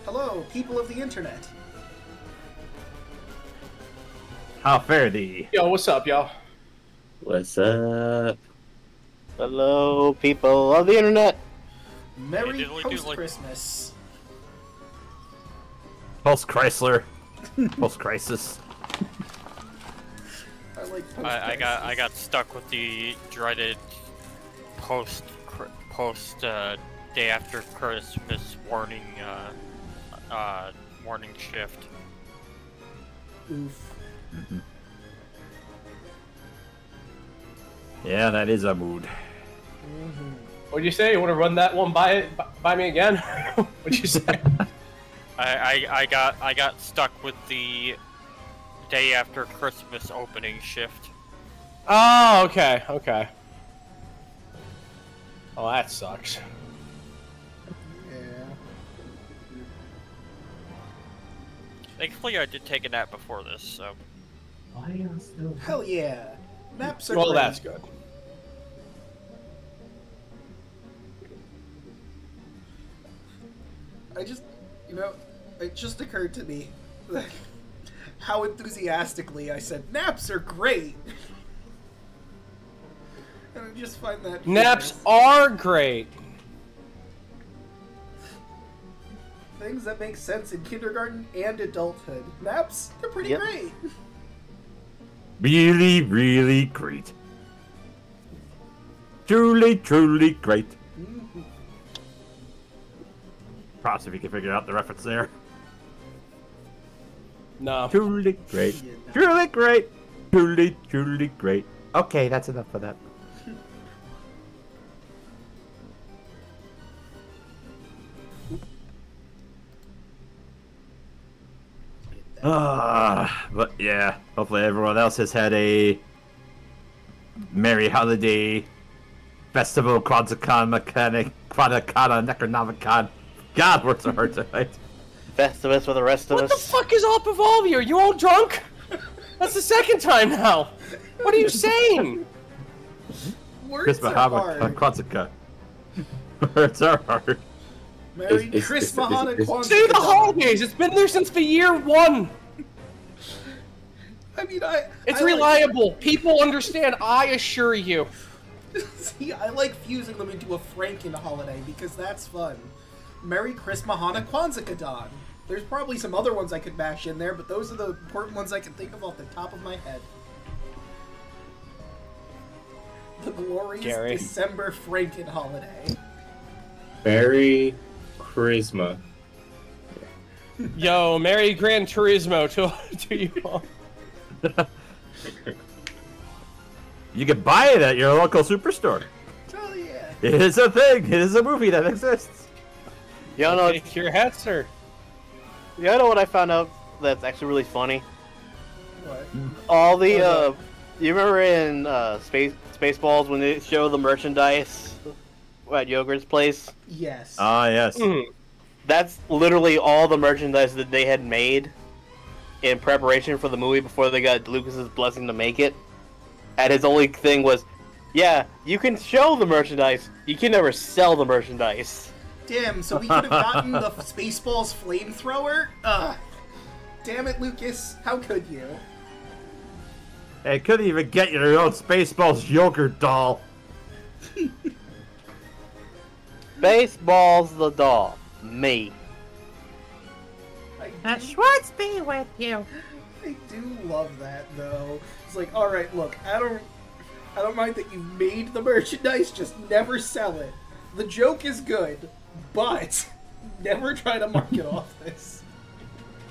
Hello, people of the internet. How fare thee? Yo, what's up, y'all? What's up? Hello, people of the internet. Merry post-Christmas. Post-Chrysler. Post-Crisis. I like I got stuck with the dreaded post day after Christmas warning warning shift. Oof. Mm-hmm. Yeah, that is a mood. Mm-hmm. What'd you say? You want to run that one by me again? What'd you say? I got stuck with the day after Christmas opening shift. Oh, okay. Oh, that sucks. Yeah. Thankfully, I did take a nap before this, so. Hell yeah. Naps are Well, great. that's good. I just, it just occurred to me how enthusiastically I said, naps are great! And I just find that Naps humorous. are great. Things that make sense in kindergarten and adulthood. Naps, they're pretty great. Really, really great. Truly, truly great. Mm-hmm. Props if you can figure out the reference there. No. Truly great. Truly great. Truly, truly great. Okay, that's enough for that. But yeah, hopefully everyone else has had a merry holiday festival, Quanticon, Mechanic, Quadicana, Necronomicon. God, words are hard tonight. Festivus for the rest of us. What the fuck is up with all of you? Are you all drunk? That's the second time now. What are you saying? Words Chris are Mahama, hard. Quantica. Words are hard. Merry Chris Mahana Kwanzaa. Say the holidays. It's been there since the year 1. I mean, It's I reliable. People understand. I assure you. See, I like fusing them into a Franken holiday because that's fun. Merry Chris Mahana Kwanzaa. There's probably some other ones I could mash in there, but those are the important ones I can think of off the top of my head. The glorious Gary. December Franken holiday. Merry Charisma. Yo, Merry Gran Turismo to you all. You can buy it at your local superstore. Oh yeah. It is a thing. It is a movie that exists. Y'all know, Take your hat, sir. y'all know what I found out that's actually really funny? What? All the, you remember in Spaceballs when they show the merchandise at Yogurt's place? Yes. Ah, yes. That's literally all the merchandise that they had made in preparation for the movie before they got Lucas's blessing to make it. And his only thing was, yeah, you can show the merchandise, you can never sell the merchandise. Damn, so we could have gotten the Spaceballs flamethrower? Ugh. Damn it, Lucas. How could you? Hey, couldn't even get your own Spaceballs yogurt doll. Spaceballs the doll. Me. Schwartz be with you. I do love that though. It's like, all right, look, I don't mind that you made the merchandise, just never sell it. The joke is good, but never try to market off this.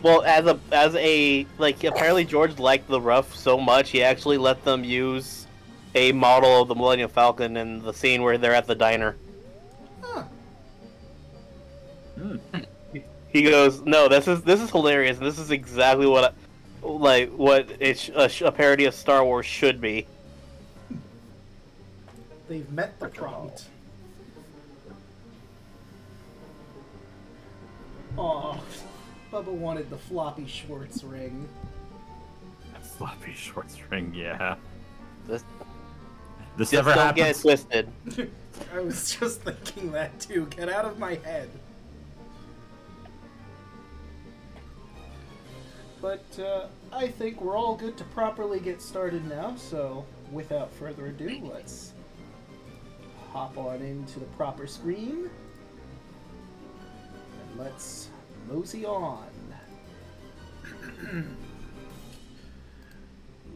Well, as a like, apparently George liked the Ruff so much, he actually let them use a model of the Millennium Falcon in the scene where they're at the diner. Huh. He goes, "No, this is hilarious. And this is exactly what a parody of Star Wars should be." They've met the prompt. Aw, Bubba wanted the floppy Schwartz ring. Floppy Schwartz ring, yeah. This This just never don't get it happens. twisted. I was just thinking that too. Get out of my head. But I think we're all good to properly get started now, so without further ado, let's hop on into the proper screen. And let's mosey on.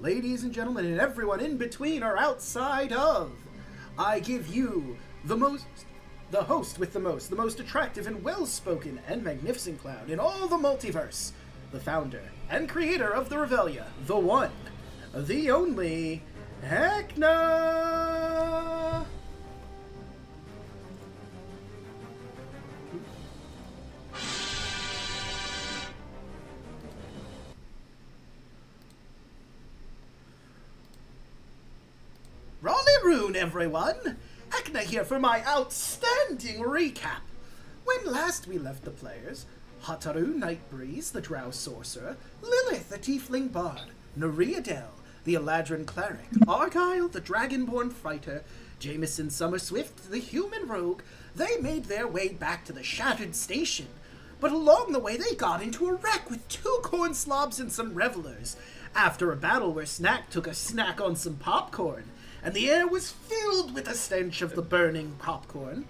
Ladies and gentlemen, and everyone in between or outside of, I give you the host with the most attractive and well-spoken and magnificent clown in all the multiverse, the founder and creator of the Revelian, the one, the only, Heckna! Rolly-roon, everyone! Heckna here for my outstanding recap. When last we left the players, Hataru Nightbreeze, the Drow Sorcerer, Lilith, the Tiefling Bard, Neriadel, the Eladrin Cleric, Argyle, the Dragonborn Fighter, Jameson Summerswift, the Human Rogue, they made their way back to the Shattered Station. But along the way they got into a wreck with 2 corn slobs and some revelers, after a battle where Snack took a snack on some popcorn, and the air was filled with the stench of the burning popcorn.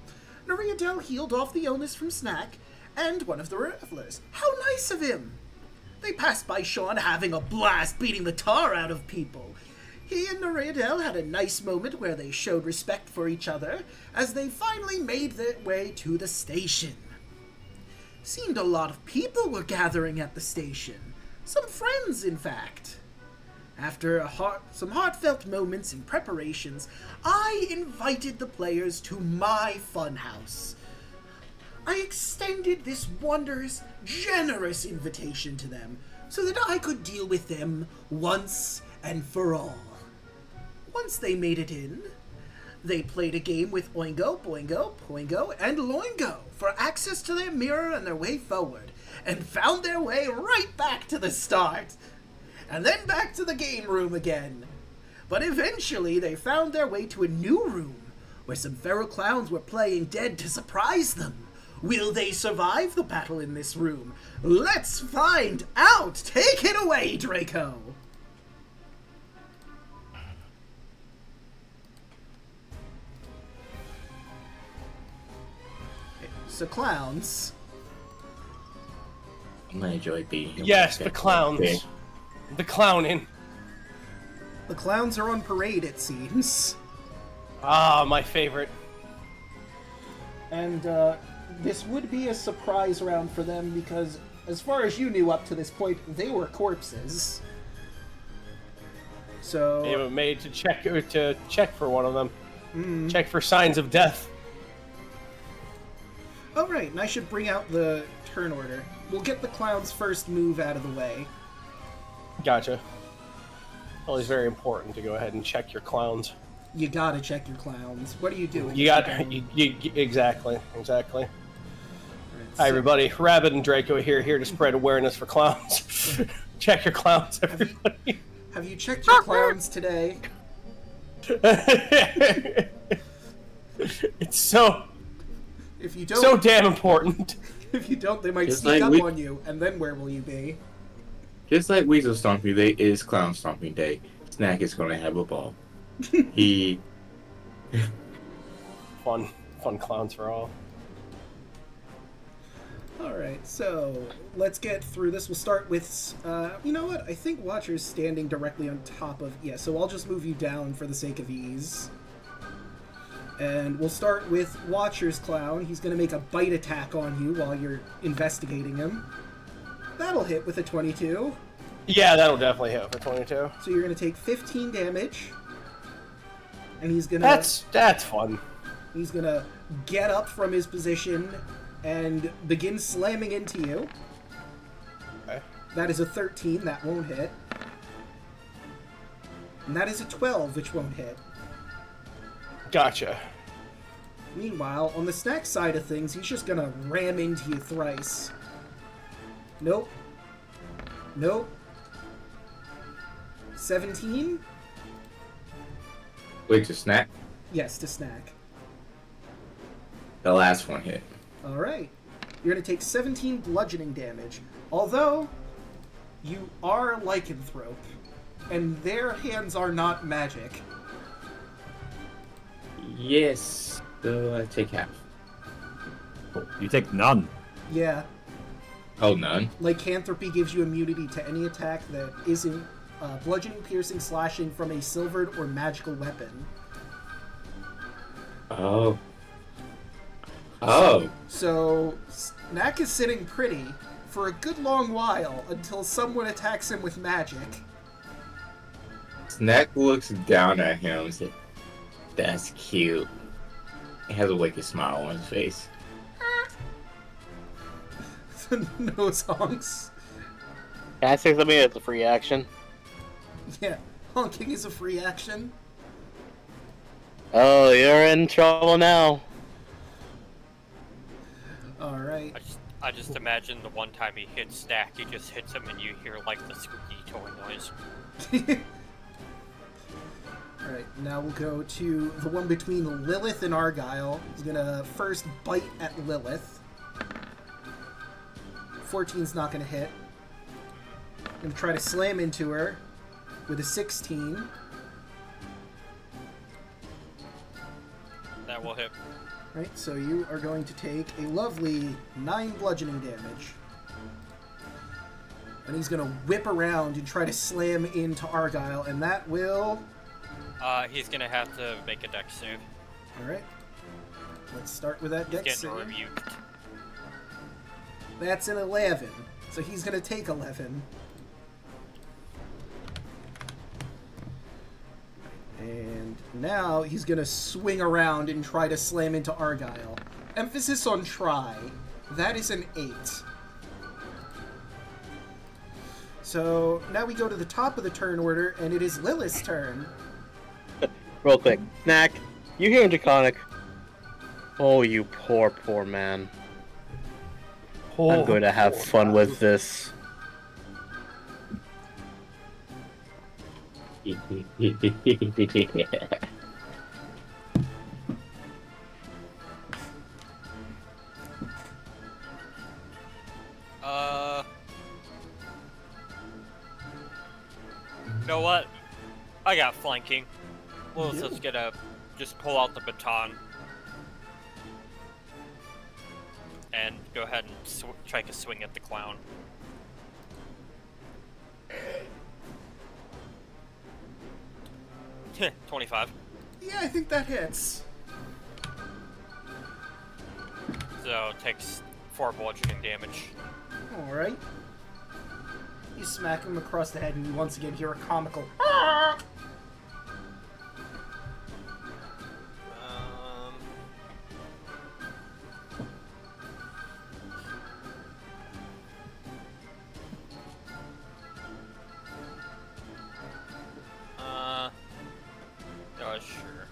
Neriadel healed off the illness from Snack, and one of the revelers. How nice of him! They passed by Sean having a blast beating the tar out of people. He and Neriadel had a nice moment where they showed respect for each other as they finally made their way to the station. Seemed a lot of people were gathering at the station. Some friends, in fact. After some heartfelt moments and preparations, I invited the players to my funhouse. I extended this wondrous, generous invitation to them so that I could deal with them once and for all. Once they made it in, they played a game with Oingo, Boingo, Poingo, and Loingo for access to their mirror and their way forward, and found their way right back to the start. And then back to the game room again. But eventually they found their way to a new room, where some feral clowns were playing dead to surprise them. Will they survive the battle in this room? Let's find out! Take it away, Draco! So clowns. I enjoy being here. Yes, the clowns. The clowning. The clowns are on parade, it seems. Ah, my favorite. And, this would be a surprise round for them because, as far as you knew up to this point, they were corpses. So They were made to check for one of them. Check for signs of death. Oh right, and I should bring out the turn order. We'll get the clown's first move out of the way. Gotcha. Always very important to go ahead and check your clowns. You gotta check your clowns. What are you doing? You got exactly. Right, Hi everybody, Rabbit and Draco here to spread awareness for clowns. Check your clowns, everybody. Have you checked your clowns today? It's so If you don't, so damn important. if you don't, they might Just sneak like up on you, and then where will you be? Just like Weasel Stomping Day is Clown Stomping Day, Snack is gonna have a ball. He... Fun clowns for all. Alright, so let's get through this. We'll start with, you know what? I think Watcher's standing directly on top of... Yeah, so I'll just move you down for the sake of ease. And we'll start with Watcher's clown. He's going to make a bite attack on you while you're investigating him. That'll hit with a 22. Yeah, that'll definitely hit for 22. So you're going to take 15 damage. And he's going to... That's fun. He's going to get up from his position and begin slamming into you. Okay. That is a 13, that won't hit. And that is a 12, which won't hit. Gotcha. Meanwhile, on the Snack side of things, he's just gonna ram into you thrice. Nope. Nope. 17? Wait, to Snack? Yes, to Snack. The last one hit. Alright. You're gonna take 17 bludgeoning damage. Although, You are lycanthrope, and their hands are not magic. Yes. So I take half. You take none. Yeah. Oh, none? Lycanthropy gives you immunity to any attack that isn't bludgeoning, piercing, slashing from a silvered or magical weapon. Oh. Oh. So, Snack is sitting pretty for a good long while until someone attacks him with magic. Snack looks down at him and says, "That's cute." He has a wicked smile on his face. Nose honks. Can I say something that's a free action? Yeah, honking is a free action. Oh, you're in trouble now. Alright. I just imagine the one time he hits Stack, he just hits him and you hear like the squeaky toy noise. Alright, now we'll go to the one between Lilith and Argyle. He's gonna first bite at Lilith. 14's not gonna hit. Gonna try to slam into her with a 16. That will hit. Right, so you are going to take a lovely 9 bludgeoning damage. And he's gonna whip around and try to slam into Argyle, and that will... He's gonna have to make a dex save. Alright. Let's start with that dex Getting save. rebuked. That's an 11. So he's gonna take 11. And now he's gonna swing around and try to slam into Argyle. Emphasis on try. That is an 8. So now we go to the top of the turn order, and it is Lilith's turn. Real quick. Snack, you hear Draconic? Oh, you poor, poor man. I'm going to have fun with this. You know what? I got flanking. Well, let's get a just pull out the baton and go ahead and try to swing at the clown. Heh, 25. Yeah, I think that hits. So it takes 4 bludgeoning damage. Alright. You smack him across the head, and you once again hear a comical. Sure.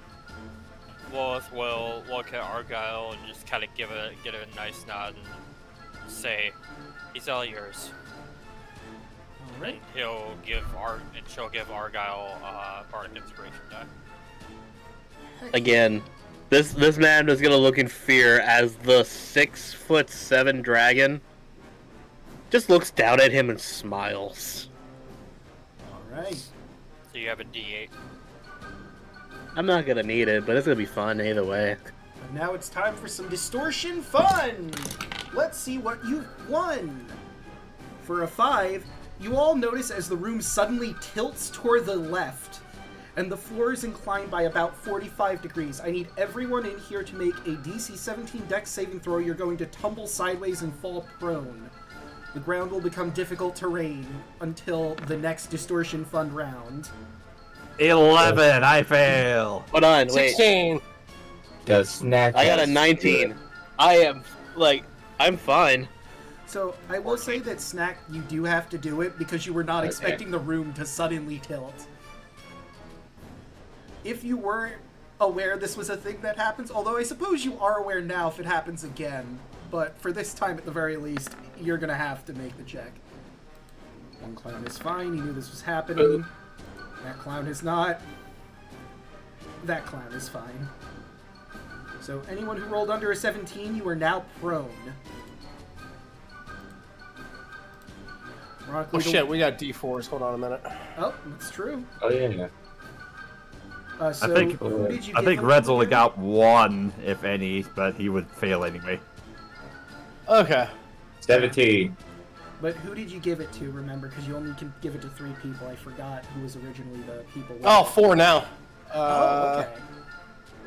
We'll look at Argyle and just kind of give it a nice nod and say, "He's all yours." Alright. And she'll give Argyle Bardic Inspiration die. Again, this man is gonna look in fear as the 6'7" dragon just looks down at him and smiles. Alright. So you have a D8. I'm not gonna need it, but it's gonna be fun either way. But now it's time for some distortion fun! Let's see what you've won! For a 5, you all notice as the room suddenly tilts toward the left, and the floor is inclined by about 45 degrees. I need everyone in here to make a DC 17 Dex saving throw. You're going to tumble sideways and fall prone. The ground will become difficult terrain until the next distortion fun round. 11, I fail. Hold on, wait. 16. Does Snack... I got a 19. I am, I'm fine. So, I will say that, Snack, you do have to do it because you were not expecting the room to suddenly tilt. If you weren't aware this was a thing that happens, although I suppose you are aware now if it happens again, but for this time at the very least, you're gonna have to make the check. One clown is fine, he knew this was happening. That clown is not. That clown is fine. So anyone who rolled under a 17, you are now prone. Oh shit, we got D4s. Hold on a minute. Oh, that's true. Oh yeah. So I think who did you give them Red's to only again? got one, if any, but he would fail anyway. Okay. 17. But who did you give it to? Remember, because you only can give it to 3 people. I forgot who was originally the people. Oh, 4 now. Oh, okay.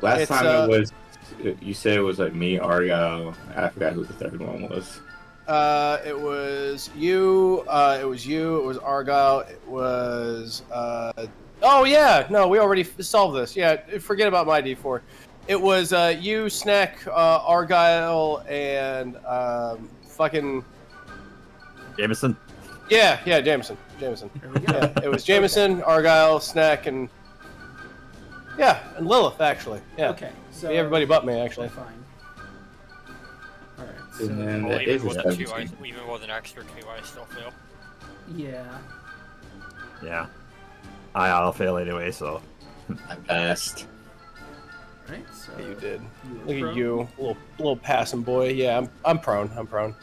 Last time it was, you said it was like me, Argyle. I forgot who the third one was. It was you. It was Argyle. It was. Oh yeah, no, we already solved this. Yeah, forget about my D4. It was you, Snack, Argyle, and fucking. Jameson? Yeah, Jameson. There we go. Yeah, it was Jameson, Argyle, Snack, and and Lilith actually. Yeah. Okay, so Everybody but me actually. fine. All right. So, And then Well, that even is a with an 17. even with an extra 2, I still fail. yeah. Yeah. I'll fail anyway, so. I passed. All right. So You did. you were Look prone. at you, little passing boy. Yeah, I'm prone. I'm prone.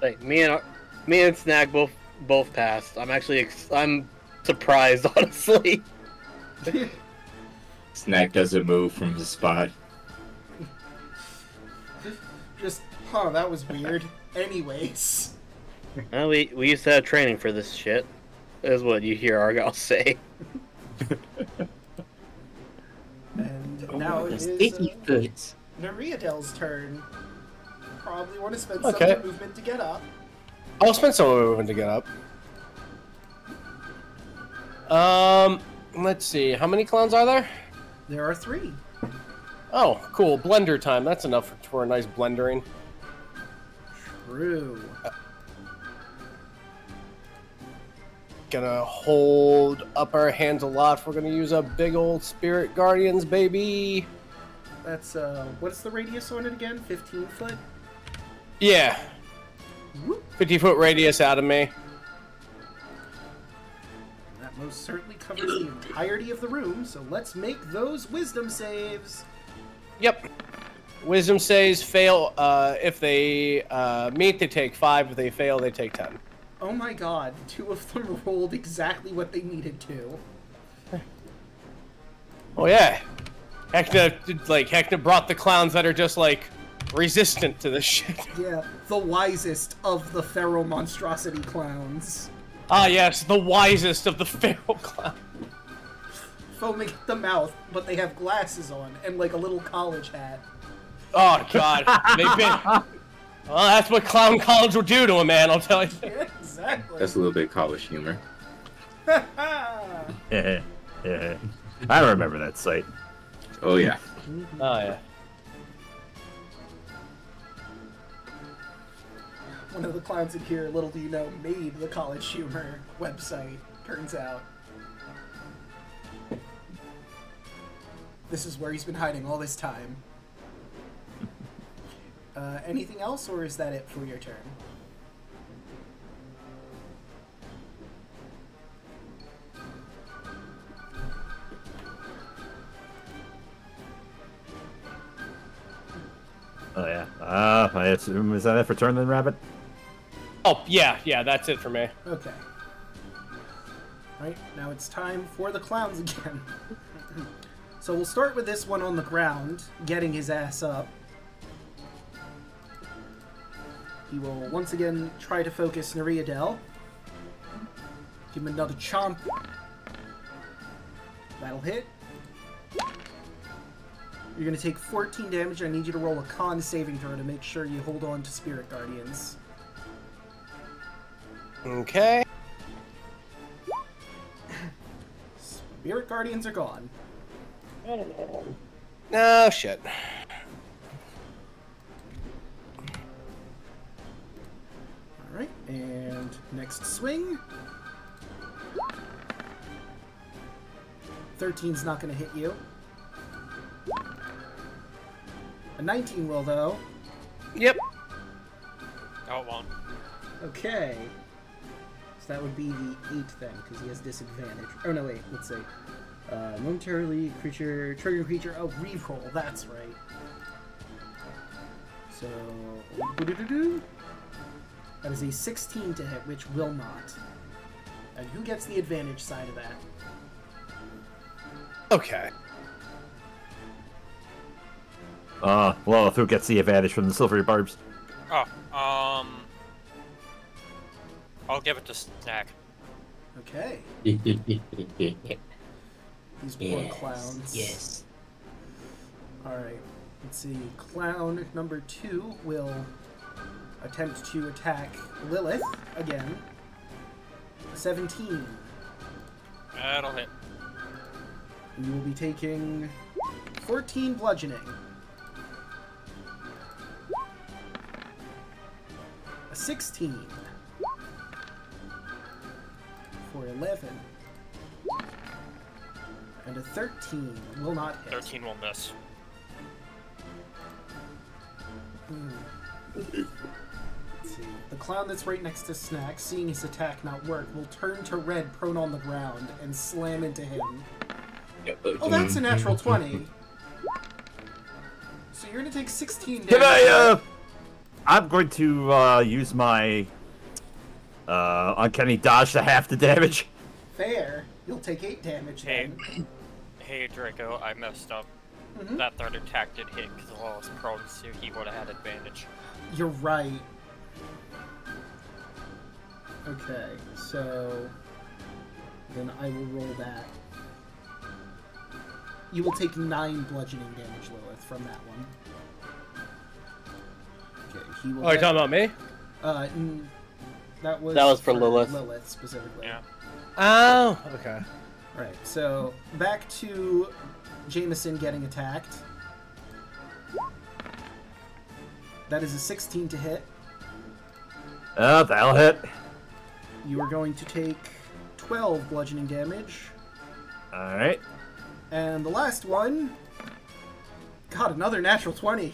Like me and Snack both passed. I'm surprised, honestly. Snack doesn't move from his spot. Just, that was weird. Anyways. Well, we used to have training for this shit. Is what you hear Argyle say. And now it is Nariadel's turn. Probably want to spend some Okay. of your movement to get up. I'll spend some of my movement to get up. Let's see. How many clowns are there? There are 3. Oh, cool. Blender time. That's enough for a nice blendering. True. Gonna hold up our hands a lot. We're gonna use a big old Spirit Guardians, baby. That's, what's the radius on it again? 15 foot? Yeah. Whoop. 50-foot radius out of me. That most certainly covers the entirety of the room, so let's make those wisdom saves. Yep. Wisdom saves fail. If they meet, they take 5. If they fail, they take 10. Oh my god, 2 of them rolled exactly what they needed to. Oh yeah. Heckna brought the clowns that are just like resistant to this shit. Yeah, the wisest of the feral monstrosity clowns. Ah yes, the wisest of the feral clowns. Foaming at the mouth, but they have glasses on and like a little college hat. Oh god, they've been. Well, that's what clown college will do to a man, I'll tell you. Yeah, exactly. That's a little bit college humor. Yeah. I remember that sight. Oh yeah. Oh yeah. One of the clowns in here, little do you know, made the College Humor website, turns out. This is where he's been hiding all this time. Anything else, or is that it for your turn? Oh, yeah. I assume, is that it for turn then, Rabbit? Oh yeah, that's it for me. Okay. Right, now it's time for the clowns again. So we'll start with this one on the ground, getting his ass up. He will once again try to focus Nariadel. Give him another chomp. That'll hit. You're going to take 14 damage. I need you to roll a con saving throw to make sure you hold on to Spirit Guardians. Okay. Spirit Guardians are gone. No shit. Alright, and next swing. 13's not going to hit you. A 19 will, though. Yep. No, it won't. Okay. So that would be the 8th then, because he has disadvantage. Oh, no, wait, let's see. Momentarily trigger creature. Oh, reroll, that's right. So, that is a 16 to hit, which will not. And who gets the advantage side of that? Okay. Well, who gets the advantage from the silvery barbs? Oh, I'll give it to Snack. Okay. Yes. These poor clowns. Yes. Alright. Let's see. Clown number 2 will attempt to attack Lilith again. 17. That'll hit. You will be taking 14 bludgeoning. A 16. For 11. And a 13 will not hit. 13 will miss. Let's see. The clown that's right next to Snack, seeing his attack not work, will turn to Red prone on the ground and slam into him. Oh, that's a natural 20. So you're gonna take 16 damage. Can I, I'm going to, use my, uncanny dodge to half the damage. Fair. You'll take 8 damage Hey, then. hey Draco, I messed up. Mhm. That third attack did hit because the wall was prone, so he would have had advantage. You're right. Okay, so then I will roll that. You will take 9 bludgeoning damage, Lilith, from that one. Okay, he will. Oh, you're talking about me? That was for Lilith. Lilith specifically. Yeah. Oh, okay. Right. So back to Jameson getting attacked. That is a 16 to hit. That'll hit. You are going to take 12 bludgeoning damage. Alright. And the last one... God, another natural 20.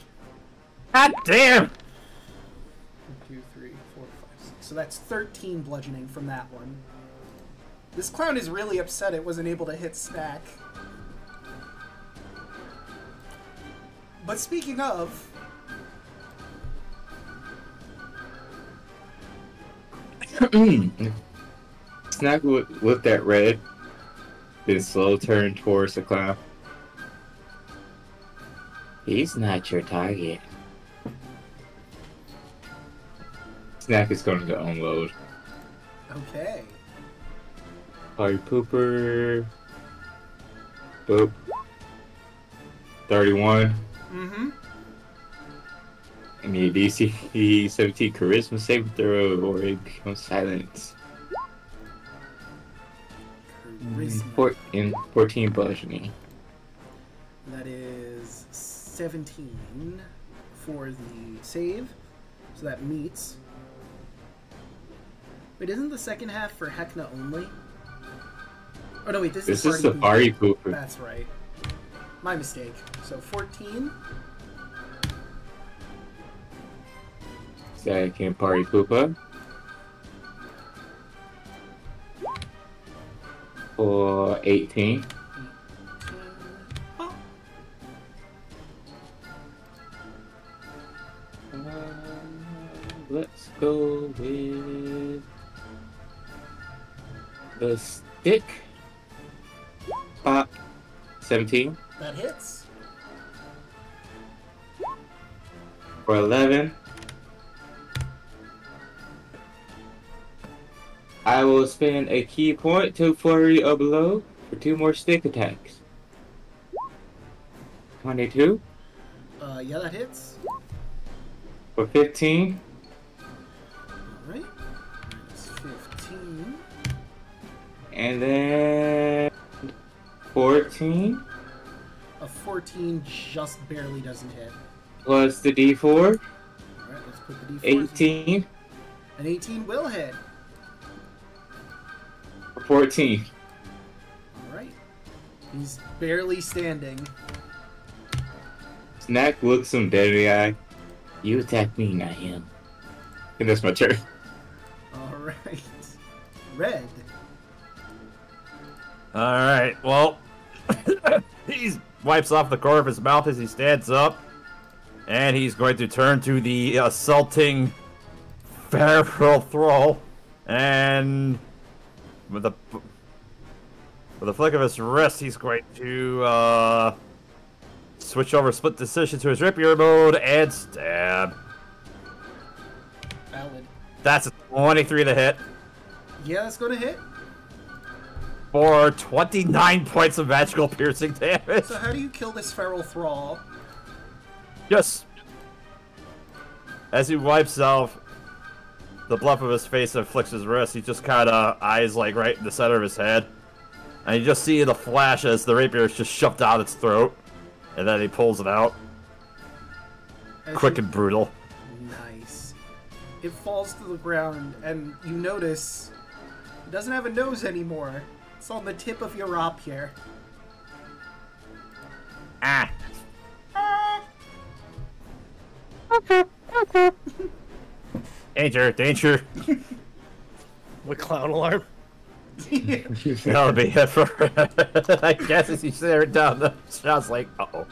God damn! 1, 2, 3, 4, 5, 6. So that's 13 bludgeoning from that one. This clown is really upset it wasn't able to hit Snack. But speaking of... Snack looked at Red, then slow turn towards the clown. He's not your target. Snack is going to unload. Okay. Party pooper. Boop. 31. Mm-hmm. I need DC 17 charisma saving throw or it becomes silence. Charisma. 14 bludgeoning. That is 17 for the save. So that meets. Wait, isn't the second half for Heckna only? Oh no, wait, this This is the party pooper. That's right. My mistake. So 14. Second party pooper. For 18. Oh. Let's go with the stick. Pop. 17. That hits. For 11. I will spend a key point to flurry of blow for 2 more stick attacks. 22. Yeah, that hits. For 15. Alright. Minus 15. And then 14. A 14 just barely doesn't hit. Plus the D4. Alright, let's put the D4. 18. An 18 will hit. For 14. Alright. He's barely standing. Snack looks him dead in the eye. You attack me, not him. And that's my turn. Alright. Red. Alright, well, he wipes off the corner of his mouth as he stands up, and he's going to turn to the assaulting feral thrall and with a flick of his wrist, he's going to switch over split decision to his rapier mode and stab. Valid. That's a 23 to hit. Yeah, that's going to hit. For 29 points of magical piercing damage. So how do you kill this feral thrall? Yes. As he wipes off the bluff of his face and flicks his wrist, he just kind of eyes like right in the center of his head. And you just see the flash as the rapier is just shoved down its throat. And then he pulls it out. Quick and brutal. Nice. It falls to the ground, and you notice it doesn't have a nose anymore. It's on the tip of your rapier. Ah. Danger, danger. With Clowne alarm. That'll be it for I guess as you stare down the shot's like, uh-oh.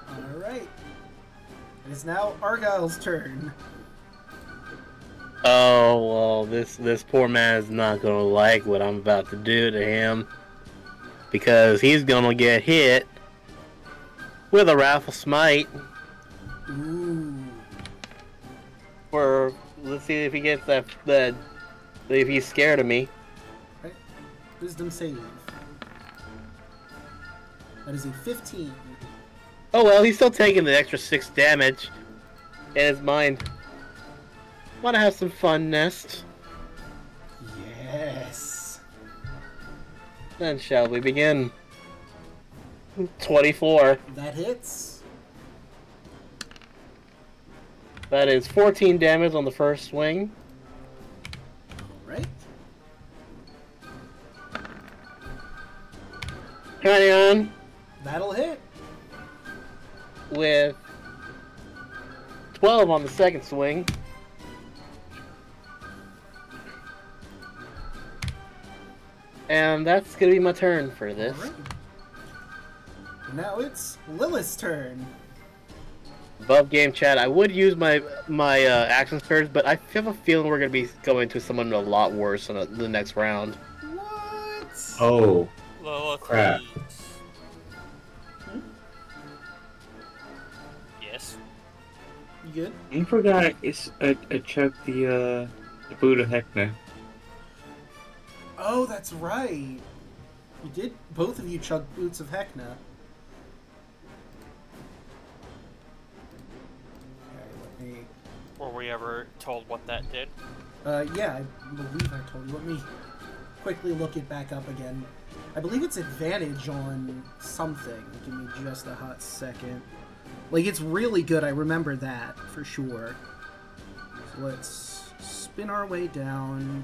Alright. It is now Argyle's turn. Oh, well, this poor man is not gonna like what I'm about to do to him. Because he's gonna get hit with a Raffle Smite. Ooh. Or, let's see if he gets that if he's scared of me. Right. Wisdom save. That is a 15. Oh well, he's still taking the extra 6 damage in his mind. Wanna have some fun, Nest? Yes. Then shall we begin? 24. That hits. That is 14 damage on the first swing. Right. Carry on That'll hit. with 12 on the second swing. And that's gonna be my turn for this. Alright. Now it's Lilith's turn. Above game chat, I would use my action surge, but I have a feeling we're gonna be going to someone a lot worse in the next round. What? Oh, Lilith, crap. please. Yes. You good? I forgot I checked the boot of Heckna. Oh, that's right. You did. Both of you chug boots of Heckna. Were we ever told what that did? Yeah, I believe I told you. Let me quickly look it back up again. I believe it's advantage on something. Give me just a hot second. Like, it's really good. I remember that for sure. So let's spin our way down.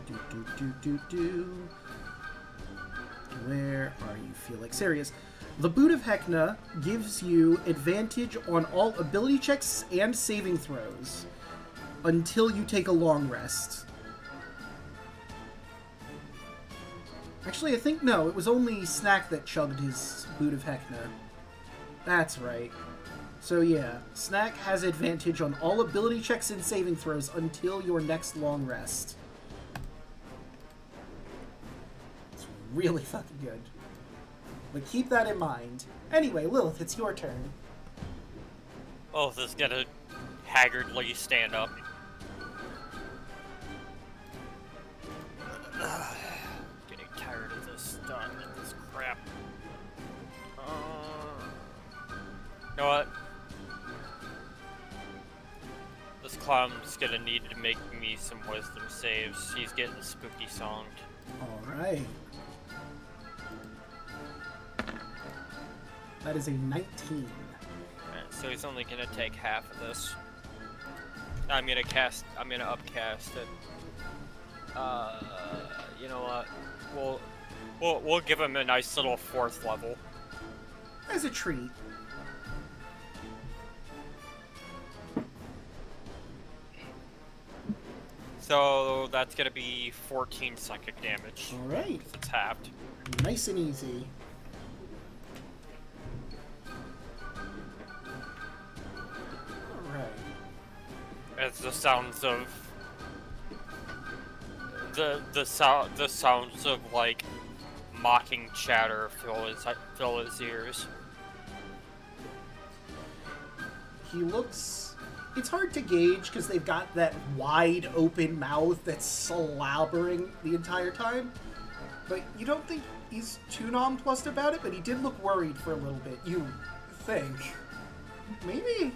Where are you, Felix? There he is. The Boot of Heckna gives you advantage on all ability checks and saving throws until you take a long rest. Actually, I think no, it was only Snack that chugged his Boot of Heckna. That's right. So yeah, Snack has advantage on all ability checks and saving throws until your next long rest. It's really fucking good. But keep that in mind. Anyway, Lilith, it's your turn. Lilith is gonna haggardly stand up. Getting tired of this stuff and this crap. You know what? This clown's gonna need to make me some wisdom saves. He's getting spooky songed. Alright. That is a 19. Alright, so he's only gonna take half of this. I'm gonna upcast it. You know what? We'll give him a nice little 4th level. As a treat. So that's gonna be 14 psychic damage. Alright. It's halved. Nice and easy. Alright. As the sounds of the sounds of like mocking chatter fill his ears. He looks... It's hard to gauge because they've got that wide open mouth that's slobbering the entire time. But you don't think he's too nonplussed about it, but he did look worried for a little bit. You think. Maybe?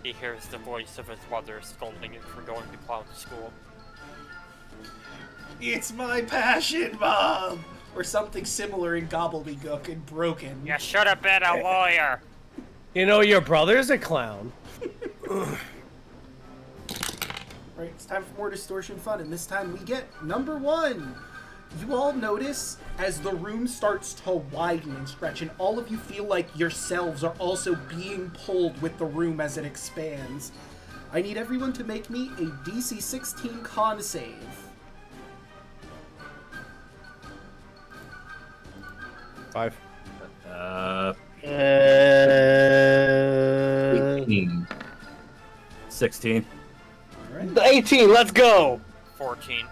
He hears the voice of his mother scolding him for going to clown school. It's my passion, Mom! Or something similar in gobbledygook and broken. You should have been a lawyer! You know, your brother's a clown. Right, it's time for more distortion fun, and this time we get number 1. You all notice as the room starts to widen and stretch, and all of you feel like yourselves are also being pulled with the room as it expands. I need everyone to make me a DC 16 con save. Five. 18. 16. All right. 18, let's go! 14.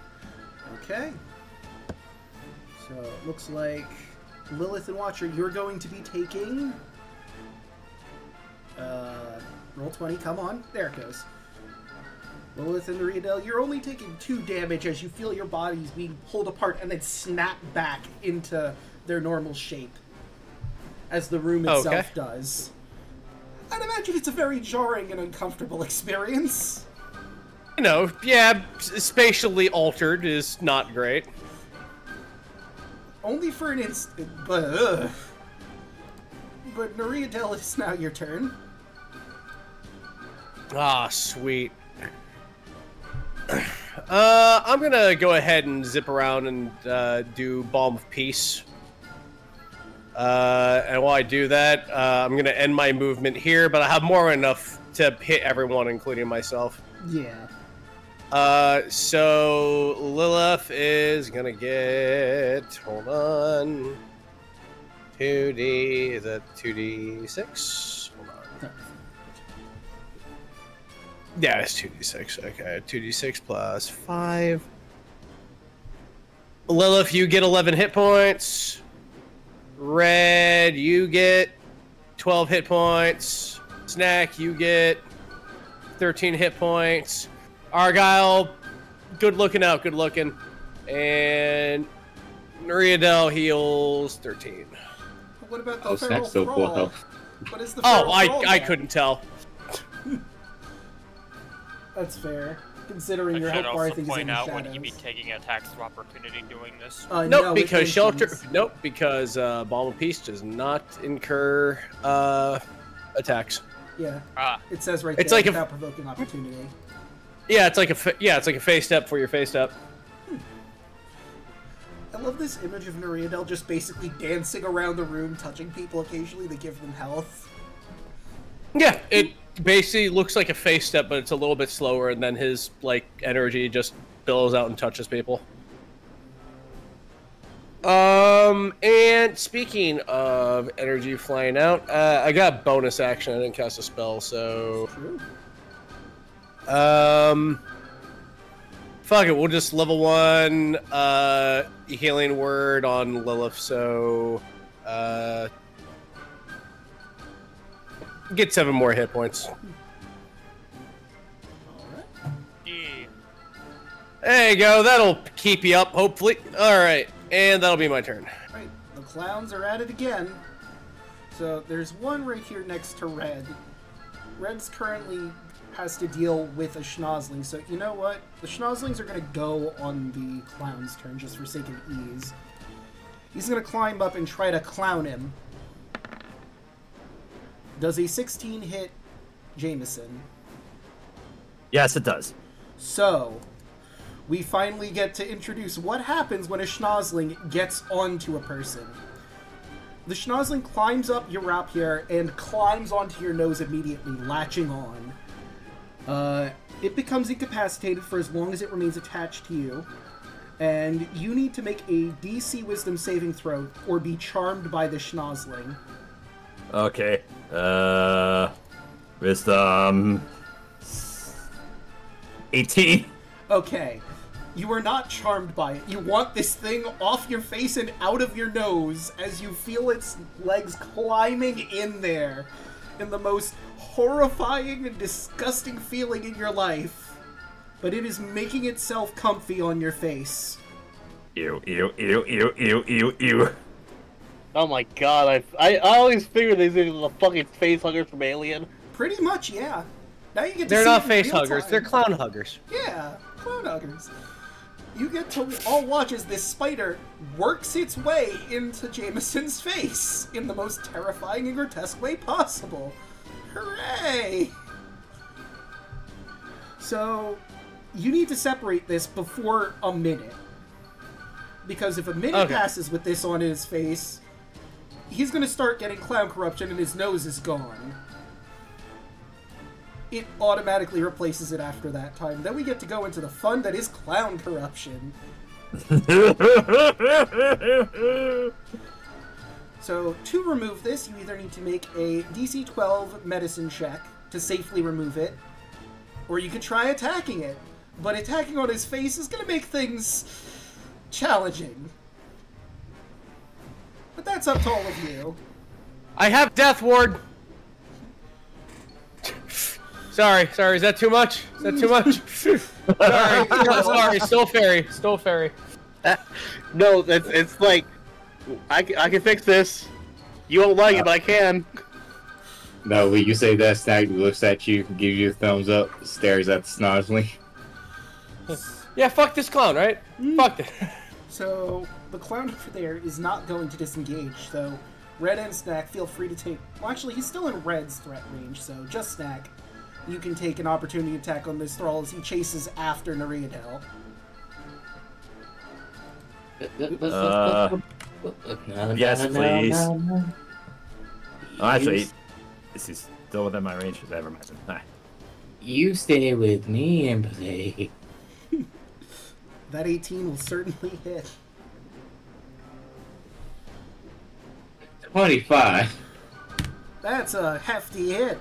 Okay. So it looks like Lilith and Watcher, you're going to be taking... roll 20, come on. There it goes. Lilith and Revelian, you're only taking 2 damage as you feel your bodies being pulled apart and then snap back into their normal shape. As the room itself does. I'd imagine it's a very jarring and uncomfortable experience. You know, yeah, spatially altered is not great. Only for an instant, but Nariadel, it's now your turn. Ah, sweet. I'm gonna go ahead and zip around and do Balm of Peace. And while I do that, I'm gonna end my movement here, but I have more than enough to hit everyone, including myself. Yeah. So Lilith is gonna get, hold on, 2D, is that 2D6? Hold on. Yeah, it's 2D6, okay, 2D6 plus 5. Lilith, you get 11 hit points. Red, you get 12 hit points. Snack, you get 13 hit points. Argyle, good looking out, good looking. And Nariadel heals 13. What about the Oh, feral Snack's still full thrall? health. What is the Oh, feral thrall I now? couldn't tell. That's fair, considering I your should health bar I also think is in point the out shadows. would he be taking attacks of opportunity doing this? Nope, No, it because shelter. mentions- Nope, because Balm of Peace does not incur attacks. Yeah, Ah, it says right It's there, like a- without provoking opportunity. Yeah, it's like a it's like a face step for your face step. I love this image of Nariadel just basically dancing around the room, touching people occasionally to give them health. Yeah, it basically looks like a face step, but it's a little bit slower, and then his like energy just billows out and touches people. And speaking of energy flying out, I got bonus action. I didn't cast a spell, so True. fuck it. We'll just level 1 healing word on Lilith. So get 7 more hit points. yeah. There you go. That'll keep you up, hopefully. All right, and that'll be my turn. Right, the clowns are at it again. So there's one right here next to Red. Red's currently has to deal with a schnozzling, so you know what? The schnozzlings are going to go on the clown's turn, just for sake of ease. He's going to climb up and try to clown him. Does a 16 hit Jameson? Yes, it does. So, we finally get to introduce what happens when a schnozzling gets onto a person. The schnozzling climbs up your rapier and climbs onto your nose immediately, latching on. It becomes incapacitated for as long as it remains attached to you. And you need to make a DC Wisdom saving throw or be charmed by the schnozzling. Okay. Wisdom 18. Okay. You are not charmed by it. You want this thing off your face and out of your nose as you feel its legs climbing in there in the most horrifying and disgusting feeling in your life. But it is making itself comfy on your face. Ew, ew, ew, ew, ew, ew, ew. Oh my god, I always figure these are the fucking face huggers from Alien. Pretty much, yeah. Now you get to They're see not it in face real huggers, time. they're clown huggers. Yeah, clown huggers. You get to all watch as this spider works its way into Jameson's face in the most terrifying and grotesque way possible. Hooray! So, you need to separate this before a minute. Because if a minute passes with this on his face, he's going to start getting clown corruption and his nose is gone. It automatically replaces it after that time. Then we get to go into the fun that is clown corruption. So, to remove this, you either need to make a DC 12 medicine check to safely remove it, or you could try attacking it. But attacking on his face is going to make things challenging. But that's up to all of you. I have Death Ward! Sorry, is that too much? Is that too much? sorry, still fairy. No, it's like, I can fix this. You won't like it, but I can. No, when you say that, Snack looks at you, gives you a thumbs up, stares at the Snodley. Yeah, fuck this clown, right? Fuck it. So, the clown over there is not going to disengage, so Red and Snack, feel free to take... Well, actually, he's still in Red's threat range, so just Snack. You can take an opportunity attack on this thrall as he chases after Nariadel. Yes, please. Oh, actually, this is still within my range. Never mind. Ah. You stay with me and play. That 18 will certainly hit. 25. That's a hefty hit.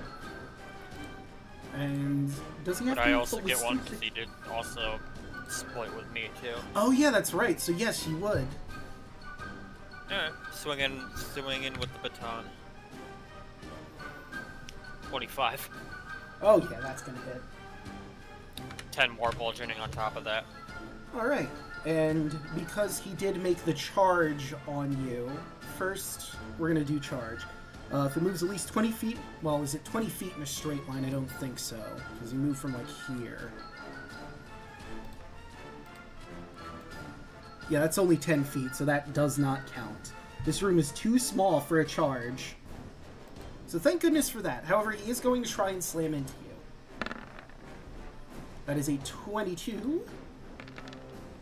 And does he have But to I make also get ballistic- one because he did also split with me too. Oh yeah, that's right. So yes, you would. Alright, swinging with the baton. 25. Oh yeah, that's gonna hit. 10 more bludgeoning on top of that. Alright, and because he did make the charge on you, first we're gonna do charge. If it moves at least 20 feet, well, is it 20 feet in a straight line? I don't think so, because he moved from like here. Yeah, that's only 10 feet, so that does not count. This room is too small for a charge. So thank goodness for that. However, he is going to try and slam into you. That is a 22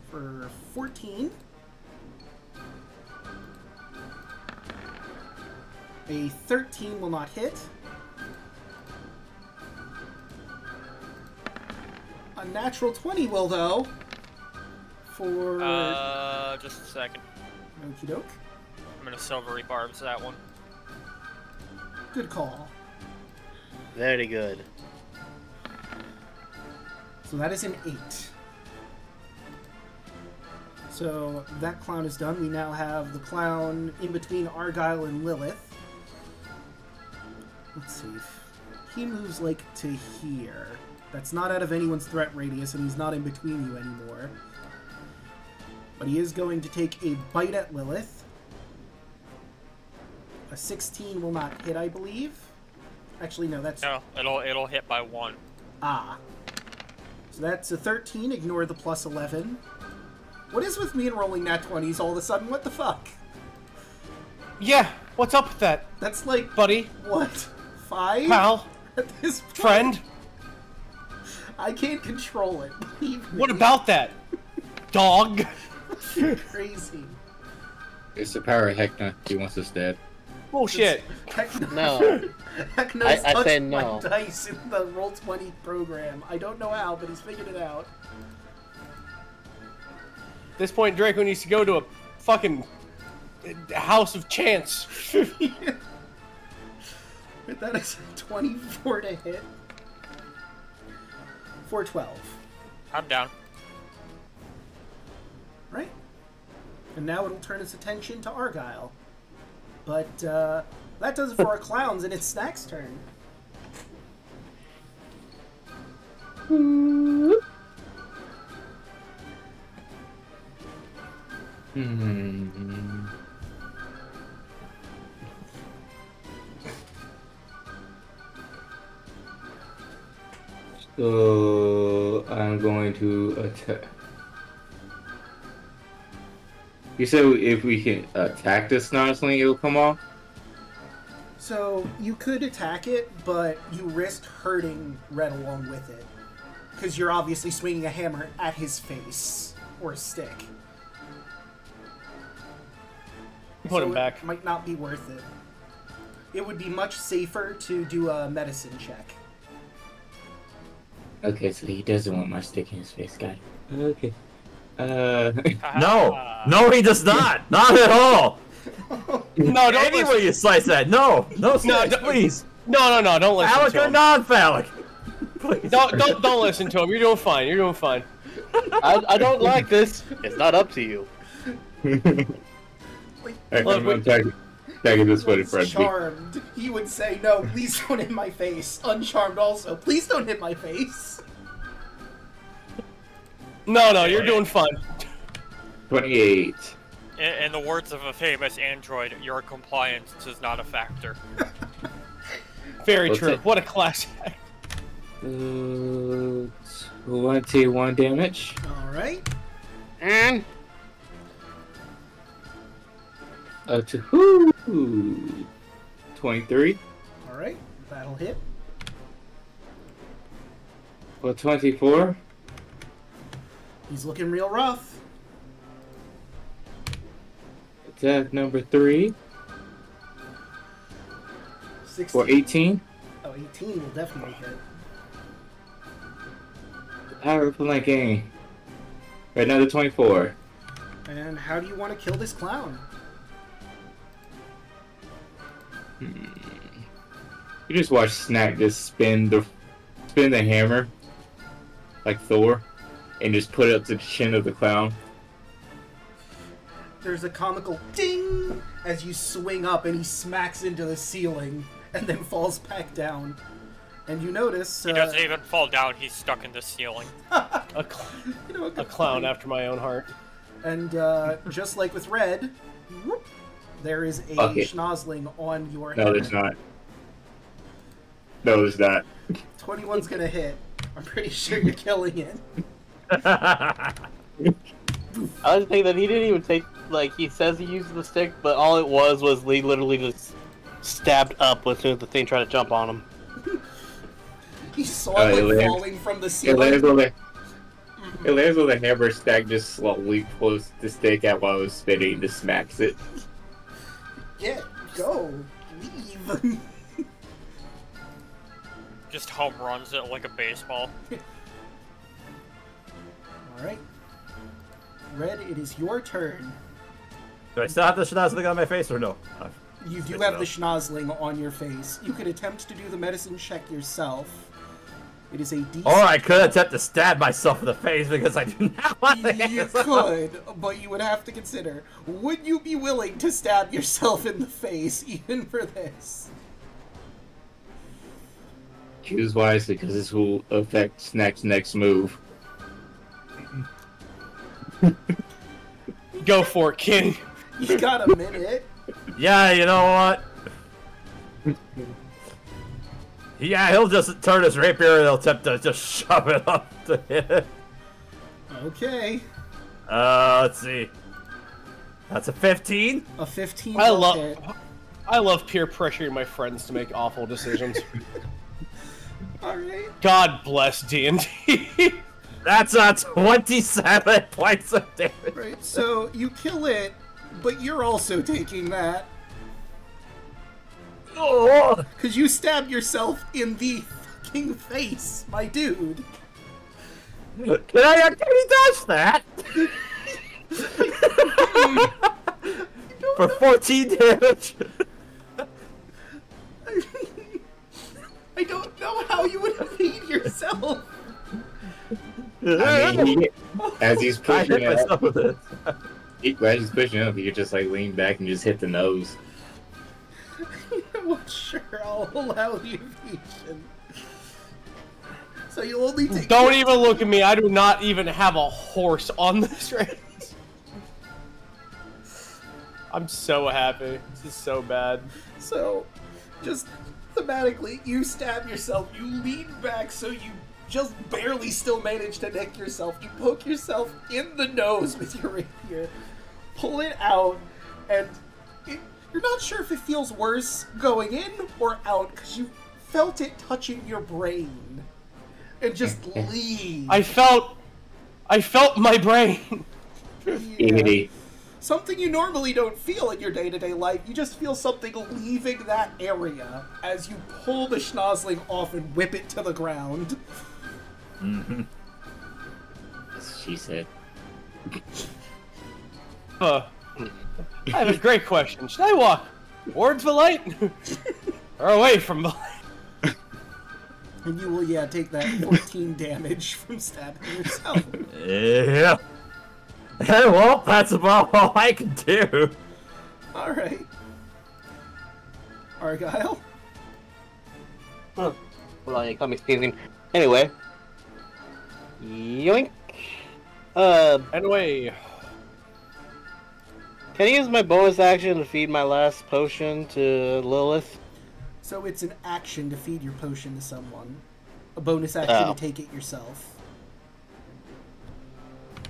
for 14. A 13 will not hit. A natural 20 will, though. For... just a second. Okie doke. I'm gonna silvery barbs that one. Good call. Very good. So that is an 8. So that clown is done. We now have the clown in between Argyle and Lilith. Let's see. He moves like to here. That's not out of anyone's threat radius, and he's not in between you anymore. But he is going to take a bite at Lilith. A 16 will not hit, I believe. Actually, no, that's... No, it'll hit by 1. Ah. So that's a 13, ignore the plus 11. What is with me and rolling nat 20s all of a sudden? What the fuck? Yeah, what's up with that, That's like, buddy? what? 5? Pal? At this point? Friend? I can't control it, believe me. What about that? Dog? Crazy. It's the power of Heckna. He wants us dead. Bullshit. Heckna, No. Heckna's I touched say my no. dice in the Roll20 program. I don't know how, but he's figured it out. At this point, Draco needs to go to a fucking house of chance. That is 24 to hit. 412. I'm down. Right. And now it'll turn its attention to Argyle. But that does it for our clowns, and it's Snack's turn. So I'm going to attack. You said if we can attack the Snarling, it'll come off? So you could attack it, but you risk hurting Red along with it. Because you're obviously swinging a hammer at his face. Or a stick. Put him back. It might not be worth it. It would be much safer to do a medicine check. Okay, so he doesn't want my stick in his face, got it. Okay. No, he does not. Not at all. No, don't Any way listen. you slice that. No, Snacks, don't- please. No, don't listen Phallic to or him. non-phallic? Please. Don't listen to him. You're doing fine. You're doing fine. I don't like this. It's not up to you. I'm attacking this one in front of me. Charmed, he would say, no, please don't hit my face. Uncharmed also, please don't hit my face. No, you're doing fine. 28. In the words of a famous android, your compliance is not a factor. Very What's true. it? What a class act. 21 damage. Alright. And To 23. Alright, that'll hit. Well, 24. He's looking real rough. Attack number 3. 16. For 18. Oh, 18 will definitely hit. Power flanking. Another 24. And how do you want to kill this clown? You just watch Snack just spin the hammer like Thor and just put it up to the chin of the clown. There's a comical ding as you swing up and he smacks into the ceiling and then falls back down. And you notice... He doesn't even fall down, he's stuck in the ceiling. A clown after my own heart. And just like with Red, whoop, there is a Okay. schnozzling on your head. No, there's not. No, there's not. 21's gonna hit. I'm pretty sure you're killing it. I was thinking that he didn't even take, like, he says he used the stick, but all it was he literally just stabbed up as soon as the thing tried to jump on him. He saw Oh, it it lands- falling from the It ceiling. lands with a hammer. Stack just slowly pulls the stick out while it was spinning and just smacks it. Get, go, leave. Just home runs it like a baseball. Alright. Red, it is your turn. Do I still have the schnozzling on my face or no? You do have the schnozzling on your face. You could attempt to do the medicine check yourself. It is a D6. Or I could attempt to stab myself in the face because I do not want to You could, but you would have to consider, would you be willing to stab yourself in the face even for this? Choose wisely, because this will affect Snack's next move. Go for it, King. You got a minute. Yeah, you know what? Yeah, he'll just turn his rapier and he'll attempt to just shove it up to hit it. Okay. Let's see. That's a 15. A 15 I will love hit. I love peer pressuring my friends to make awful decisions. Alright. God bless D&D. That's a 27 points of damage. Right, so you kill it, but you're also taking that. Oh, Because you stabbed yourself in the fucking face, my dude. can I touch that? For 14 damage. I don't know how you would have made yourself. I mean, as he's I pushing hit myself up, with it. as he's pushing up, he could just like lean back and just hit the nose. You know what? Sure, I'll allow the evasion. So you'll only take. Don't even look at me. I do not even have a horse on this race. I'm so happy. This is so bad. So, just thematically, you stab yourself, you lean back so you just barely still manage to nick yourself. You poke yourself in the nose with your rapier, pull it out, and you're not sure if it feels worse going in or out because you felt it touching your brain. And just leave. I felt my brain. Yeah. Something you normally don't feel in your day-to-day life. You just feel something leaving that area as you pull the schnozzling off and whip it to the ground. Mm-hmm. As she said. I have a great question. Should I walk towards the light or away from the light? And you will, take that 14 damage from stabbing yourself. Yeah. Well, that's about all I can do. Alright. Argyle? Oh, well, you caught me sneezing. Anyway. Yoink. Anyway. Can I use my bonus action to feed my last potion to Lilith? So it's an action to feed your potion to someone. A bonus action Oh. to take it yourself.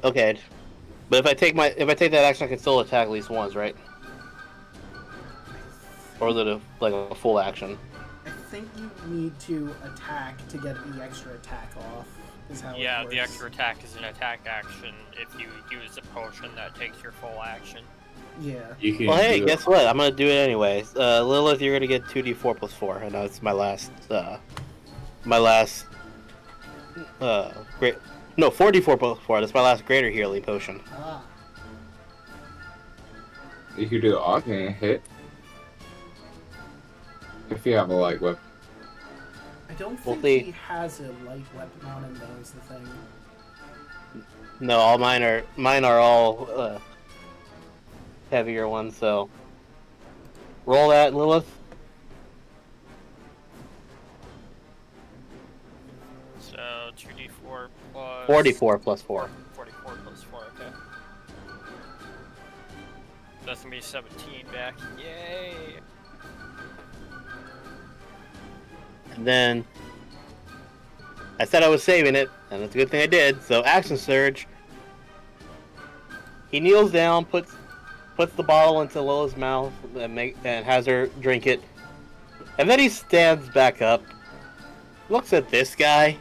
Okay. But if I take that action, I can still attack at least once, right? Or is it a full action? I think you need to attack to get the extra attack off, is how it Yeah, works. the extra attack is an attack action if you use a potion that takes your full action. Yeah. You can Well, hey, do guess what? I'm gonna do it anyways. Lilith, you're gonna get 2d4 plus 4. I know it's my last, great. No, 4d4 plus 4. That's my last greater healing potion. Ah. You could do the offhand hit. If you have a light weapon. I don't We'll think see. he has a light weapon on him, though, is the thing. No, all mine are all heavier ones. So roll that, Lilith. So 2d4 plus 44 plus 4. 44 plus 4, okay. That's gonna be 17 back. Yay! And then I said I was saving it, and it's a good thing I did. So action surge. He kneels down, puts the bottle into Lola's mouth, and has her drink it. And then he stands back up, looks at this guy.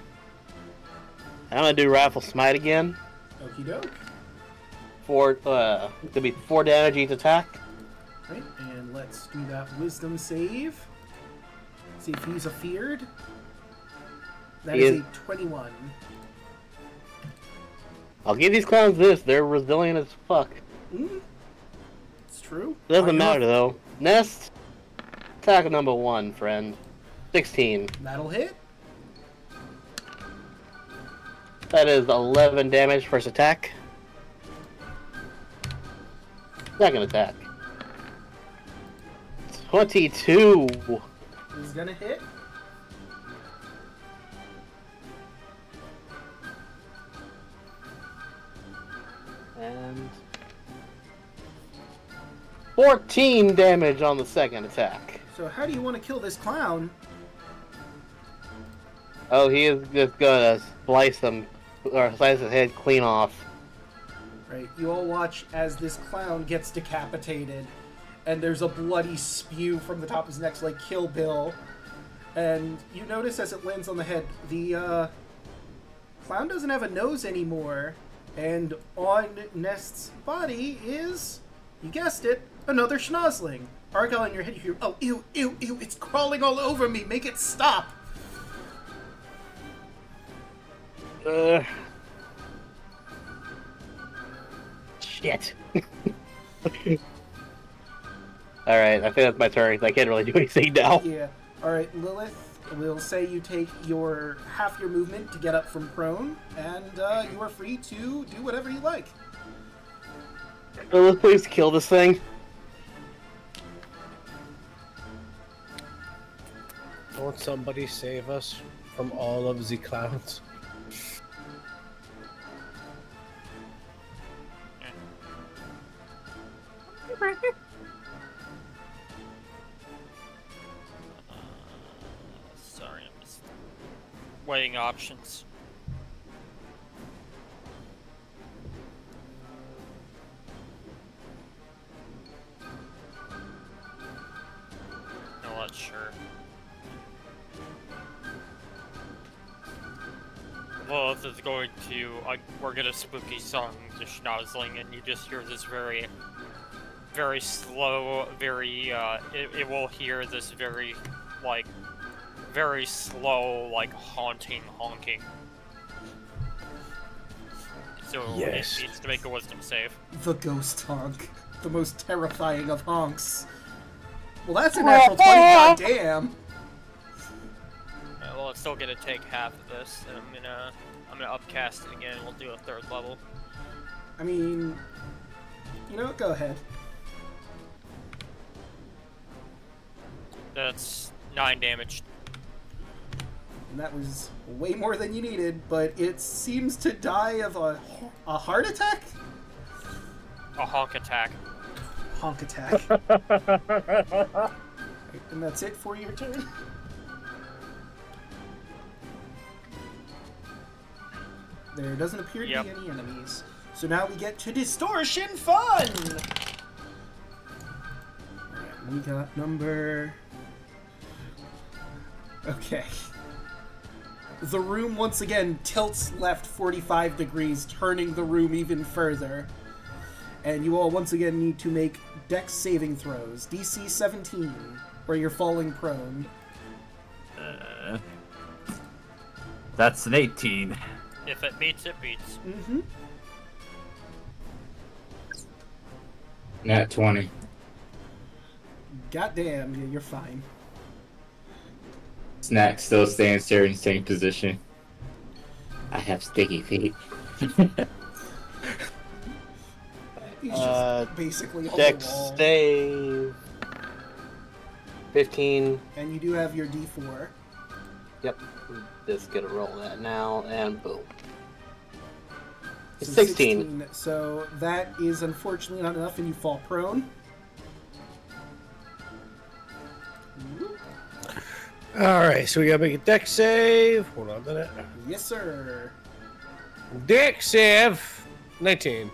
I'm gonna do Raffle Smite again Okie doke. for to be 4 damage each attack. Right, and let's do that wisdom save. See if he's afeared. That He is is. a 21. I'll give these clowns this; they're resilient as fuck. It's true. Doesn't matter though. Nest attack number 1, friend. 16. That'll hit. That is 11 damage first attack. Second attack. 22. He's gonna hit. And 14 damage on the second attack. So how do you want to kill this clown? Oh, he is just gonna slice his head clean off. Right, you all watch as this clown gets decapitated, and there's a bloody spew from the top of his neck like Kill Bill. And you notice as it lands on the head, the clown doesn't have a nose anymore, and on Nest's body is, you guessed it, another schnozzling. Argyle in your head, you hear, oh, ew, ew, ew, it's crawling all over me, make it stop! Shit. Alright, I think that's my turn, 'cause I can't really do anything now. Yeah. Alright, Lilith, we'll say you take your half your movement to get up from prone, and you are free to do whatever you like. So let's please kill this thing. Won't somebody save us from all of the clowns? Sorry, I'm just weighing options. No, not sure. Well, this is going to, we're gonna spooky song, the schnozzling, and you just hear this very slow, it will hear this very slow, haunting honking. So yes. It needs to make a wisdom save. The ghost honk. The most terrifying of honks. Well, that's a natural 20, goddamn! Well, it's still gonna take half of this, and I'm gonna upcast it again, we'll do a 3rd level. I mean, you know what, go ahead. That's 9 damage. And that was way more than you needed, but it seems to die of a heart attack? A honk attack. Honk attack. And that's it for your turn? There doesn't appear to be any enemies. So now we get to distortion fun! Alright, we got number... Okay. The room once again tilts left 45 degrees, turning the room even further. And you all once again need to make Dex saving throws. DC 17, where you're falling prone. That's an 18. If it beats, it beats. Mm-hmm. Nat 20. Goddamn, yeah, you're fine. Snack still stands there in the same position. I have sticky feet. He's just basically on Dex the wall. save. 15. And you do have your D4. Yep. Just gonna roll that now, and boom. It's So 16. So that is unfortunately not enough, and you fall prone. Alright, so we gotta make a dex save. Hold on a minute. Yes, sir. Dex save 19.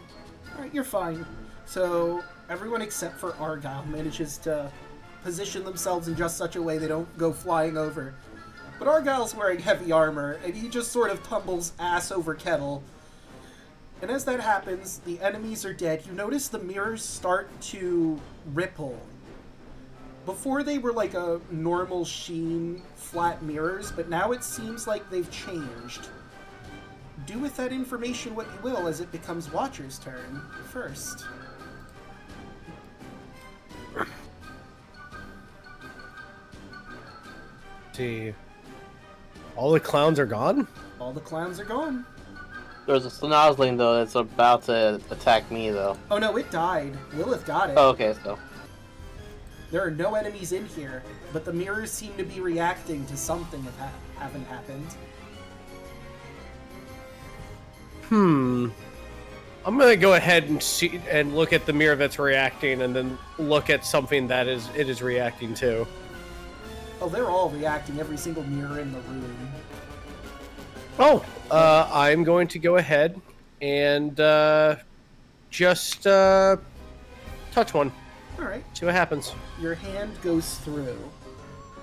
Alright, you're fine. So everyone except for Argyle manages to position themselves in just such a way they don't go flying over. But Argyle's wearing heavy armor, and he just sort of tumbles ass over kettle. And as that happens, the enemies are dead. You notice the mirrors start to ripple. Before they were like a normal sheen, flat mirrors, but now it seems like they've changed. Do with that information what you will as it becomes Watcher's turn first. See. All the clowns are gone? All the clowns are gone. There's a snozzling though that's about to attack me though. Oh no, it died. Lilith got it. Oh, okay, so. There are no enemies in here, but the mirrors seem to be reacting to something that haven't happened. I'm gonna go ahead and see and look at the mirror that's reacting, and then look at something that it is reacting to. Oh, they're all reacting, every single mirror in the room. Oh, I'm going to go ahead and just touch one. Alright, See what happens. your hand goes through.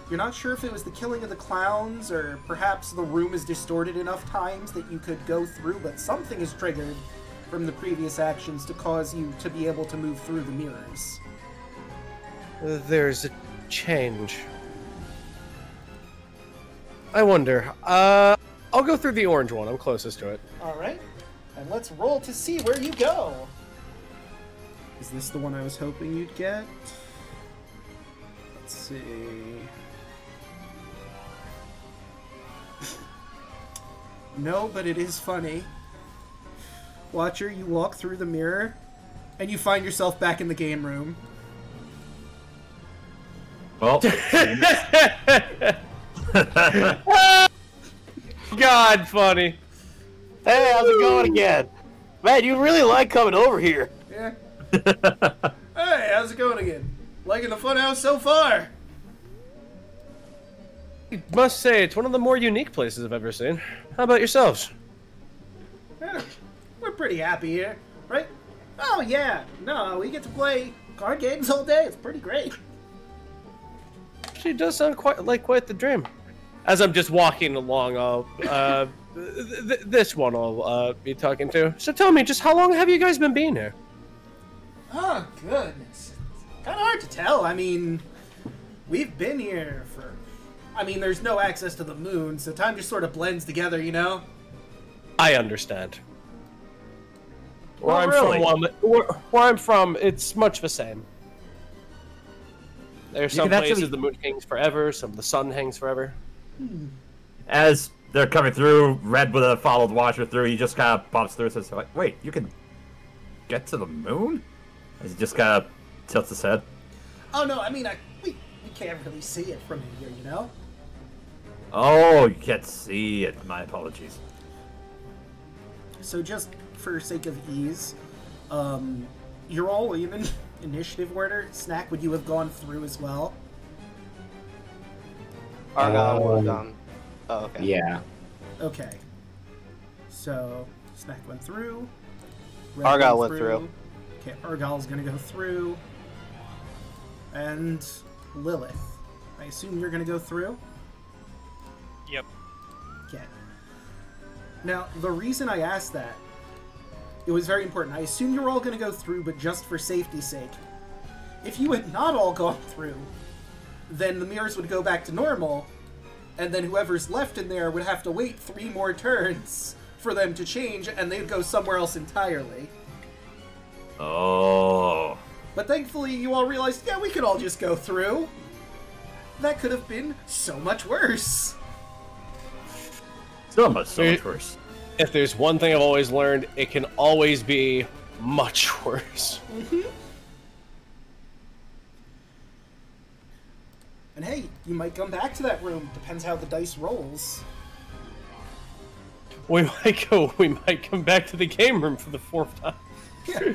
You're not sure if it was the killing of the clowns, or perhaps the room is distorted enough times that you could go through, but something is triggered from the previous actions to cause you to be able to move through the mirrors. There's a change. I wonder. I'll go through the orange one. I'm closest to it. Alright, and let's roll to see where you go. Is this the one I was hoping you'd get? Let's see. No, but it is funny. Watcher, you walk through the mirror, and you find yourself back in the game room. Well, God, funny. Hey, how's it going again? Man, you really like coming over here. Yeah. Hey, how's it going again? Liking the funhouse so far? I must say, it's one of the more unique places I've ever seen. How about yourselves? Yeah, we're pretty happy here, right? Oh yeah, no, we get to play card games all day. It's pretty great. She does sound quite the dream. As I'm just walking along, this one I'll be talking to. So tell me, just how long have you guys been being here? Oh goodness, kind of hard to tell. I mean, we've been here for. I mean, there's no access to the moon, so time just sort of blends together, you know. I understand. Well, Where I'm from, it's much the same. There's some places the moon hangs forever, some the sun hangs forever. As they're coming through, Red would have followed Watcher through. He just kind of pops through and says, like, wait, you can get to the moon? As he just kind of tilts his head. Oh no, I mean, we can't really see it from here, you know. Oh, you can't see it. My apologies. So just for sake of ease, you're all in initiative order. Snack, would you have gone through as well? Argyle would have gone. Oh, okay. Yeah. Okay. So Snack went through. Red Argyle went through. Okay, Argyle's gonna go through. And Lilith. I assume you're gonna go through? Yep. Okay. Now, the reason I asked that, it was very important. I assume you're all going to go through, but just for safety's sake. If you had not all gone through, then the mirrors would go back to normal, and then whoever's left in there would have to wait 3 more turns for them to change, and they'd go somewhere else entirely. Oh. But thankfully, you all realized, yeah, we could all just go through. That could have been so much worse. So much worse. If there's one thing I've always learned, it can always be much worse. Mm-hmm. And hey, you might come back to that room. Depends how the dice rolls. We might come back to the game room for the 4th time. Yeah.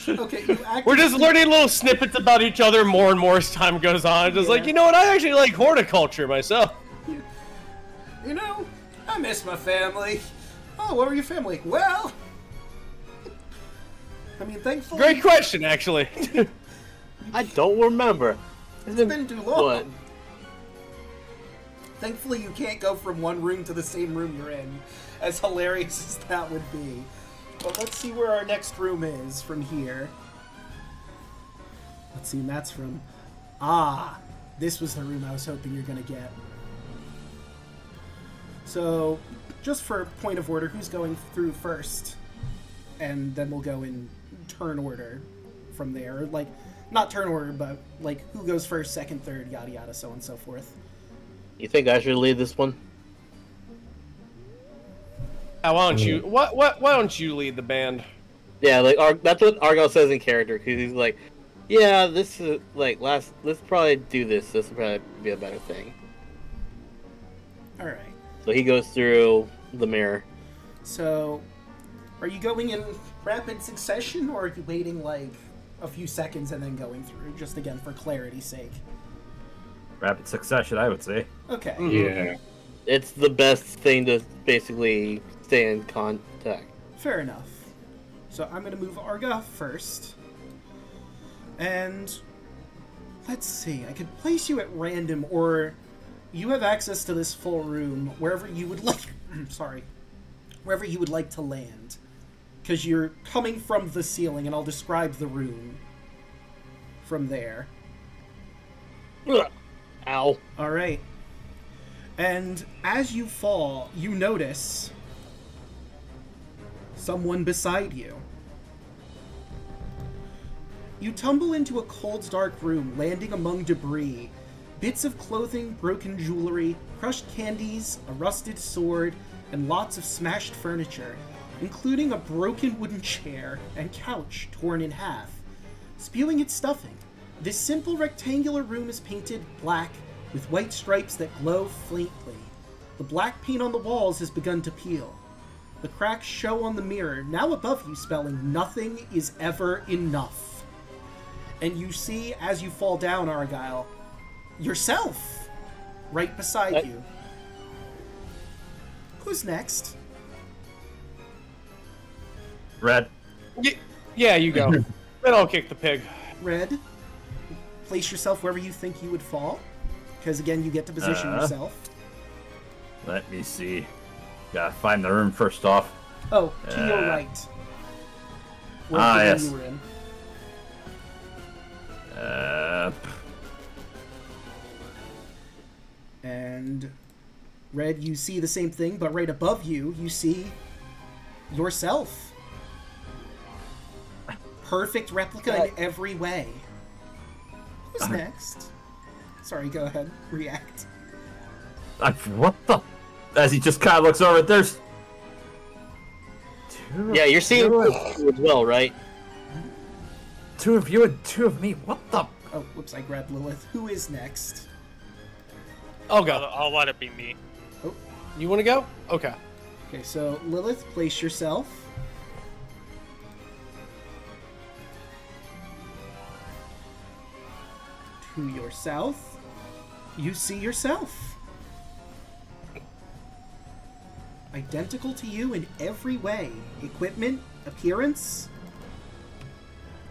Okay, you actively... We're just learning little snippets about each other more and more as time goes on. Just like, you know what, I actually like horticulture myself. You know, I miss my family. Oh, what were your family? Well... I mean, thankfully... Great question, actually. I don't remember. It's been too long. What? Thankfully, you can't go from one room to the same room you're in, as hilarious as that would be. But let's see where our next room is from here. Let's see, and that's from... Ah, this was the room I was hoping you're going to get. So, just for point of order, who's going through first? And then we'll go in turn order from there. Like, not turn order, but like who goes first, second, third, yada yada, so on and so forth. You think I should lead this one? Why don't you? Why don't you lead the band? Yeah, like that's what Argyle says in character, because he's like, yeah, this is like let's probably do this. This will probably be a better thing. All right. So he goes through the mirror. So, are you going in rapid succession, or are you waiting like a few seconds and then going through, just again for clarity's sake? Rapid succession, I would say. Okay. Yeah. It's the best thing to basically stay in contact. Fair enough. So I'm going to move Arga first. And let's see, I could place you at random, or you have access to this full room wherever you would like, sorry, wherever you would like to land. Because you're coming from the ceiling, and I'll describe the room from there. Ugh. Ow. Alright. And as you fall, you notice someone beside you. You tumble into a cold, dark room, landing among debris. Bits of clothing, broken jewelry, crushed candies, a rusted sword, and lots of smashed furniture, including a broken wooden chair and couch torn in half, spewing its stuffing. This simple rectangular room is painted black with white stripes that glow faintly. The black paint on the walls has begun to peel. The cracks show on the mirror, now above you, spelling "Nothing is ever enough." And you see, as you fall down, Argyle, yourself right beside you. Who's next? Red. Yeah, you go. Then I'll kick the pig. Red, place yourself wherever you think you would fall, because again, you get to position yourself. Let me see. Gotta find the room first off. Oh, to your right. Where the yes. you were in. And Red, you see the same thing, but right above you, you see yourself. Perfect replica in every way. Who's next? Sorry, go ahead. React. What the? As he just kind of looks over, there's... Yeah, you're seeing it as well, right? Two of you and two of me. What the? Oh, whoops, I grabbed Lilith. Who is next? I'll go. I'll let it be me. Oh. You want to go? Okay. Okay, so Lilith, place yourself. To your south, you see yourself. Identical to you in every way. Equipment, appearance,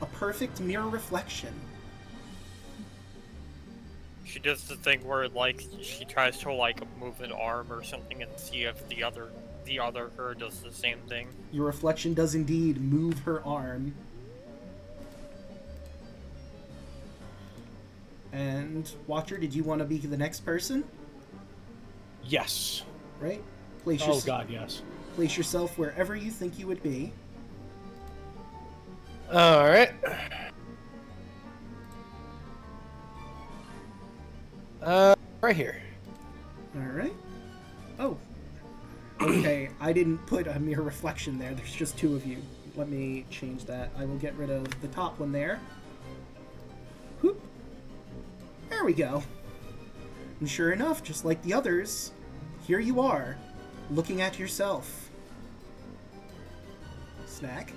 a perfect mirror reflection. She does the thing where, like, she tries to, like, move an arm or something and see if the other her does the same thing. Your reflection does indeed move her arm. And, Watcher, did you want to be the next person? Yes. Right? Place Oh God, yes. Place yourself wherever you think you would be. All right. Right here. All right. Oh. Okay, I didn't put a mirror reflection there. There's just two of you. Let me change that. I will get rid of the top one there. Whoop. There we go. And sure enough, just like the others, here you are, looking at yourself. Snack.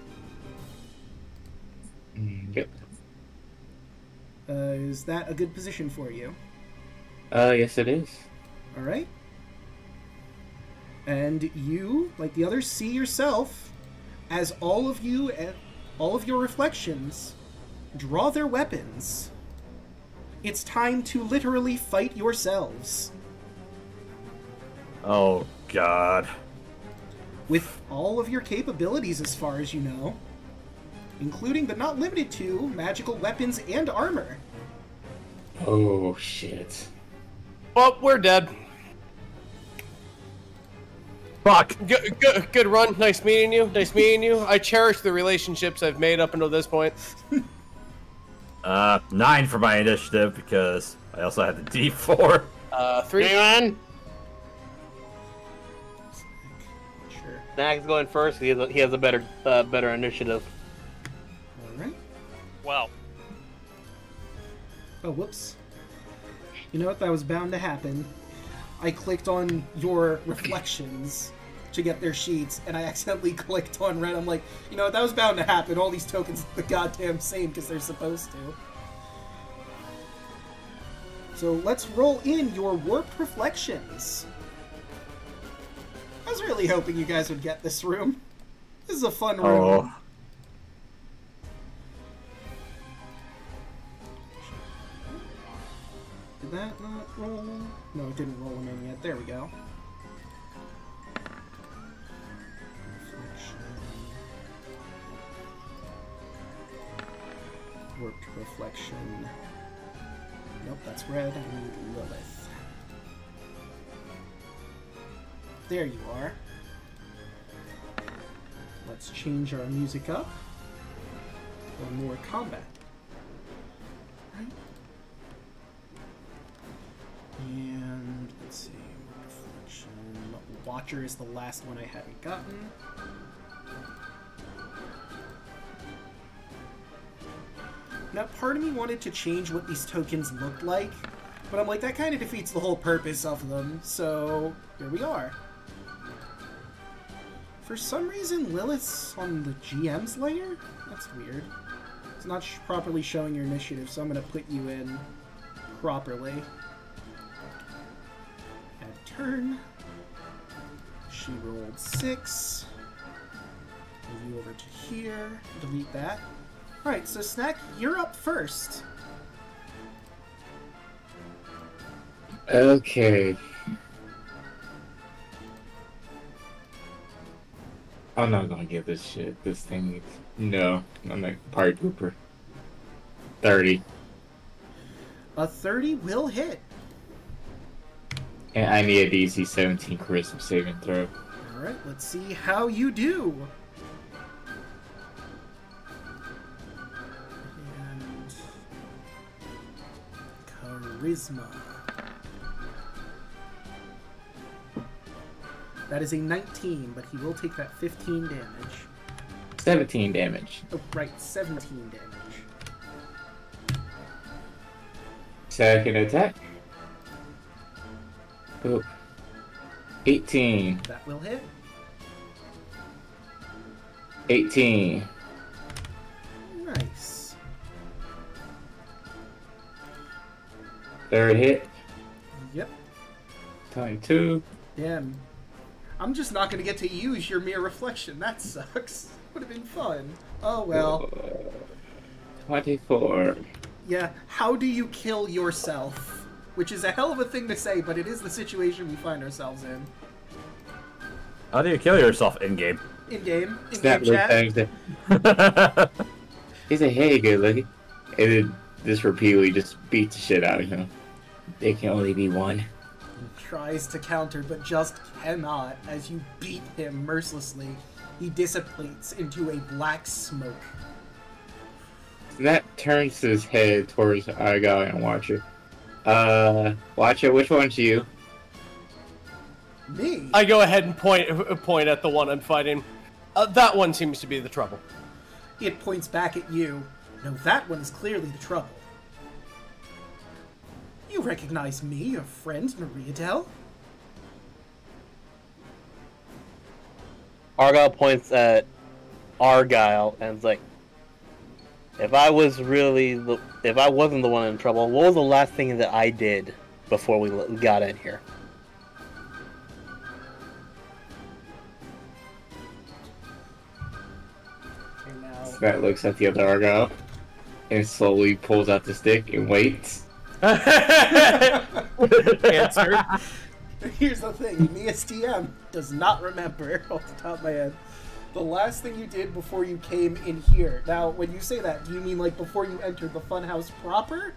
Yep. Is that a good position for you? Yes it is. All right. And you, like the others, see yourself as all of you and all of your reflections draw their weapons. It's time to literally fight yourselves. Oh, God. With all of your capabilities as far as you know, including but not limited to magical weapons and armor. Oh shit. Well, we're dead. Fuck! Good run. Nice meeting you. Nice meeting you. I cherish the relationships I've made up until this point. 9 for my initiative because I also had the D4. 3. Hang on. Sure. Snag's going first. He has a better initiative. All right. Well, Oh, whoops. You know what? That was bound to happen. I clicked on your reflections to get their sheets, and I accidentally clicked on red. I'm like, you know what? That was bound to happen. All these tokens are the goddamn same because they're supposed to. So let's roll in your warped reflections. I was really hoping you guys would get this room. This is a fun room. Oh. Did that not roll? No, it didn't roll them in yet. There we go. Warped reflection. Nope, that's red. I need Lilith. There you are. Let's change our music up for more combat. Right. And let's see, reflection, Watcher is the last one I haven't gotten. Now, part of me wanted to change what these tokens looked like, but I'm like, that kind of defeats the whole purpose of them, so here we are. For some reason, Lilith's on the GM's layer? That's weird. It's not properly showing your initiative, so I'm going to put you in properly. Add turn. She rolled 6. Move you over to here. Delete that. Alright, so Snack, you're up first. Okay. I'm not gonna get this shit. This thing. No, I'm a party pooper. 30. A 30 will hit. And I need a DC 17 charisma saving throw. Alright, let's see how you do. And charisma. That is a 19, but he will take that 15 damage. 17 damage. Oh, right, 17 damage. Second attack. Oh. 18. That will hit. 18. Nice. Third hit. Yep. 22. Damn. I'm just not going to get to use your mere reflection. That sucks. Would have been fun. Oh well. 24. Yeah, how do you kill yourself? Which is a hell of a thing to say, but it is the situation we find ourselves in. How do you kill yourself in-game? In-game. Snap In-game chat. He said, hey, good looking. And then just repeatedly just beat the shit out of him. There can only be one. Tries to counter, but just cannot. As you beat him mercilessly, he dissipates into a black smoke. Snap turns his head towards Argyle and Watcher. Watcher, which one's you? Me? I go ahead and point at the one I'm fighting. That one seems to be the trouble. It points back at you. No, that one is clearly the trouble. You recognize me, your friend, Mariadel? Argyle points at Argyle and is like, if I wasn't the one in trouble, what was the last thing that I did before we got in here? And now, Snap looks at the other Argyle and slowly pulls out the stick and waits. Answer. here's the thing, me as TM does not remember off the top of my head the last thing you did before you came in here. Now, when you say that, do you mean like before you entered the funhouse proper?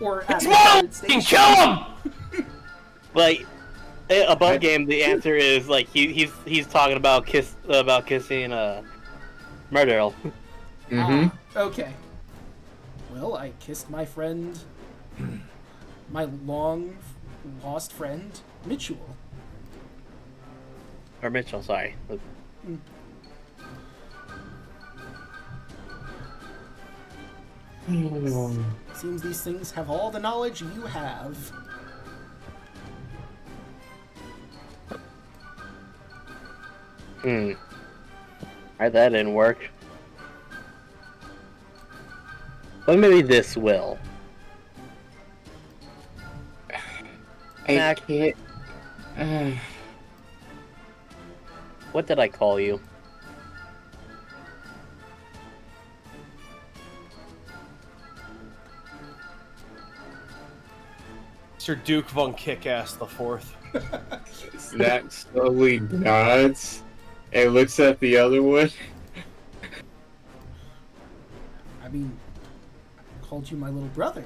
Or at the third station? Kill him! Like, above game, the answer is like he's talking about kissing Murderl. Mm-hmm. Okay. Well, I kissed my friend, my long-lost friend, Mitchell. Or Mitchell, sorry. Seems these things have all the knowledge you have. Alright, that didn't work. But maybe this will. I can't. What did I call you? Sir Duke von Kickass the Fourth. Snap slowly nods and looks at the other one. I mean, I called you my little brother.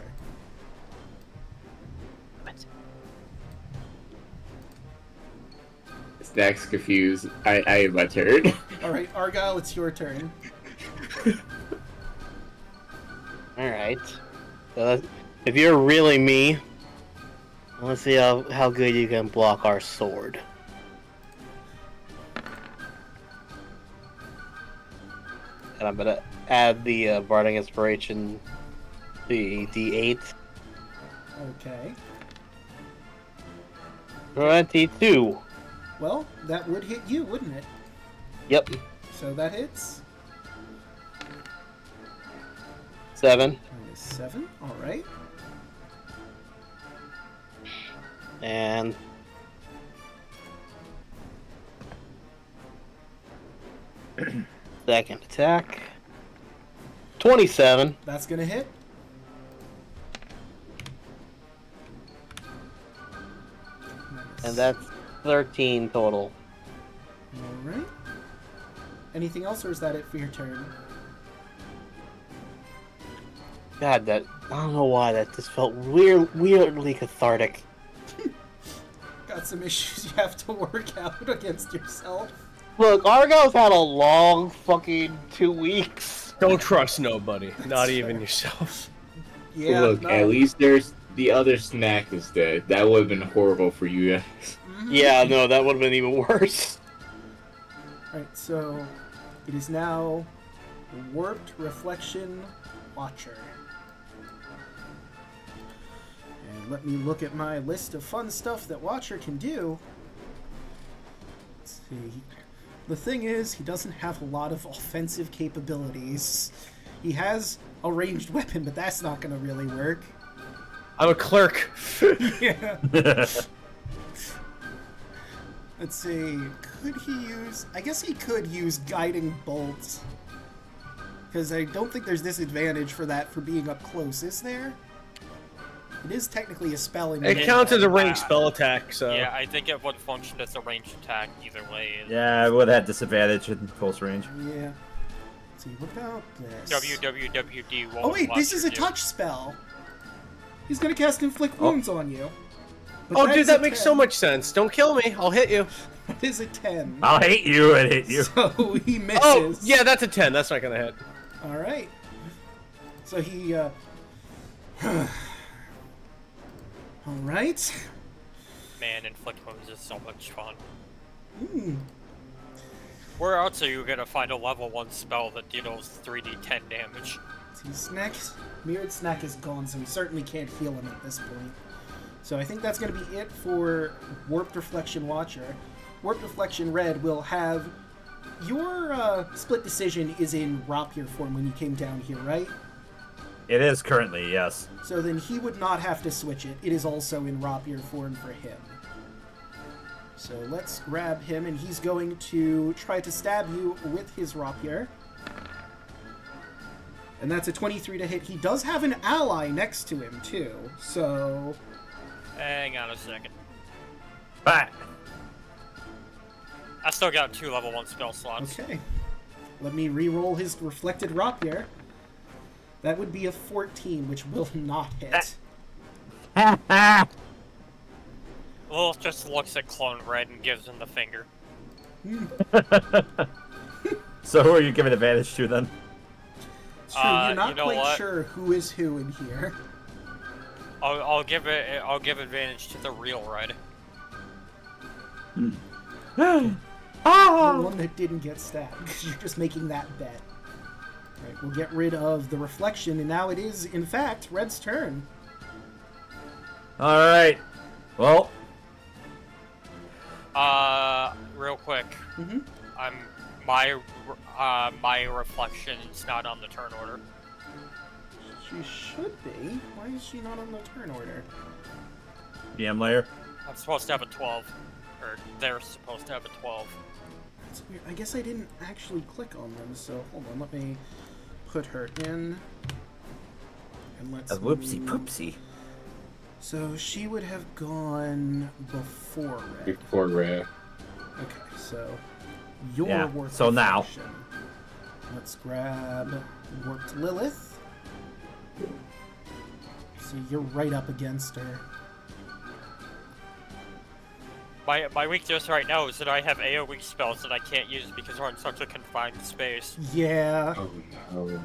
Snack's confused. I am my turn. Alright, Argyle, it's your turn. Alright. So if you're really me, let's see how good you can block our sword. And I'm gonna add the Bardic Inspiration, the D8. Okay. 22. Well, that would hit you, wouldn't it? Yep. So that hits. 7. Minus 7. All right. And second attack. 27. That's gonna hit. And that's 13 total. All right. Anything else, or is that it for your turn? God, that I don't know why that just felt weirdly cathartic. Got some issues you have to work out against yourself. Look, Argo's had a long fucking 2 weeks. Don't trust nobody, not even yourself. Yeah. Look, no. at least there's the other snack is dead. That would have been horrible for you guys. Yeah, no, that would have been even worse. Alright, so it is now Warped Reflection Watcher. And let me look at my list of fun stuff that Watcher can do. Let's see. The thing is, he doesn't have a lot of offensive capabilities. He has a ranged weapon, but that's not going to really work. I'm a clerk. Yeah. Let's see. Could he use... I guess he could use Guiding Bolt. Because I don't think there's disadvantage for that for being up close, is there? It is technically a spell in It counts as a ranged spell attack, so... Yeah, I think it would function as a ranged attack either way. Yeah, I would have had disadvantage in close range. Yeah. Let's see, what about this? WWWD. Oh wait, this is a touch spell! He's gonna cast Inflict Wounds on you. But Oh, dude, is that a makes 10. so much sense. Don't kill me, I'll hit you. That is a 10. I'll hate you and hit you. So he misses. Oh, yeah, that's a 10. That's not gonna hit. Alright. So he, Alright. Man, Inflict Wounds is so much fun. Hmm. Where else are you gonna find a level 1 spell that deals 3d10 damage? See, Snack, Mirrored Snack is gone, so we certainly can't heal him at this point. So I think that's going to be it for Warped Reflection Watcher. Warped Reflection Red will have... Your split decision is in rapier form when you came down here, right? It is currently, yes. So then he would not have to switch it. It is also in rapier form for him. So let's grab him, and he's going to try to stab you with his rapier. And that's a 23 to hit. He does have an ally next to him, too. So... Hang on a second. Back. I still got 2 level 1 spell slots. Okay. Let me re-roll his reflected rapier. That would be a 14, which will not hit. Lilith just looks at Clone Red and gives him the finger. So who are you giving advantage to then? It's true, you're not you know quite what? sure who is who in here. I'll give advantage to the real Red. The one that didn't get stabbed, because you're just making that bet. Right, we'll get rid of the reflection, and now it is, in fact, Red's turn. Alright. Well, Real quick. Mm-hmm. My reflection's not on the turn order. She should be. Why is she not on the turn order? DM layer. I'm supposed to have a 12. Or they're supposed to have a 12. That's weird. I guess I didn't actually click on them, so hold on, let me put her in. And let's A whoopsie move- poopsie. So she would have gone before Red. Before red. Okay, so your Yeah, Warped so now. Reflection. Let's grab Warped Lilith. So you're right up against her. My weakness right now is that I have AoE spells that I can't use because we're in such a confined space. Yeah. Oh no.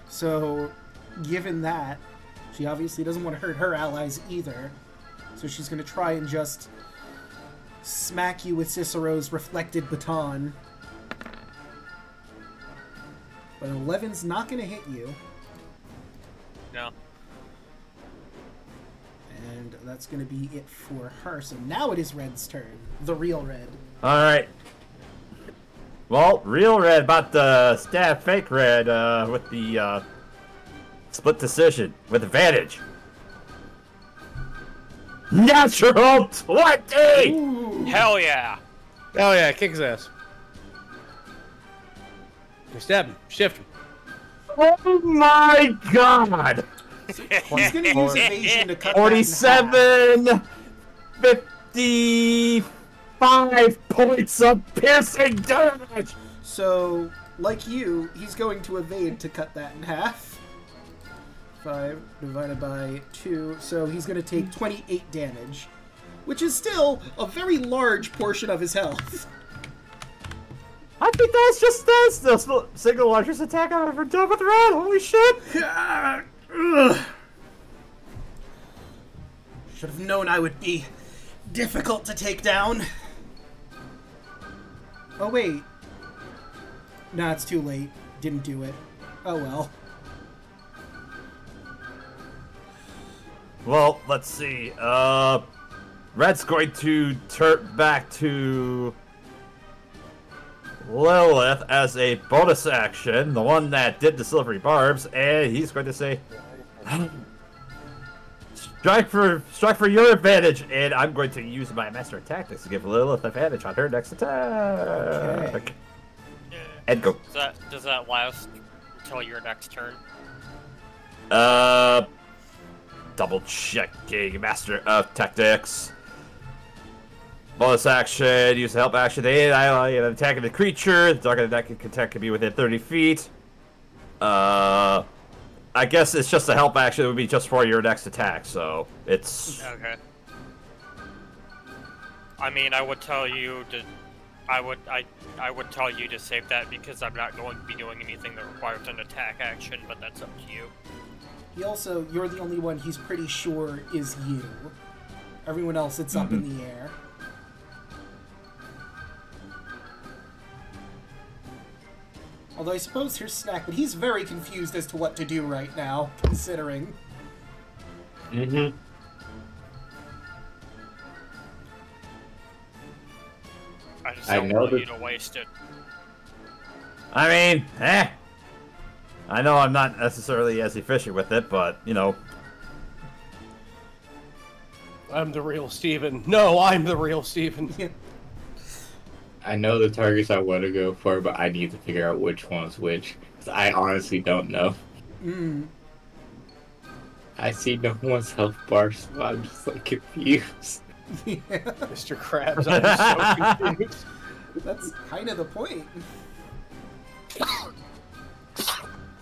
So, given that, she obviously doesn't want to hurt her allies either. So she's going to try and just smack you with Cicero's reflected baton. But 11's not going to hit you. No. And that's going to be it for her. So now it is Red's turn. The real Red. Alright. Well, real Red about to stab fake Red with the split decision with advantage. Natural 20! Ooh. Hell yeah! Oh yeah, kick his ass. You stab him, shift him. Oh my god! He's going to use evasion to cut 47, 55 points of piercing damage! So, like you, he's going to evade to cut that in half. 5 divided by 2, so he's going to take 28 damage, which is still a very large portion of his health. I think that's just the single largest attack I've ever done with Red. Holy shit! Should have known I would be difficult to take down. Oh wait. Nah, it's too late. Didn't do it. Oh well. Well, let's see. Red's going to turn back to Lilith as a bonus action, the one that did the silvery barbs, and he's going to say, strike for your advantage, and I'm going to use my master of tactics to give Lilith advantage on her next attack. Okay. And go. Does that last until your next turn? Double checking master of tactics. Bonus action, use the help action. An attacking the creature. The target attack can be within 30 feet. I guess it's just a help action. It would be just for your next attack, so it's Okay. I mean, I would tell you to. I would tell you to save that because I'm not going to be doing anything that requires an attack action, but that's up to you. He also, you're the only one he's pretty sure is you. Everyone else, it's up in the air. Although I suppose here's Snack, but he's very confused as to what to do right now, considering. Mm-hmm. I just don't want you to waste it. I mean, I know I'm not necessarily as efficient with it, but, you know. I'm the real Steven. No, I'm the real Steven. I know the targets I want to go for, but I need to figure out which one's which. 'Cause I honestly don't know. I see no one's health bar, so I'm just like confused. Yeah, Mr. Krabs, I'm so confused. that's kind of the point.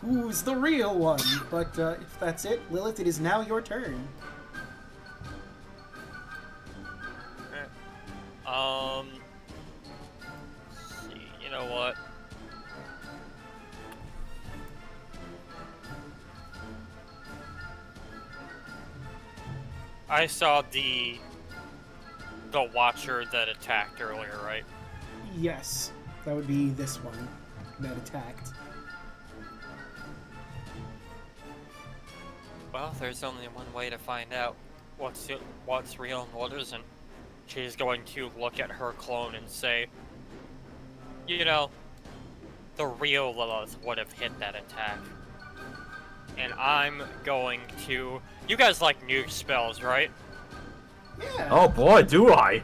Who's the real one? But if that's it, Lilith, it is now your turn. Let's see, you know what? I saw the Watcher that attacked earlier, right? Yes, that would be this one that attacked. Well, there's only one way to find out what's real and what isn't. She's going to look at her clone and say, you know, the real Lilith would have hit that attack. And I'm going to... You guys like nuke spells, right? Yeah. Oh boy, do I!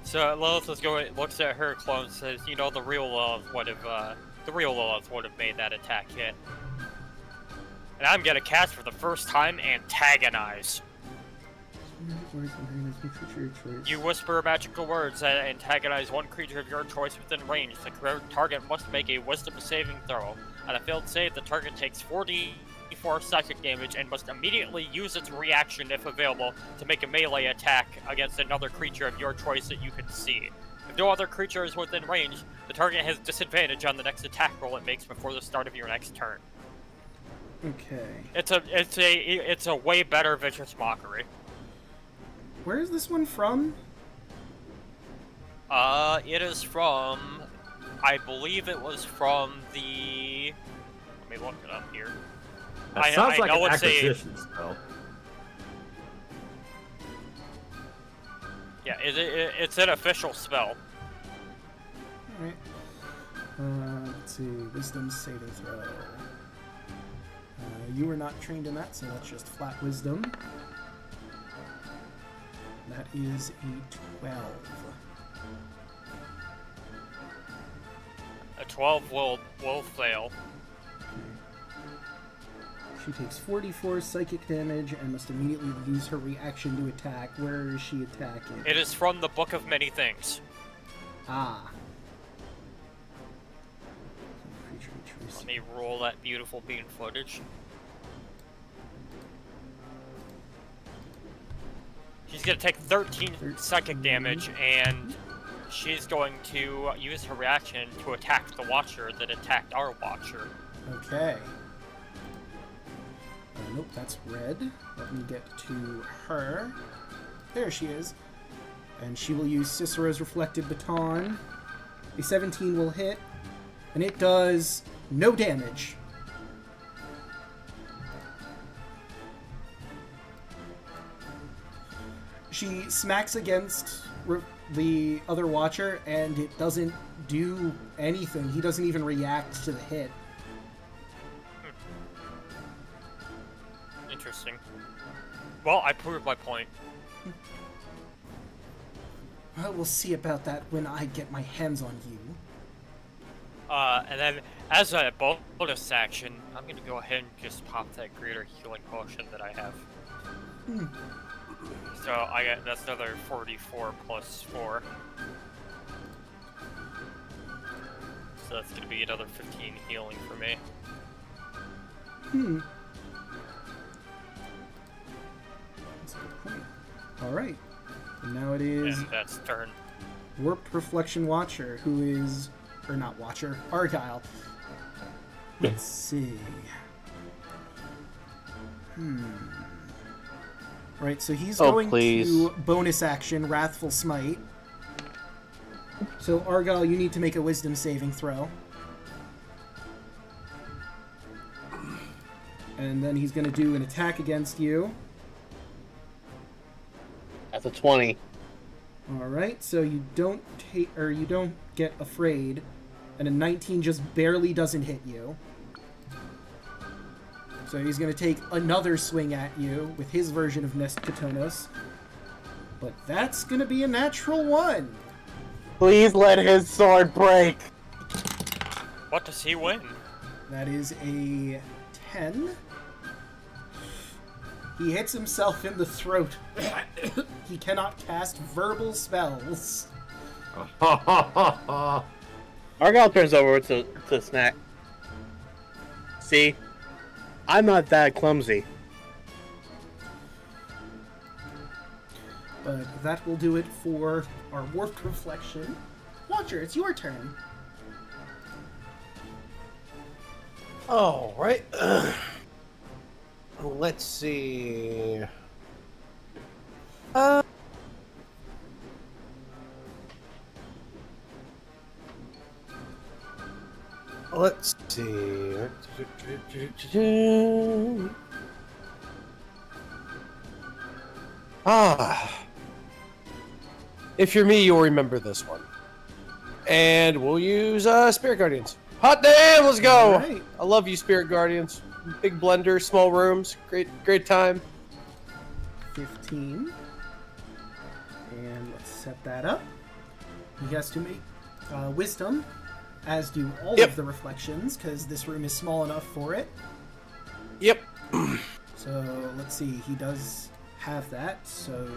So Lilith looks at her clone and says, you know, the real Lilith would have made that attack hit. And I'm gonna cast for the first time Antagonize. You whisper magical words that antagonize one creature of your choice within range. The target must make a wisdom saving throw. On a failed save, the target takes 4d4 psychic damage and must immediately use its reaction, if available, to make a melee attack against another creature of your choice that you can see. If no other creature is within range, the target has disadvantage on the next attack roll it makes before the start of your next turn. Okay. It's a way better Vicious Mockery. Where is this one from? It is from... I believe it was from the... Let me look it up here. That sounds like know an it's acquisition spell. Yeah, it's an official spell. Alright. Let's see. Wisdom saving throw. You were not trained in that, so that's just flat wisdom. That is a 12. A 12 will fail. She takes 44 psychic damage and must immediately use her reaction to attack. Where is she attacking? It is from the Book of Many Things. Ah. Let me roll that beautiful bean footage. She's gonna take 13 psychic damage, and she's going to use her reaction to attack the Watcher that attacked our Watcher. Okay. Nope, that's red. Let me get to her. There she is. And she will use Cicero's Reflected Baton. A 17 will hit, and it does no damage. She smacks against the other Watcher, and it doesn't do anything. He doesn't even react to the hit. Interesting. Well, I proved my point. Well, we'll see about that when I get my hands on you. And then, as a bonus action, I'm gonna go ahead and just pop that greater healing potion that I have. So that's another 44 plus 4. So that's gonna be another 15 healing for me. That's a good point. Alright. And now it is And that's turn. Warped Reflection Watcher, who is... Or not Watcher, Argyle. Let's see. Right, so he's going to bonus action Wrathful Smite. So Argyle, you need to make a Wisdom saving throw. And then he's going to do an attack against you. That's a 20. Alright, so you don't you don't get afraid, and a 19 just barely doesn't hit you. So he's going to take another swing at you with his version of Nest Katonos. But that's going to be a natural 1. Please let his sword break. What does he win? That is a 10. He hits himself in the throat. He cannot cast verbal spells. Argyle turns over to Snack. See? I'm not that clumsy. But that will do it for our Warped Reflection. Watcher, it's your turn. Oh, right. Let's see. Let's see. If you're me, you'll remember this one. And we'll use Spirit Guardians. Hot damn, let's go! Right. I love you, Spirit Guardians. Big blender, small rooms, great time. 15. And let's set that up. He has to make Wisdom, as do all of the reflections, because this room is small enough for it. Yep. So let's see, he does have that, so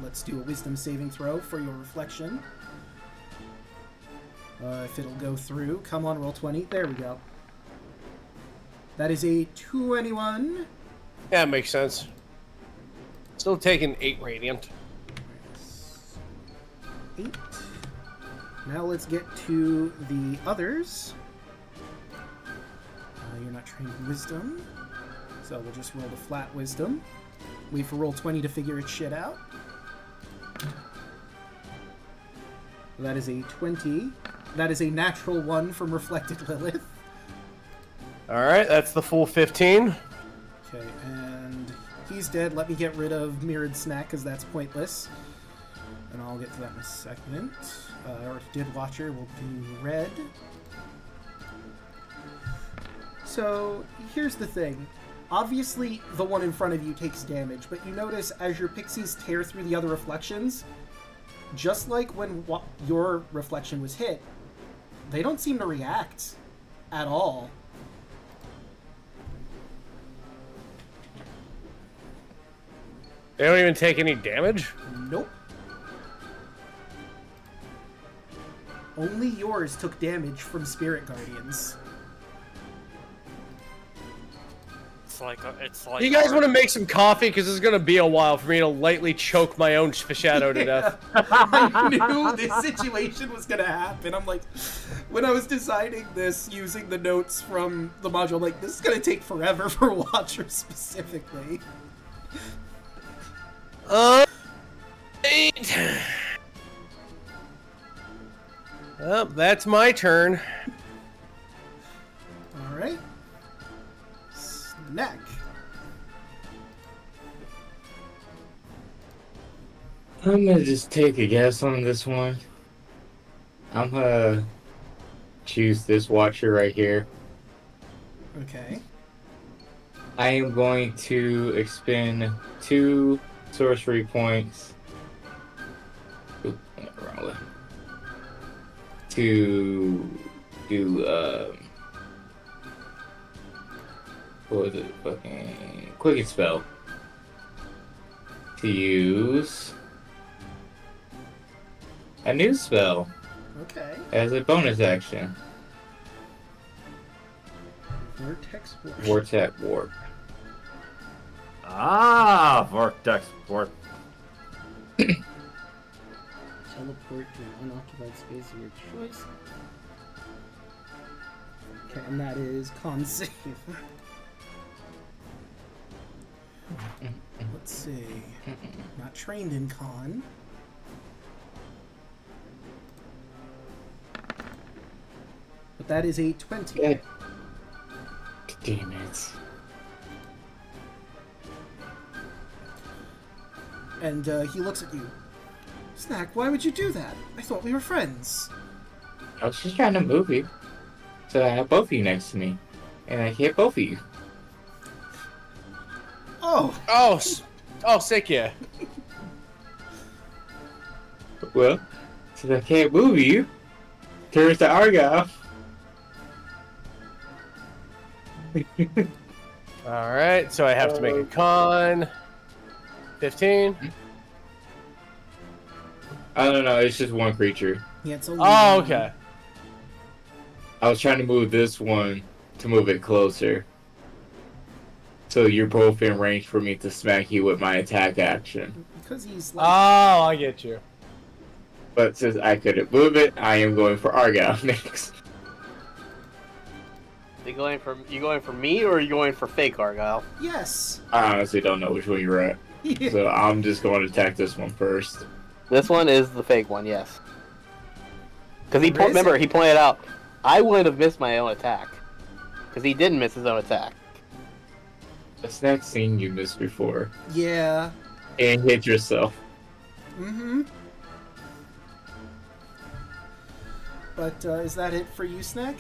let's do a Wisdom saving throw for your reflection. If it'll go through, come on, roll 20. There we go. That is a 21. Yeah, it makes sense. Still taking 8 radiant. 8. Now let's get to the others. You're not trained in Wisdom, so we'll just roll the flat Wisdom. Wait for roll 20 to figure its shit out. That is a 20. That is a natural 1 from Reflected Lilith. Alright, that's the full 15. Okay, and he's dead. Let me get rid of Mirrored Snack, because that's pointless. And I'll get to that in a second. I already did Watcher. We'll do red. So, here's the thing. Obviously, the one in front of you takes damage, but you notice as your pixies tear through the other reflections, just like when your reflection was hit, they don't seem to react at all. They don't even take any damage? Nope. Only yours took damage from Spirit Guardians. It's like. You guys want to make some coffee? Because it's going to be a while for me to lightly choke my own shadow to death. I knew this situation was going to happen. I'm like, when I was designing this using the notes from the module, I'm like, this is going to take forever for Watcher specifically. 8. Well, that's my turn. Alright. Snack. I'm gonna just take a guess on this one. I'm gonna choose this Watcher right here. Okay. I am going to expend 2 sorcery points. Oop, I went the wrong way. To do what was it? Fucking Quicken Spell. To use a new spell Okay. as a bonus action. Vortex Warp. Vortex Warp. Ah, Vortex Warp. Teleport to an unoccupied space of your choice. Okay, and that is con save. Let's see. Not trained in con. But that is a 20. God damn it. And he looks at you. Snack, why would you do that? I thought we were friends. I was just trying to move you. So I have both of you next to me. And I hit both of you. Oh! Oh, sick, yeah. Well, since I can't move you, turns to Argyle. Alright, so I have to make a con. 15. I don't know, it's just one creature. Yeah, it's only Oh, okay. I was trying to move this one to move it closer. So you're both in range for me to smack you with my attack action. Because he's like... Oh, I get you. But since I couldn't move it, I am going for Argyle next. You going for me or are you going for fake Argyle? Yes! I honestly don't know which one you're at. Yeah. So I'm just going to attack this one first. This one is the fake one, yes. Because Where is remember, it? he pointed out, I wouldn't have missed my own attack. Because he didn't miss his own attack. This next scene you missed before. Yeah. And hit yourself. Mm-hmm. But, is that it for you, Snack?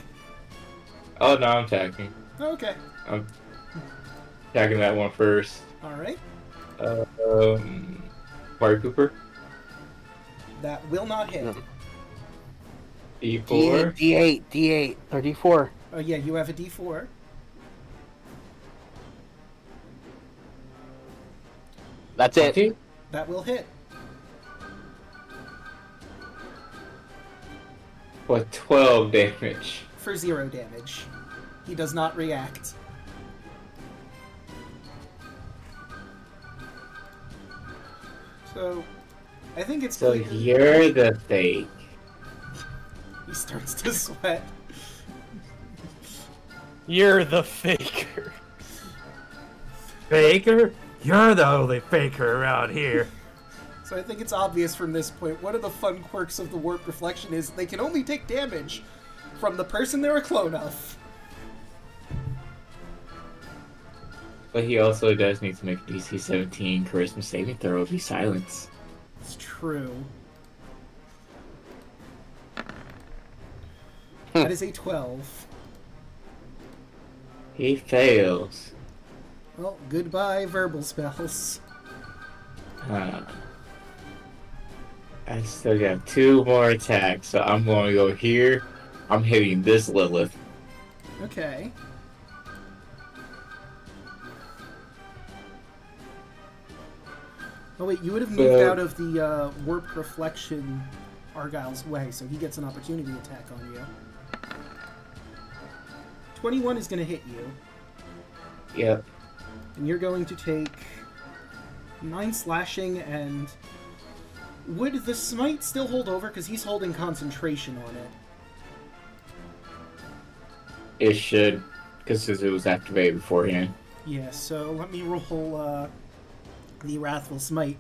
Oh no, I'm attacking. Okay. I'm attacking that one first. Alright. Party Pooper. That will not hit. D4. D8, or D4. Oh yeah, you have a D4. That's it. Okay. That will hit. What, 12 damage? For 0 damage. He does not react. So, I think it's So clear. you're the fake. He starts to sweat. You're the faker. Faker? You're the only faker around here. So I think it's obvious from this point. One of the fun quirks of the Warp Reflection is they can only take damage from the person they're a clone of. But he also does need to make a DC 17 Charisma saving throw if he silence. It's true. Hmm. That is a 12. He fails. Well, goodbye, verbal spells. I still got 2 more attacks, so I'm going to go here. I'm hitting this Lilith. Okay. Oh wait, you would have moved out of the Warp Reflection Argyle's way, so he gets an opportunity attack on you. 21 is going to hit you. Yep. And you're going to take 9 slashing, and would the smite still hold over? Because he's holding concentration on it. It should, because it was activated beforehand. Yeah, so let me roll the Wrathful Smite.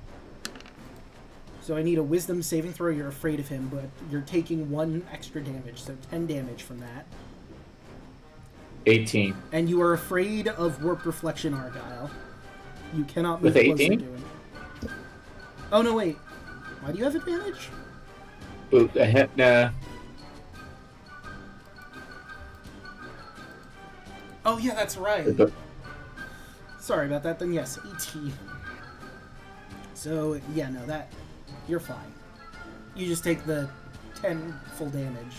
So I need a Wisdom saving throw. You're afraid of him, but you're taking 1 extra damage, so 10 damage from that. 18. And you are afraid of Warp Reflection Argyle. You cannot move With closer 18? to him. Oh, no, wait. Why do you have advantage? Ooh, the Heckna. Oh, yeah, that's right. Sorry about that, then yes, 18. So, yeah, no, that... You're fine. You just take the 10 full damage.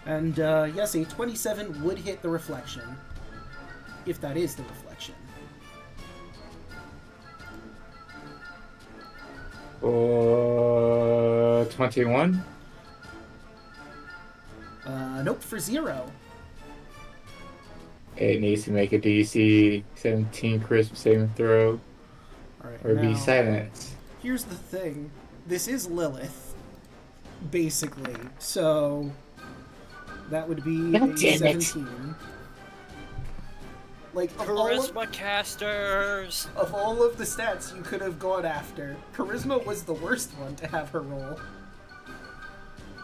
And, yes, a 27 would hit the reflection. If that is the reflection. 21? Nope, for 0. It needs to make a DC 17 Charisma saving throw, Alright, or be now, silenced. here's the thing. This is Lilith, basically. So, that would be God a damn it. 17. Like, of all Charisma casters! of the stats you could have gone after, Charisma was the worst one to have her roll.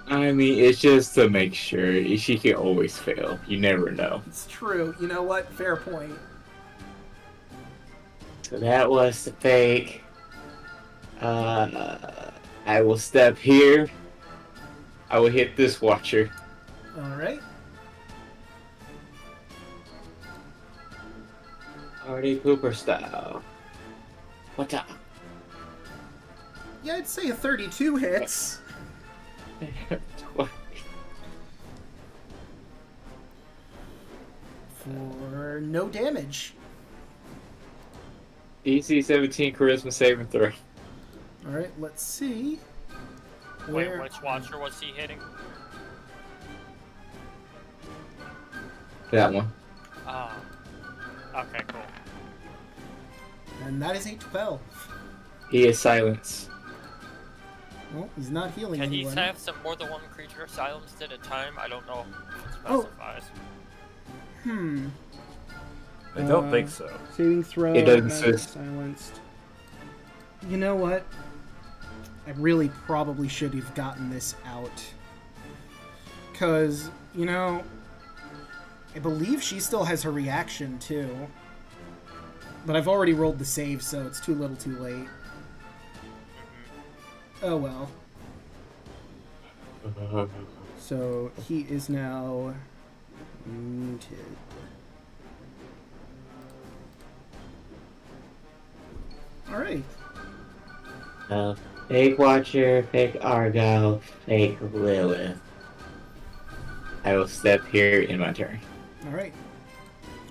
I mean, it's just to make sure. She can always fail. You never know. It's true. You know what? Fair point. So that was the fake. I will step here. I will hit this watcher. Alright. Party Pooper style. What up? Yeah, I'd say a 32 hits. For no damage. DC 17 Charisma saving throw. Alright, let's see. Wait, which watcher was he hitting? That one. Oh. Okay, cool. And that is a 12. He is silenced. Well, he's not healing Can he anyone. have some more than one creature silenced at a time? I don't know if it Oh. specifies. I don't think so. Saving throw. It doesn't magic say- silenced. You know what? I really probably should have gotten this out. Because, you know, I believe she still has her reaction, too. But I've already rolled the save, so it's too little too late. Oh well. So, he is now muted. Alright. Fake Watcher, fake Argyle, fake Lilith. I will step here in my turn. Alright.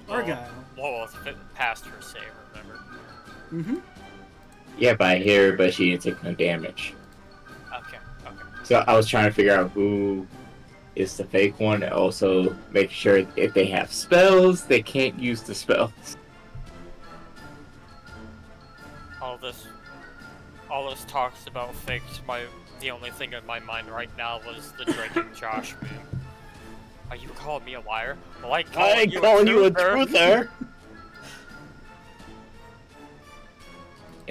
Argyle. Well, it's past her save, remember? Mm-hmm. Yeah, by here, but she didn't take no damage. Okay, okay. So I was trying to figure out who is the fake one, and also make sure if they have spells, they can't use the spells. All this talks about fakes. The only thing in my mind right now was the Drake and Josh meme. Are you calling me a liar? Well, I ain't calling you a truther.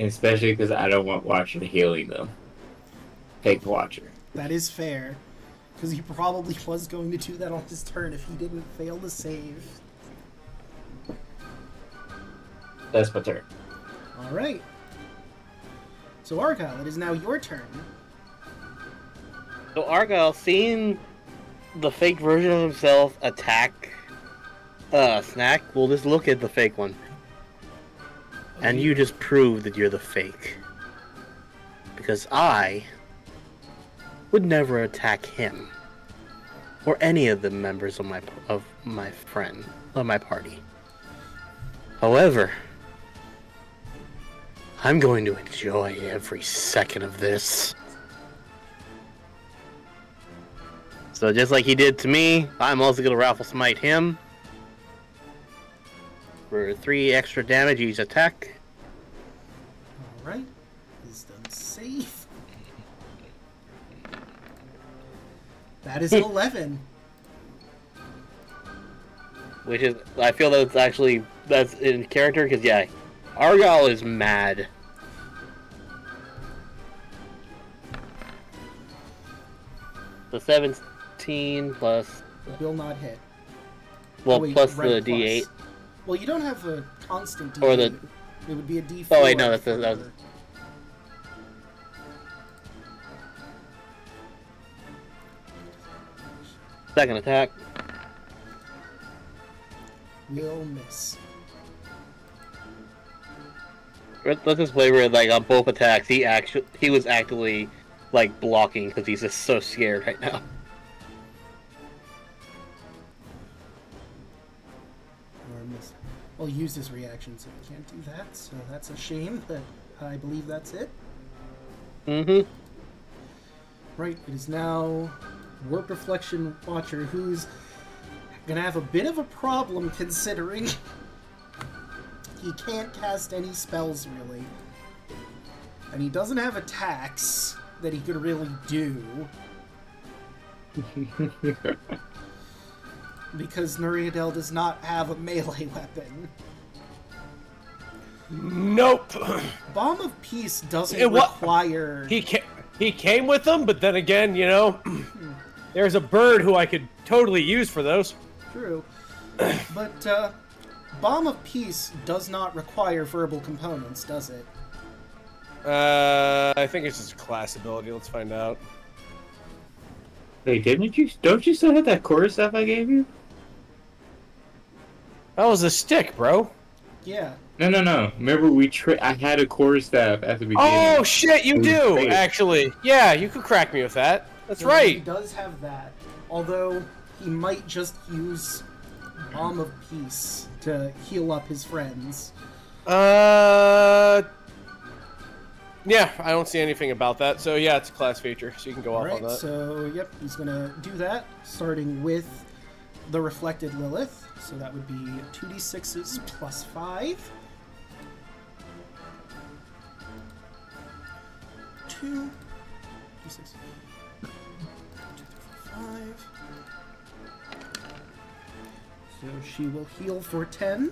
And especially because I don't want Watcher healing them. Fake Watcher. That is fair. Because he probably was going to do that on his turn if he didn't fail to save. That's my turn. Alright. So Argyle, it is now your turn. So Argyle, seeing the fake version of himself attack Snack, will just look at the fake one. And you just prove that you're the fake. Because I would never attack him. Or any of the members of my party. However, I'm going to enjoy every second of this. So just like he did to me, I'm also going to Raffle Smite him. For 3 extra damage each attack. Alright. Wisdom save. That is an 11. Which is, I feel that's in character, because yeah, Argyle is mad. The 17 plus... Will not hit. Well, oh, wait, plus right, the D8. Well, you don't have a constant D8. Or the... It would be a D4. Oh wait, no, that was... Second attack. Will miss. Let's just play where, like, on both attacks, he was actually, like, blocking because he's just so scared right now. Or miss. Well, he used his reaction, so he can't do that. So that's a shame, but I believe that's it. Mm-hmm. Right, it is now Warp Reflection Watcher, who's gonna have a bit of a problem considering he can't cast any spells, really. And he doesn't have attacks that he could really do. Because Nuriadel does not have a melee weapon. Nope. Bomb of Peace doesn't require... He came with them, but then again, you know, there's a bird who I could totally use for those. True. But, Bomb of Peace does not require verbal components, does it? I think it's just a class ability. Let's find out. Wait, don't you still have that chorus stuff I gave you? That was a stick, bro. Yeah. No. Remember I had a core staff at the beginning. Oh shit, you do great. actually. Yeah, you could crack me with that. That's right. He does have that. Although he might just use Bomb of Peace to heal up his friends. Yeah, I don't see anything about that. So yeah, it's a class feature, so you can go off on that. So yep, he's gonna do that, starting with the Reflected Lilith. So that would be 2d6s plus 5. 2 d6. 2, 3, 4, 5. So she will heal for 10.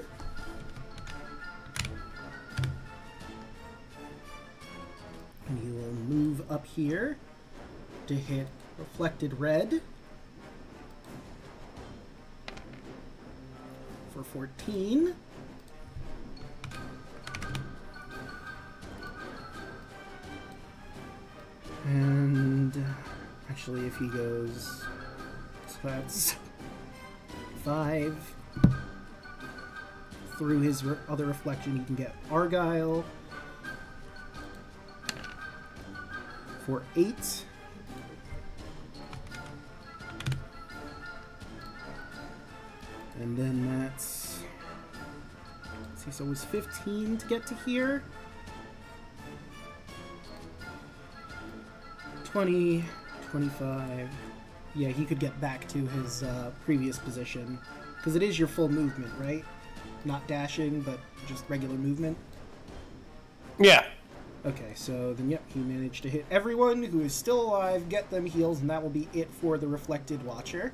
And you will move up here to hit Reflected Red for 14. And actually, if he goes, so that's 5. Through his other reflection, you can get Argyle for 8. And then that's, let's see, so it was 15 to get to here. 20, 25. Yeah, he could get back to his previous position. Because it is your full movement, right? Not dashing, but just regular movement. Yeah. Okay, so then, yep, he managed to hit everyone who is still alive, get them heals, and that will be it for the Reflected Watcher.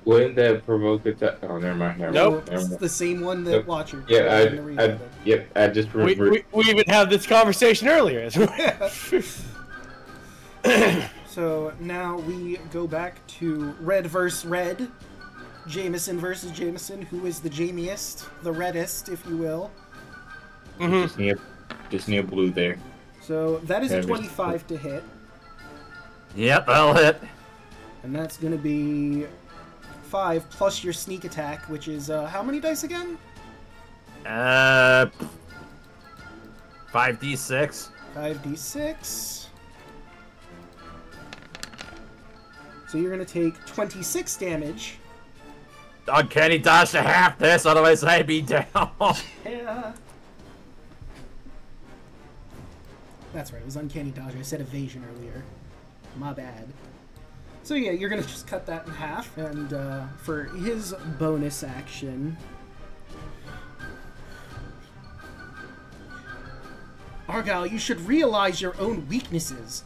Wouldn't that provoke a oh, never mind. Never Nope. mind, never It's mind. the same one that Nope. Watcher. Yeah, in the reloaded. yep, I just We even had this conversation earlier. So now we go back to Red versus Red. Jameson versus Jameson, who is the Jamiest, the reddest, if you will. Just near blue there. So that is a 25 to hit. Yep, I'll hit. And that's going to be 5 plus your sneak attack, which is how many dice again? 5d6. 5d6. So you're going to take 26 damage. Uncanny dodge to half this, otherwise I'd be down. Yeah. That's right, it was uncanny dodge. I said evasion earlier. My bad. So yeah, you're gonna just cut that in half, and for his bonus action... Argyle, you should realize your own weaknesses.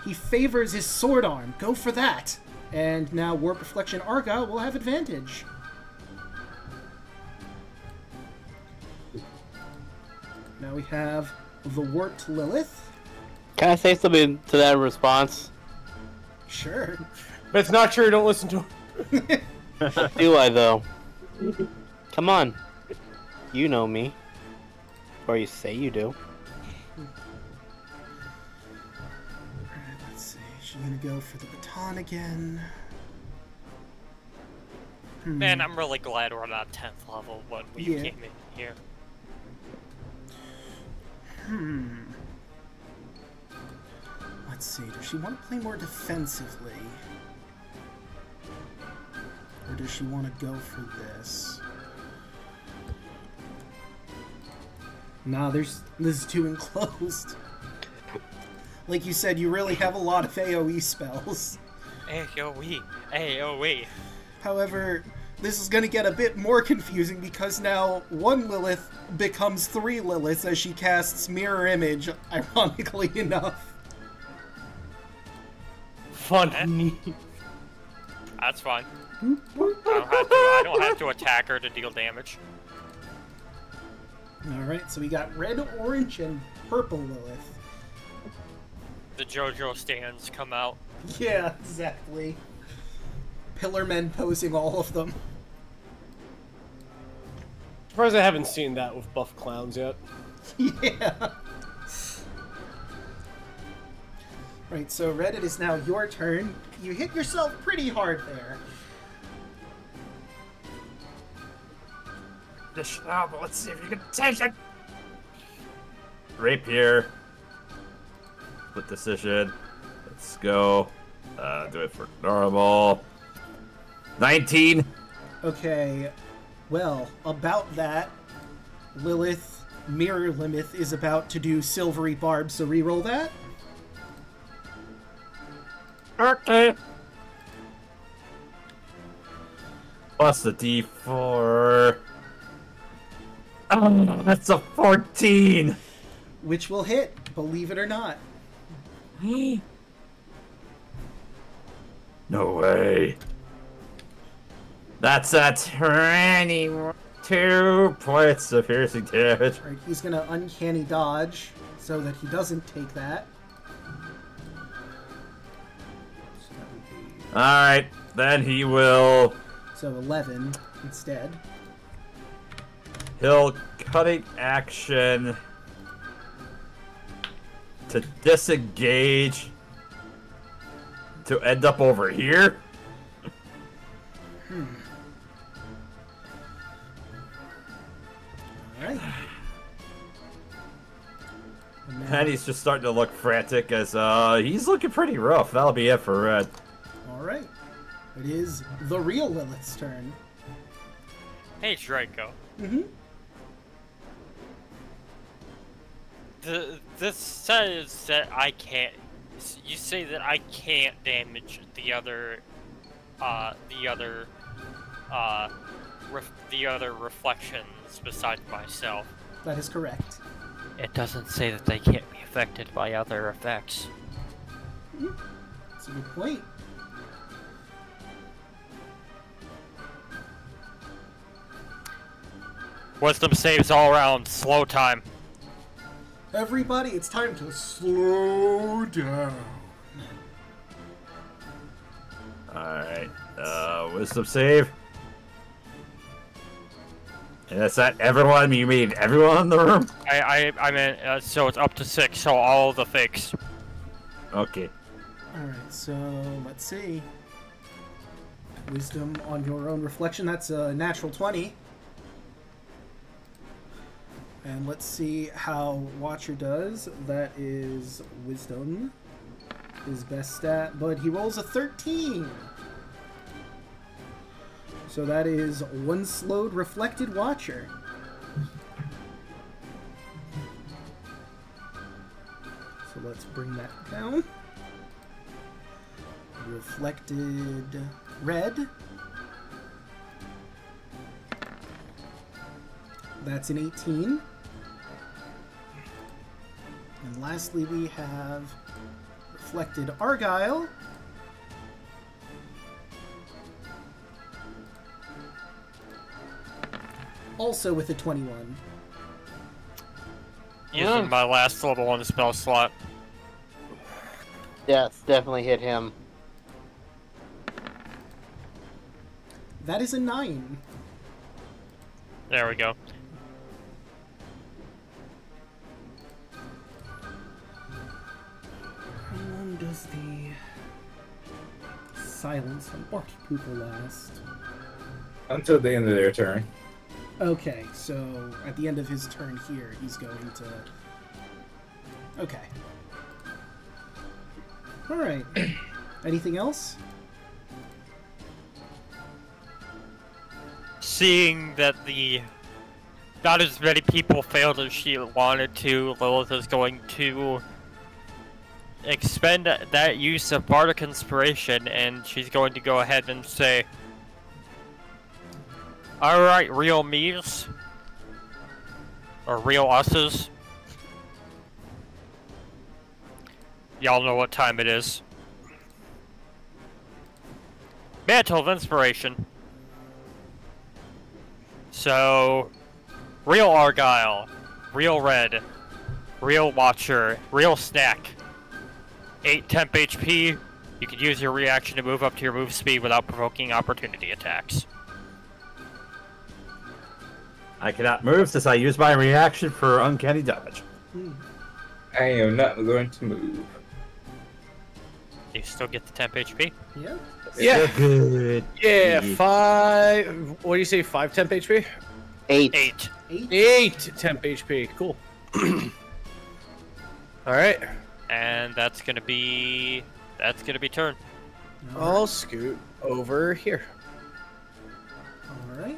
He favors his sword arm. Go for that. And now Warp Reflection Argyle will have advantage. Now we have the Warped Lilith. Can I say something to that response? Sure. But it's not true. Don't listen to him. Do I though? Come on. You know me. Or you say you do. Let's see. She's gonna go for the baton again. Man, I'm really glad we're not 10th level when we Yeah. came in here. Let's see. Does she want to play more defensively? Or does she want to go for this? Nah, this is too enclosed. Like you said, you really have a lot of AoE spells. AoE. AoE. However, this is going to get a bit more confusing because now one Lilith becomes 3 Liliths as she casts Mirror Image, ironically enough. Fun. That's fine. I don't have to attack her to deal damage. Alright, so we got red, orange, and purple Lilith. The JoJo stands come out. Yeah, exactly. Pillar men posing all of them. Surprised I haven't seen that with buff clowns yet. Yeah. Right, so Red, it is now your turn. You hit yourself pretty hard there. But let's see if you can take it. Rapier. Split decision. Let's go. Do it for normal. 19. Okay, well, about that, Lilith Mirror Limit is about to do Silvery Barb, so reroll that. Okay. Plus the D4. Oh, that's a 14. Which will hit, believe it or not. No way. That's a 22 points of piercing damage. Right, he's gonna uncanny dodge so that he doesn't take that. So that would be... Alright, then he will... So 11 instead. He'll cutting action to disengage to end up over here. Alright. And he's just starting to look frantic as he's looking pretty rough. That'll be it for Red. Alright. It is the real Lilith's turn. Hey, Draco. Mm-hmm. This says that I can't. You say that I can't damage the other reflections besides myself. That is correct. It doesn't say that they can't be affected by other effects. That's a good point. Wisdom saves all around. Slow time. Everybody, it's time to slow down. Alright, wisdom save. And that's not everyone, you mean everyone in the room? I meant, so it's up to 6, so all the fakes. Okay. Alright, so let's see. Wisdom on your own reflection, that's a natural 20. And let's see how Watcher does. That is Wisdom, his best stat, but he rolls a 13. So that is 1 slowed reflected Watcher. So let's bring that down. Reflected red. That's an 18. And lastly, we have reflected Argyle. Also with a 21. Using my last level 1 spell slot. Yeah, it's definitely hit him. That is a 9. There we go. How long does the silence on Barky Pooper last? Until the end of their turn. Okay, so at the end of his turn here, he's going to... Okay. Alright. Anything else? Seeing that not as many people failed as she wanted to, Lilith is going to expend that use of Bardic Inspiration, and she's going to go ahead and say, "Alright, real me's, or real us's, y'all know what time it is. Mantle of Inspiration. So, real Argyle, real Red, real Watcher, real Snack. 8 temp HP. You can use your reaction to move up to your move speed without provoking opportunity attacks." I cannot move since I use my reaction for uncanny damage. I am not going to move. You still get the temp HP? Yeah. Yeah. Good. Yeah, 5... What do you say, 5 temp HP? 8. 8. 8 temp HP. Cool. Alright. And that's gonna be turn. I'll scoot over here. Alright.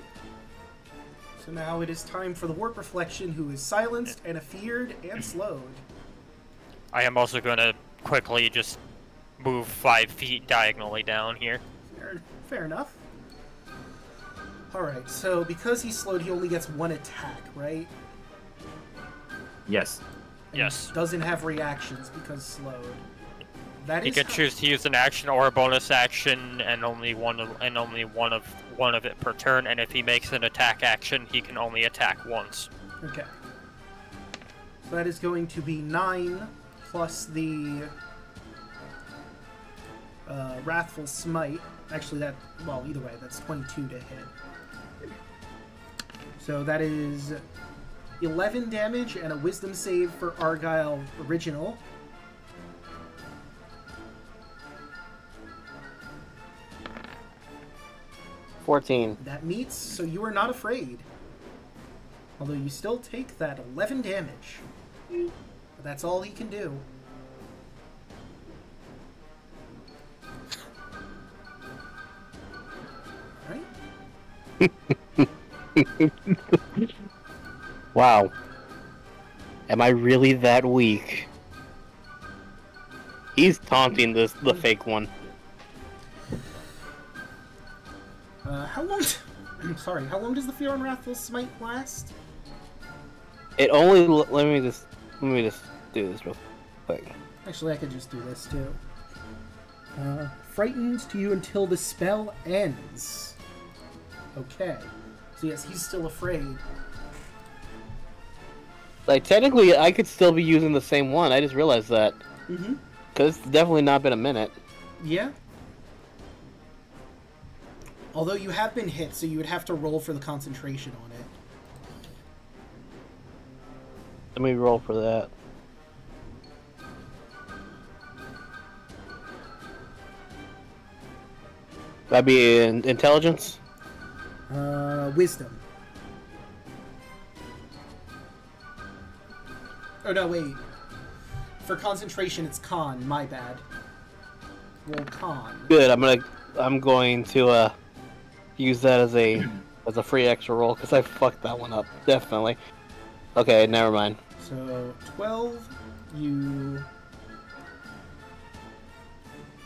So now it is time for the Warp Reflection, who is silenced and feared and slowed. I am also gonna quickly just move 5 feet diagonally down here. Fair enough. Alright, so because he's slowed, he only gets 1 attack, right? Yes. And Yes. Doesn't have reactions because slowed. That He is can choose to use an action or a bonus action, and only one of it per turn. And if he makes an attack action, he can only attack once. Okay. So that is going to be 9 plus the Wrathful Smite. Actually, either way, that's 22 to hit. So that is 11 damage and a Wisdom save for Argyle Original. That meets, so you are not afraid. Although you still take that 11 damage. But that's all he can do. Right? Wow. Am I really that weak? He's taunting the fake one. How long... I'm sorry, how long does the Fear on Wrathful Smite last? It only... Let me just do this real quick. Actually, I could just do this, too. Frightens to you until the spell ends. Okay. So yes, he's still afraid. Like, technically, I could still be using the same one. I just realized that. Mm-hmm. Because it's definitely not been a minute. Yeah. Although you have been hit, so you would have to roll for the concentration on it. Let me roll for that. That'd be intelligence? Wisdom. Oh, no, wait. For concentration, it's con. My bad. Roll con. Good. I'm going to use that as a free extra roll because I fucked that one up. Definitely. Okay, never mind. So 12. You.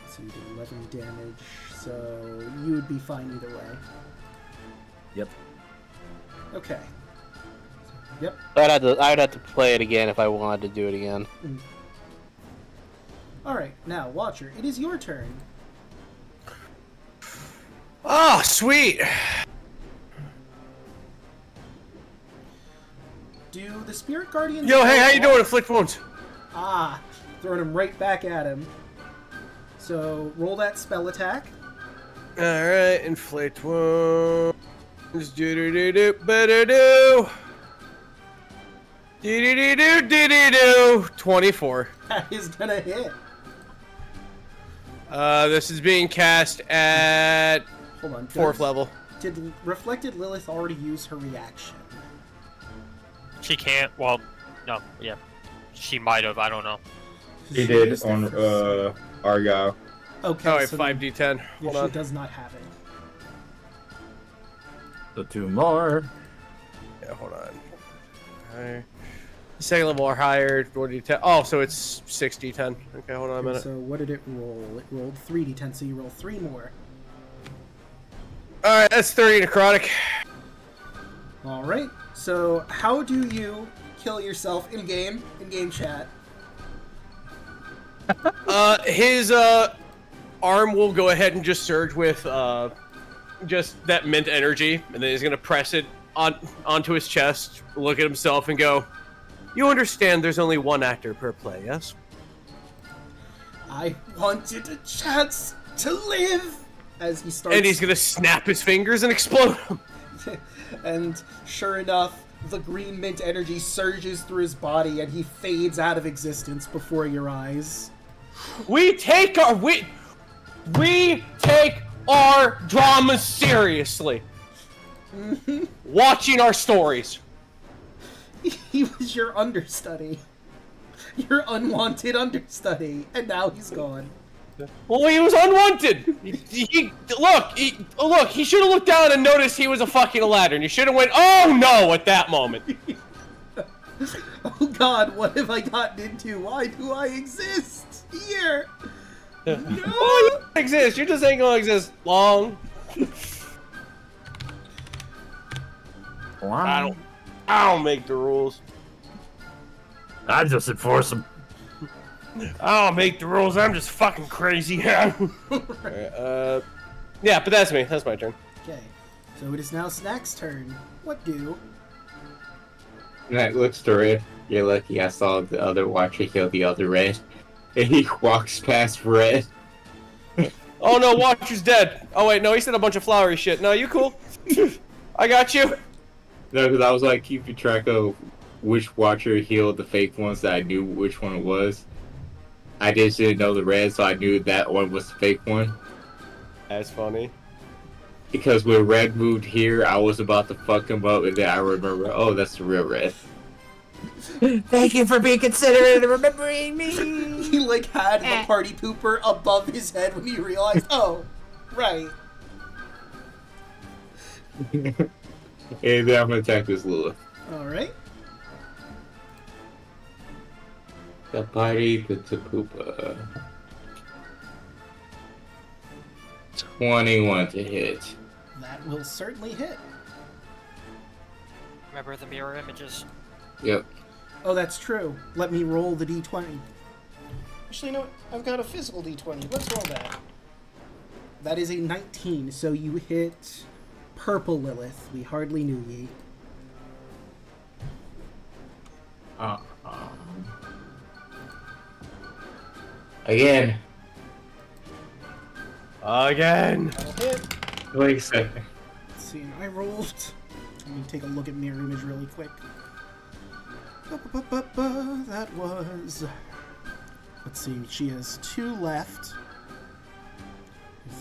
So you did 11 damage. So you would be fine either way. Yep. Okay. Yep. I'd have to play it again if I wanted to do it again. Mm. Alright, now, Watcher, it is your turn. Oh, sweet! Do the Spirit Guardians... Yo, hey, how you doing? Afflict wounds. Ah, throwing him right back at him. So, roll that spell attack. Alright, inflict wounds. Do-do-do-do, ba-do-do. Do-do-do-do, 24. That is gonna hit. This is being cast at Hold on. 4th level. Did Reflected Lilith already use her reaction? She can't. Well, no. Yeah, she might have. I don't know. He did on Argyle. Okay, Oh, wait, so 5d10. yeah, Hold she on. does not have it. So 2 more. Yeah, hold on. Okay. Second level or higher, 4d10. Oh, so it's 6d10. Okay, hold on a minute. So what did it roll? It rolled 3d10, so you roll 3 more. Alright, that's 30 necrotic. Alright, so how do you kill yourself in-game chat? His arm will go ahead and just surge with just that mint energy, and then he's gonna press it onto his chest, look at himself, and go, "You understand there's only one actor per play, yes?" I wanted a chance to live! As he starts... And he's gonna snap his fingers and explode them. And sure enough, the green mint energy surges through his body and he fades out of existence before your eyes. We take our dramas seriously. Watching our stories. He was your understudy. Your unwanted understudy. And now he's gone. Well, he was unwanted. Look, he should have looked down and noticed he was a fucking Aladdin. You should have went, "Oh no," at that moment. Oh god, what have I gotten into? Why do I exist here? No! Oh, you don't exist. You just ain't gonna exist long. I don't make the rules. I just enforce them. I don't make the rules. I'm just fucking crazy. Yeah, but that's me. That's my turn. Okay, so it is now Snack's turn. What do? That looks to Red. You're lucky I saw the other Watcher kill the other Red. And he walks past Red. Oh no, Watcher's dead. Oh wait, no, he said a bunch of flowery shit. No, you cool. I got you. No, because I was like keeping track of which Watcher healed the fake ones that I knew which one it was. I just didn't know the Red, so I knew that one was the fake one. That's funny. Because when Red moved here, I was about to fuck him up, and then I remember, oh, that's the real Red. Thank you for being considerate and remembering me. He like had the party pooper above his head when he realized, oh, right. And then I'm gonna attack this Lilith. Alright. The party, the pooper. 21 to hit. That will certainly hit. Remember the mirror images? Yep. Oh, that's true. Let me roll the d20. Actually, no, I've got a physical d20. Let's roll that. That is a 19, so you hit Purple Lilith. We hardly knew ye. Uh, again. Again. That'll hit. Wait a second. Let's see, and I rolled. Let me take a look at mirror image really quick. That was... Let's see, she has 2 left.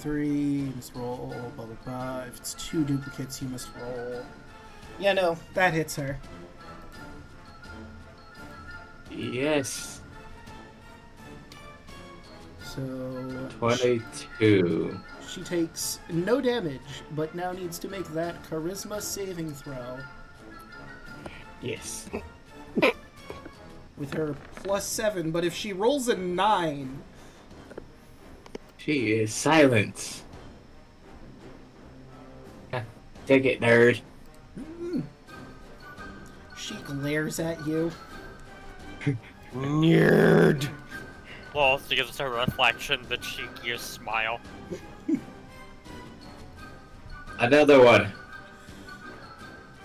3, you must roll, blah, blah, blah. If it's 2 duplicates, you must roll. Yeah, no, that hits her. Yes. So... 22. She takes no damage, but now needs to make that charisma saving throw. Yes. With her +7, but if she rolls a 9... She is silent. Take it, nerd. She glares at you. Nerd. Well, she gives a reflection, the cheekiest smile. Another one.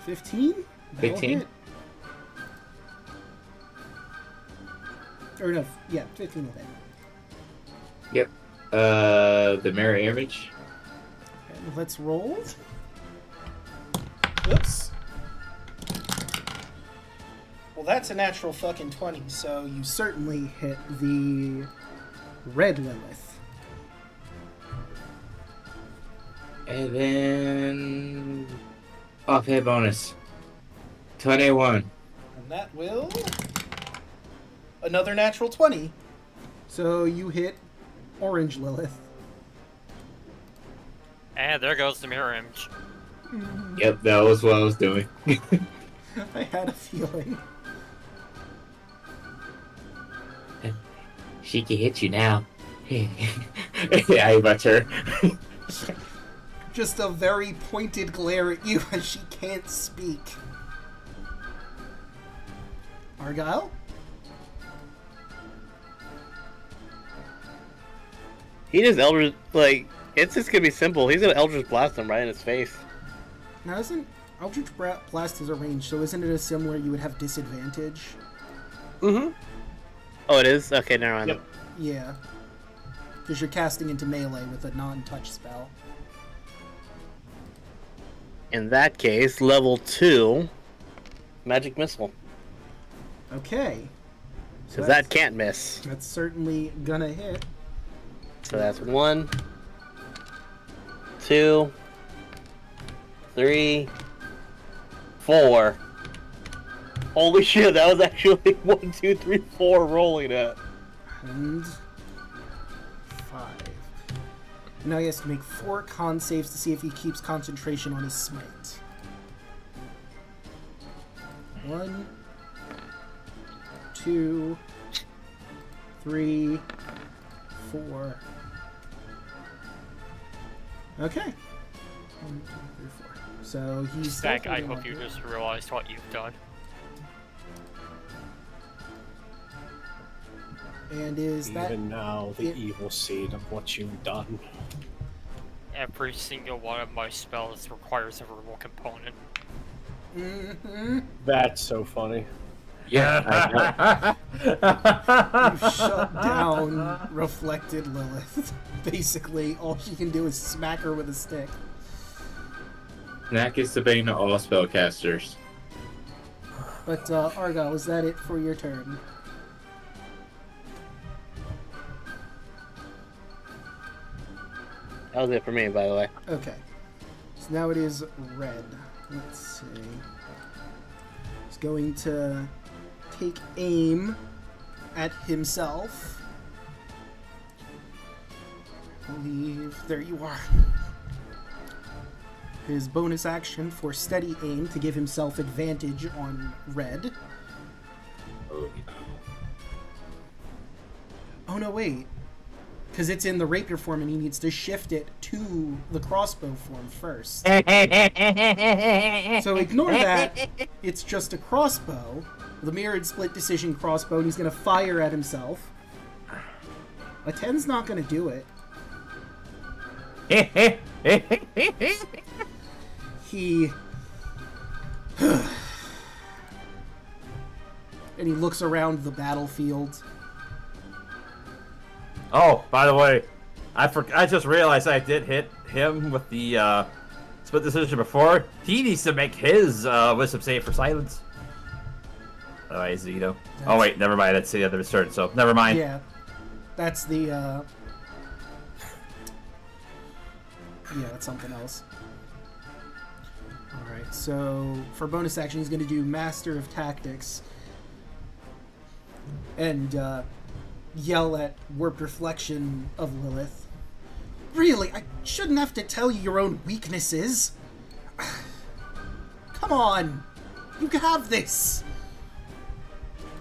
15? 15? Or no, yeah, 15 will hit. Yep. The mirror image. And let's roll. Oops. Well, that's a natural fucking 20, so you certainly hit the red Lilith. And then... off hit bonus. 21. And that will... another natural 20. So you hit orange Lilith. And there goes the mirror image. Yep, that was what I was doing. I had a feeling. She can hit you now. Yeah, my turn. Just a very pointed glare at you as she can't speak. Argyle? He just Eldritch, like, it's just gonna be simple. He's gonna Eldritch Blast him right in his face. Now isn't Eldritch Blast is a range, so isn't it a similar you would have disadvantage? Mm-hmm. Oh, it is? Okay, never mind. Yep. Yeah. Because you're casting into melee with a non-touch spell. In that case, level 2, Magic Missile. Okay. Because that can't miss. That's certainly gonna hit. So that's 1, 2, 3, 4. Holy shit, that was actually 1, 2, 3, 4 rolling it. And 5. Now he has to make 4 con saves to see if he keeps concentration on his smite. 1, 2, 3, 4. Okay. 1, 2, 3, 4. So he's. Zach, I hope you just realized what you've done. And is that Even now, the evil seed of what you've done. Every single one of my spells requires a verbal component. Mm-hmm. That's so funny. Yeah. You shut down Reflected Lilith. Basically, all she can do is smack her with a stick. Knack is the bane of all spellcasters. But, Argyle, is that it for your turn? That was it for me, by the way. Okay. So now it is red. Let's see. He's going to take aim at himself. I believe. There you are. His bonus action for steady aim to give himself advantage on red. Oh no, wait. Because it's in the rapier form and he needs to shift it to the crossbow form first. So ignore that. It's just a crossbow. The mirrored split decision crossbow, and he's going to fire at himself. A 10's not going to do it. He... And he looks around the battlefield. Oh, by the way, I just realized I did hit him with the split decision before. He needs to make his wisdom save for silence. Otherwise, you know. Oh wait, never mind. That's the other turn, so never mind. Yeah, that's the. Yeah, that's something else. All right, so for bonus action, he's going to do Master of Tactics and yell at Warped Reflection of Lilith. Really, I shouldn't have to tell you your own weaknesses. Come on, you can have this.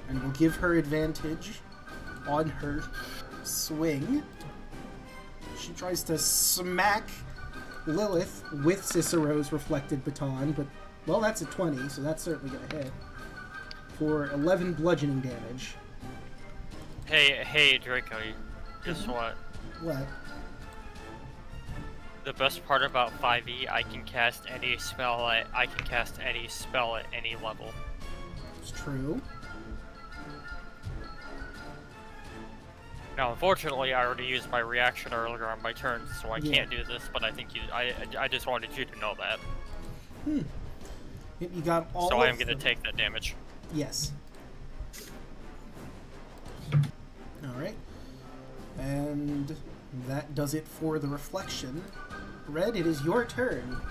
And we'll give her advantage on her swing. She tries to smack Lilith with Cicero's reflected baton, but, well, that's a 20, so that's certainly going to hit. For 11 bludgeoning damage. Hey, Draco, guess what? What? The best part about 5e, I can cast any spell at any level. It's true. Now, unfortunately, I already used my reaction earlier on my turn, so I can't do this. But I think I just wanted you to know that. You got all. So I am going to take that damage. Yes. All right. And that does it for the reflection. Red, it is your turn.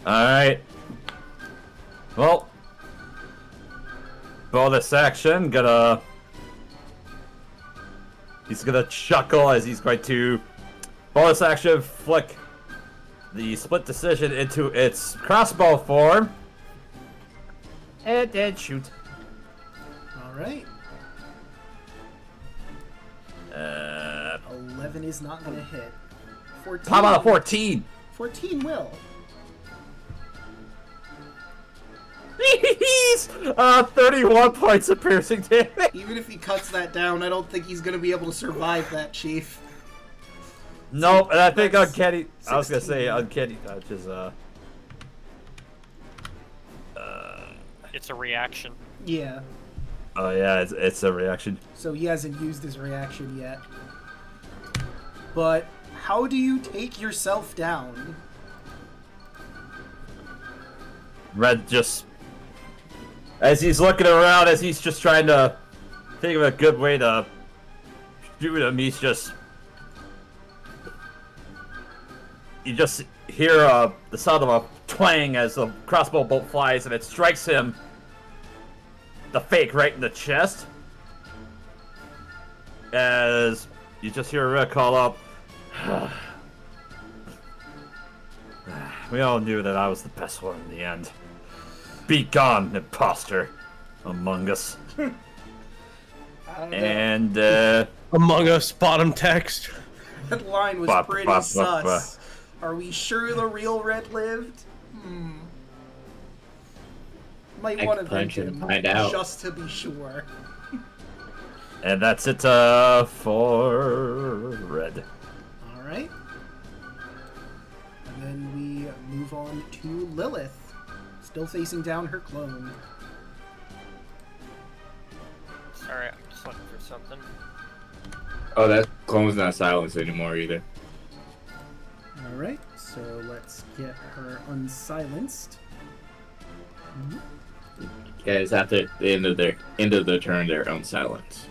Alright. Well. Bonus action, he's gonna chuckle as he's going to bonus action flick the split decision into its crossbow form. And then shoot. Alright. 11 is not going to hit. 14. How about a 14? 14 will. 31 points of piercing damage. Even if he cuts that down, I don't think he's going to be able to survive that, Chief. Nope, and I think Uncanny... I was going to say Uncanny Touch is, It's a reaction. Yeah. Oh yeah, it's a reaction. So he hasn't used his reaction yet. But how do you take yourself down? Red just... As he's looking around, as he's just trying to think of a good way to shoot him, he's just... You just hear the sound of a twang as the crossbow bolt flies, and it strikes him, the fake, right in the chest. As you just hear Red call up, we all knew that I was the best one in the end. Be gone, imposter, among us. And Among Us bottom text. That line was pretty sus. Are we sure the real Red lived? Might want to punch vent and him find out. just to be sure. And that's it for Red. Alright. And then we move on to Lilith, still facing down her clone. Sorry, I'm just looking for something. Oh, that clone's not silenced anymore either. Alright, so let's get her unsilenced. Yeah, it's after the end of the turn they're unsilenced.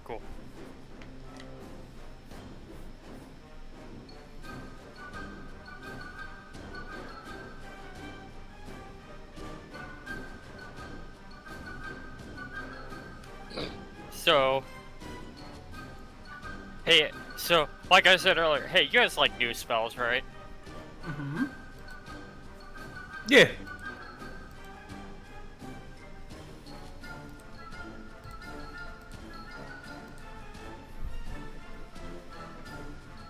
Cool. So, hey, so, like I said earlier, hey, you guys like new spells, right? Mm-hmm. Yeah.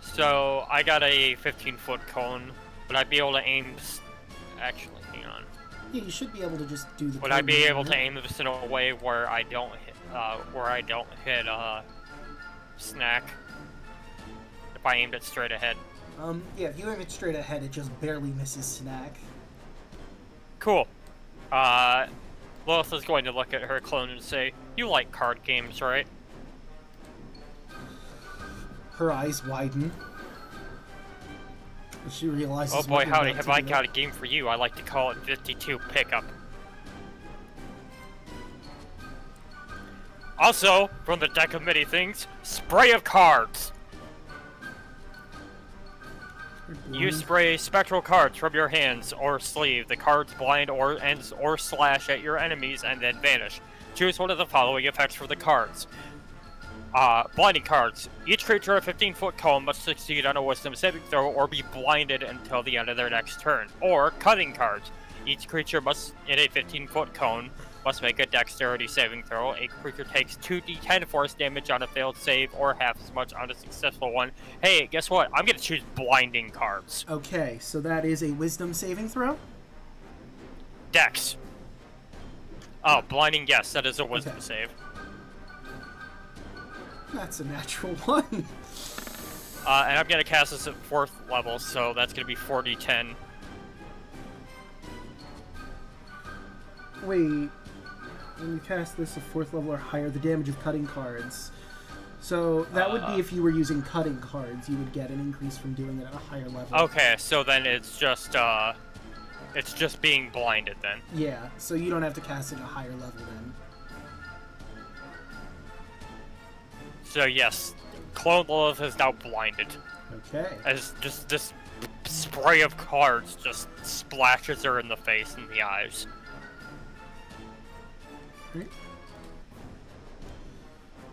So, I got a 15-foot cone. Would I be able to aim actually, hang on. Yeah, you should be able to just do the. Would I be able to aim this in a way where I don't hit snack? If I aimed it straight ahead. Yeah, if you aim it straight ahead, it just barely misses snack. Cool. Lilith is going to look at her clone and say, "You like card games, right?" Her eyes widen. She realizes. Oh boy, howdy, have I got a game for you. I like to call it 52 Pickup. Also, from the deck of many things, spray of cards. You spray spectral cards from your hands or sleeve. The cards blind or slash at your enemies and then vanish. Choose one of the following effects for the cards. Blinding cards. Each creature of 15-foot cone must succeed on a wisdom saving throw or be blinded until the end of their next turn. Or cutting cards. Each creature in a 15-foot cone must make a dexterity saving throw. A creature takes 2d10 force damage on a failed save or half as much on a successful one. Hey, guess what? I'm gonna choose blinding cards. Okay, so that is a wisdom saving throw? Dex. Oh, blinding, yes, that is a wisdom save. That's a natural one. And I'm gonna cast this at 4th level, so that's gonna be 4d10. Wait, when you cast this at 4th level or higher, the damage of cutting cards. So that would be if you were using cutting cards, you would get an increase from doing it at a higher level. Okay, so then it's just being blinded then. Yeah, so you don't have to cast it at a higher level then. So yes, Clone Lilith is now blinded. Okay. As just this spray of cards just splashes her in the face and the eyes.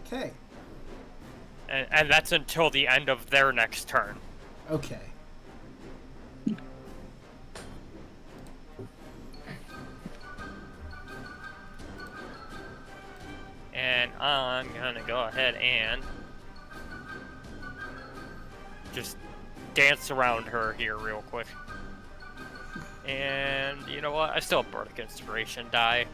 Okay. And that's until the end of their next turn. Okay. And I'm gonna go ahead and just dance around her here real quick. And you know what? I still have Bardic Inspiration die.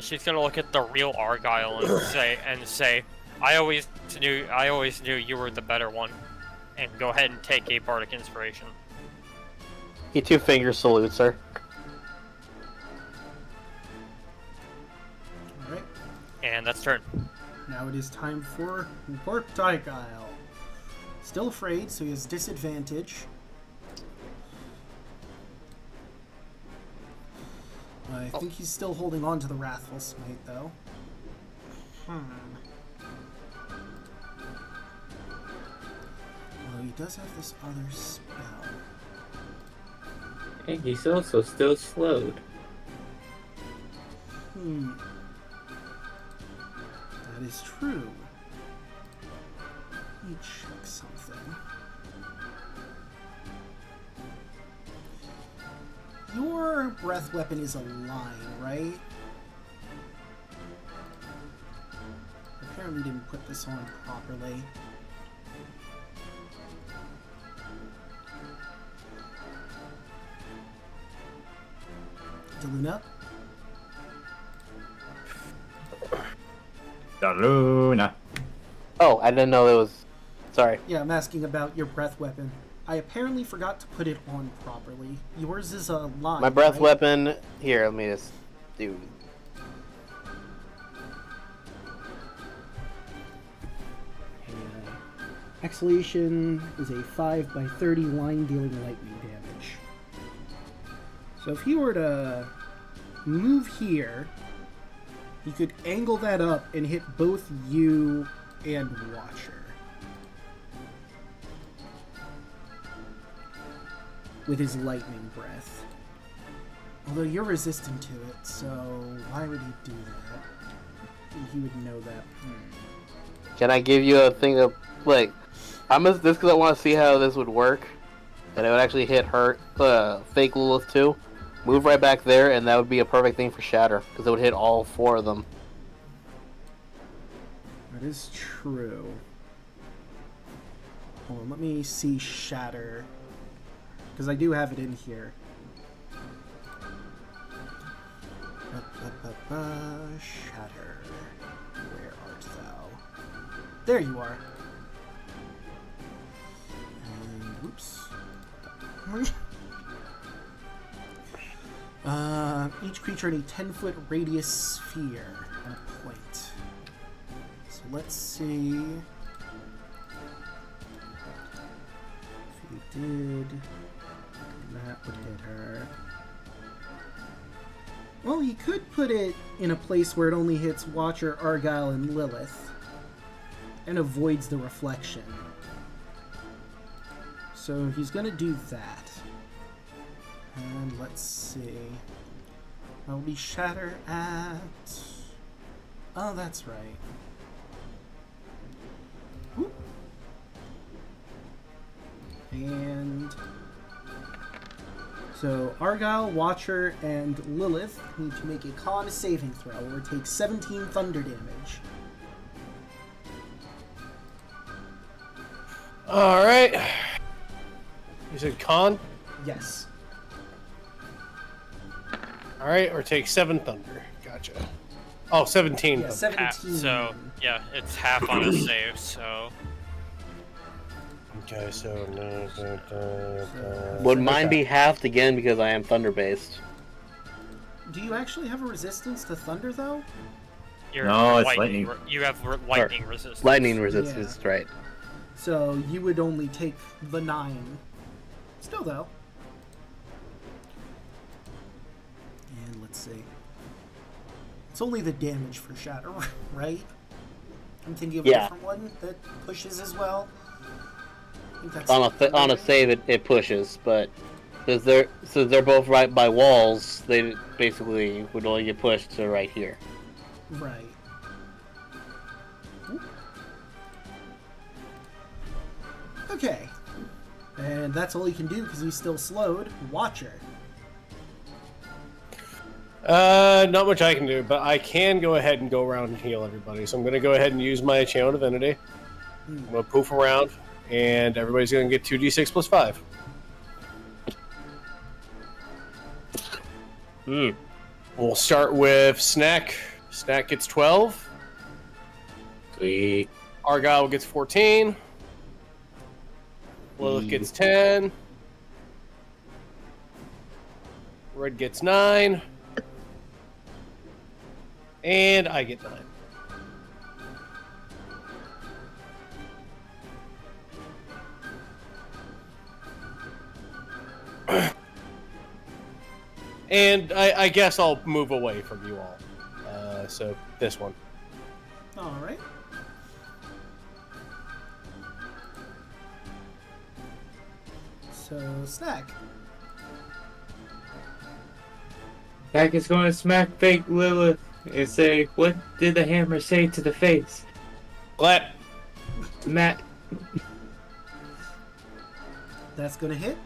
She's gonna look at the real Argyle and say, I always knew you were the better one. And go ahead and take a Bardic Inspiration. He two-finger salutes her. Alright. And that's turn. Now it is time for Argyle. Still afraid, so he has disadvantage. I think he's still holding on to the Wrathful Smite, though. Well, he does have this other spell. And he's also still slowed. That is true. Let me check something. Your breath weapon is a line, right? Apparently didn't put this on properly. Daluna? Daluna. Oh, I didn't know it was... Sorry. Yeah, I'm asking about your breath weapon. I apparently forgot to put it on properly. Yours is a line, My breath right? weapon... Here, let me just do... Exhalation is a 5 by 30 line dealing lightning damage. So if you were to move here, you could angle that up and hit both you and Watcher. With his lightning breath. Although you're resistant to it, so why would he do that? He would know that. Can I give you a thing of... Like, I'm just... This because I want to see how this would work. And it would actually hit her... fake Lilith too. Move right back there, and that would be a perfect thing for Shatter. Because it would hit all 4 of them. That is true. Hold on, let me see Shatter. Because I do have it in here. Shatter. Where art thou? There you are. And whoops. Each creature in a 10-foot radius sphere and a point. So let's see. If you did, that would hit her. Well, you could put it in a place where it only hits Watcher, Argyle, and Lilith, and avoids the reflection. So he's gonna do that. And let's see. That'll be Shatter at... Oh, that's right. Whoop. And... So, Argyle, Watcher, and Lilith need to make a con saving throw or take 17 thunder damage. Alright. You said con? Yes. Alright, or take 7 thunder. Gotcha. Oh, 17. Yeah, 17. Half, so, yeah, it's half on a save, so... Okay, so... Would mine be halved again because I am thunder-based? Do you actually have a resistance to thunder, though? No, it's lightning. You have lightning resistance. Lightning resistance, Yeah. right. So, you would only take the 9. Still, though. And let's see. It's only the damage for Shatter, right? I'm thinking of a different one that pushes as well. I think that's On a save, it pushes, but since they're both right by walls, they basically would only get pushed to right here. Right. Okay. And that's all he can do because he's still slowed. Watcher. Not much I can do, but I can go ahead and go around and heal everybody. So I'm going to go ahead and use my Channel Divinity. I'm going to poof around, and everybody's going to get 2d6 plus 5. We'll start with Snack. Snack gets 12. Sweet. Argyle gets 14. Lilith gets 10. Red gets 9. And I get 9. And I guess I'll move away from you all. So this one. Alright. So, Snack. Jack is going to smack fake Lilith and say, "What did the hammer say to the face?" Clap. Matt. That's gonna hit.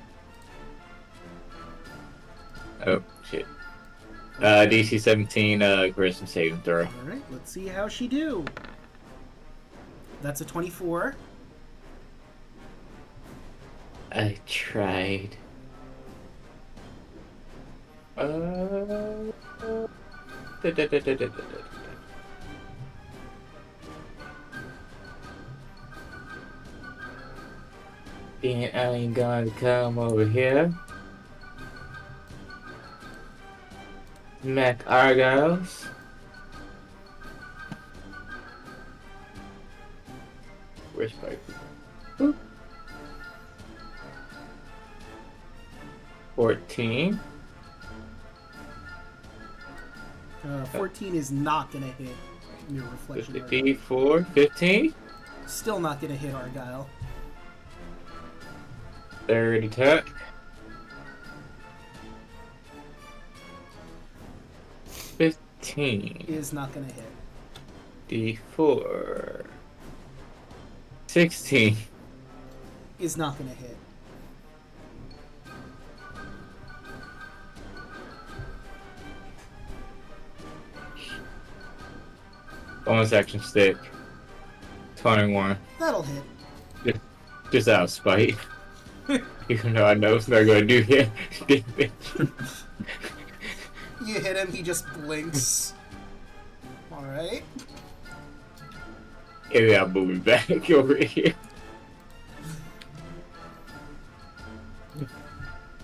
Oh, shit. DC 17, charisma saving throw. Alright, let's see how she do. That's a 24. I tried. And I ain't gonna come over here. Mac Argyles. Where's Piper? 14. 14 is not gonna hit your reflection. 54. 15. Still not gonna hit Argyle. Third attack. 15. Is not gonna hit. D4. 16. Is not gonna hit. Bonus action stick. 21. That'll hit. Just out of spite. Even though I know it's not gonna do damage. You hit him, he just blinks. Alright. And then I'm moving back over here.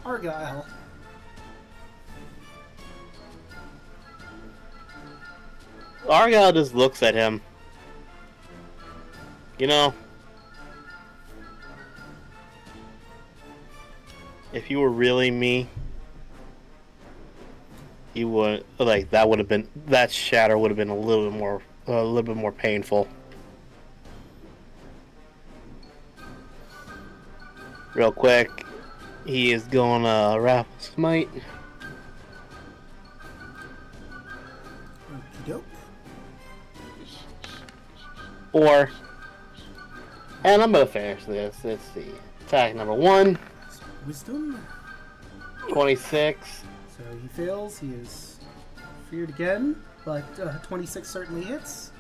Argyle. Argyle just looks at him. You know, if you were really me, you would like that would have been that shatter would have been a little bit more painful. Real quick, he is gonna Raffle Smite. Okey-doke. Or, and I'm gonna finish this. Let's see. Attack number 1. Wisdom. 26. So he fails. He is feared again, but 26 certainly hits.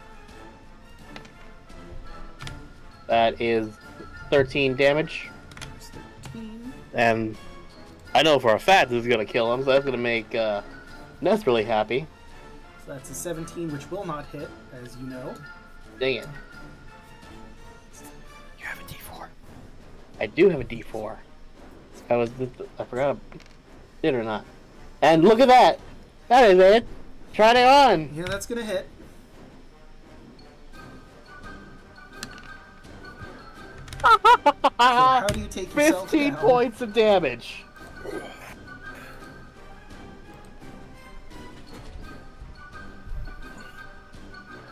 That is 13 damage. There's 13. And I know for a fact this is gonna kill him, so that's gonna make Ness really happy. So that's a 17, which will not hit, as you know. Dang it. You have a D4. I do have a D4. I forgot I did or not. And look at that! That is it! Try it on! Yeah, that's gonna hit. So how do you take yourself 15 down? points of damage.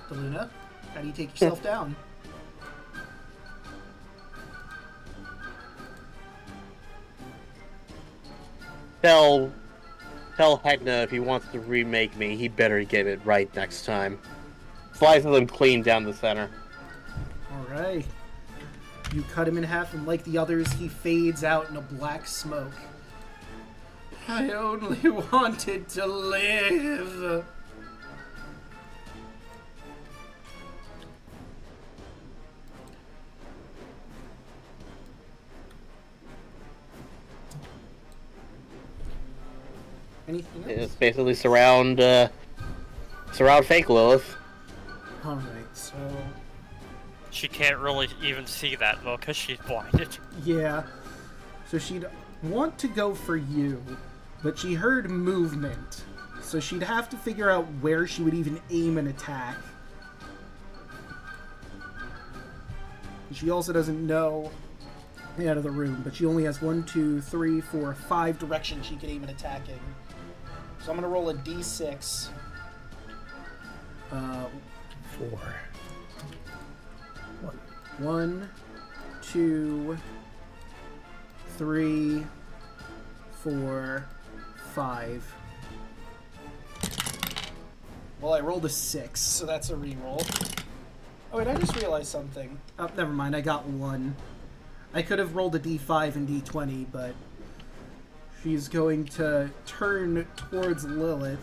Daluna, how do you take yourself down? Tell Heckna if he wants to remake me, he better get it right next time. Slices him clean down the center. Alright. You cut him in half, and like the others, he fades out in a black smoke. I only wanted to live. Anything else? It's basically surround fake Lilith. Alright, so... She can't really even see that though, because she's blinded. Yeah. So she'd want to go for you, but she heard movement. So she'd have to figure out where she would even aim an attack. She also doesn't know the out of the room, but she only has 1, 2, 3, 4, 5 directions she can aim an attack in. So I'm gonna roll a d6. 4. 1, 2, 3, 4, 5. Well, I rolled a 6, so that's a reroll. Oh wait, I just realized something. Oh, never mind, I got 1. I could have rolled a d5 and d20, but she's going to turn towards Lilith.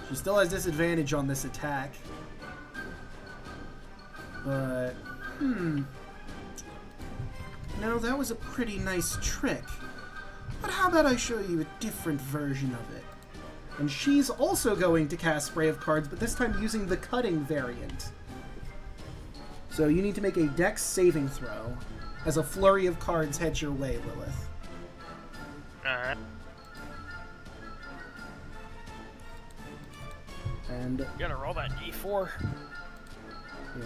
She still has disadvantage on this attack. But, no, that was a pretty nice trick. But how about I show you a different version of it? And she's also going to cast Spray of Cards, but this time using the cutting variant. So you need to make a Dex saving throw as a flurry of cards heads your way, Lilith. Alright. And You gotta roll that D4. yeah,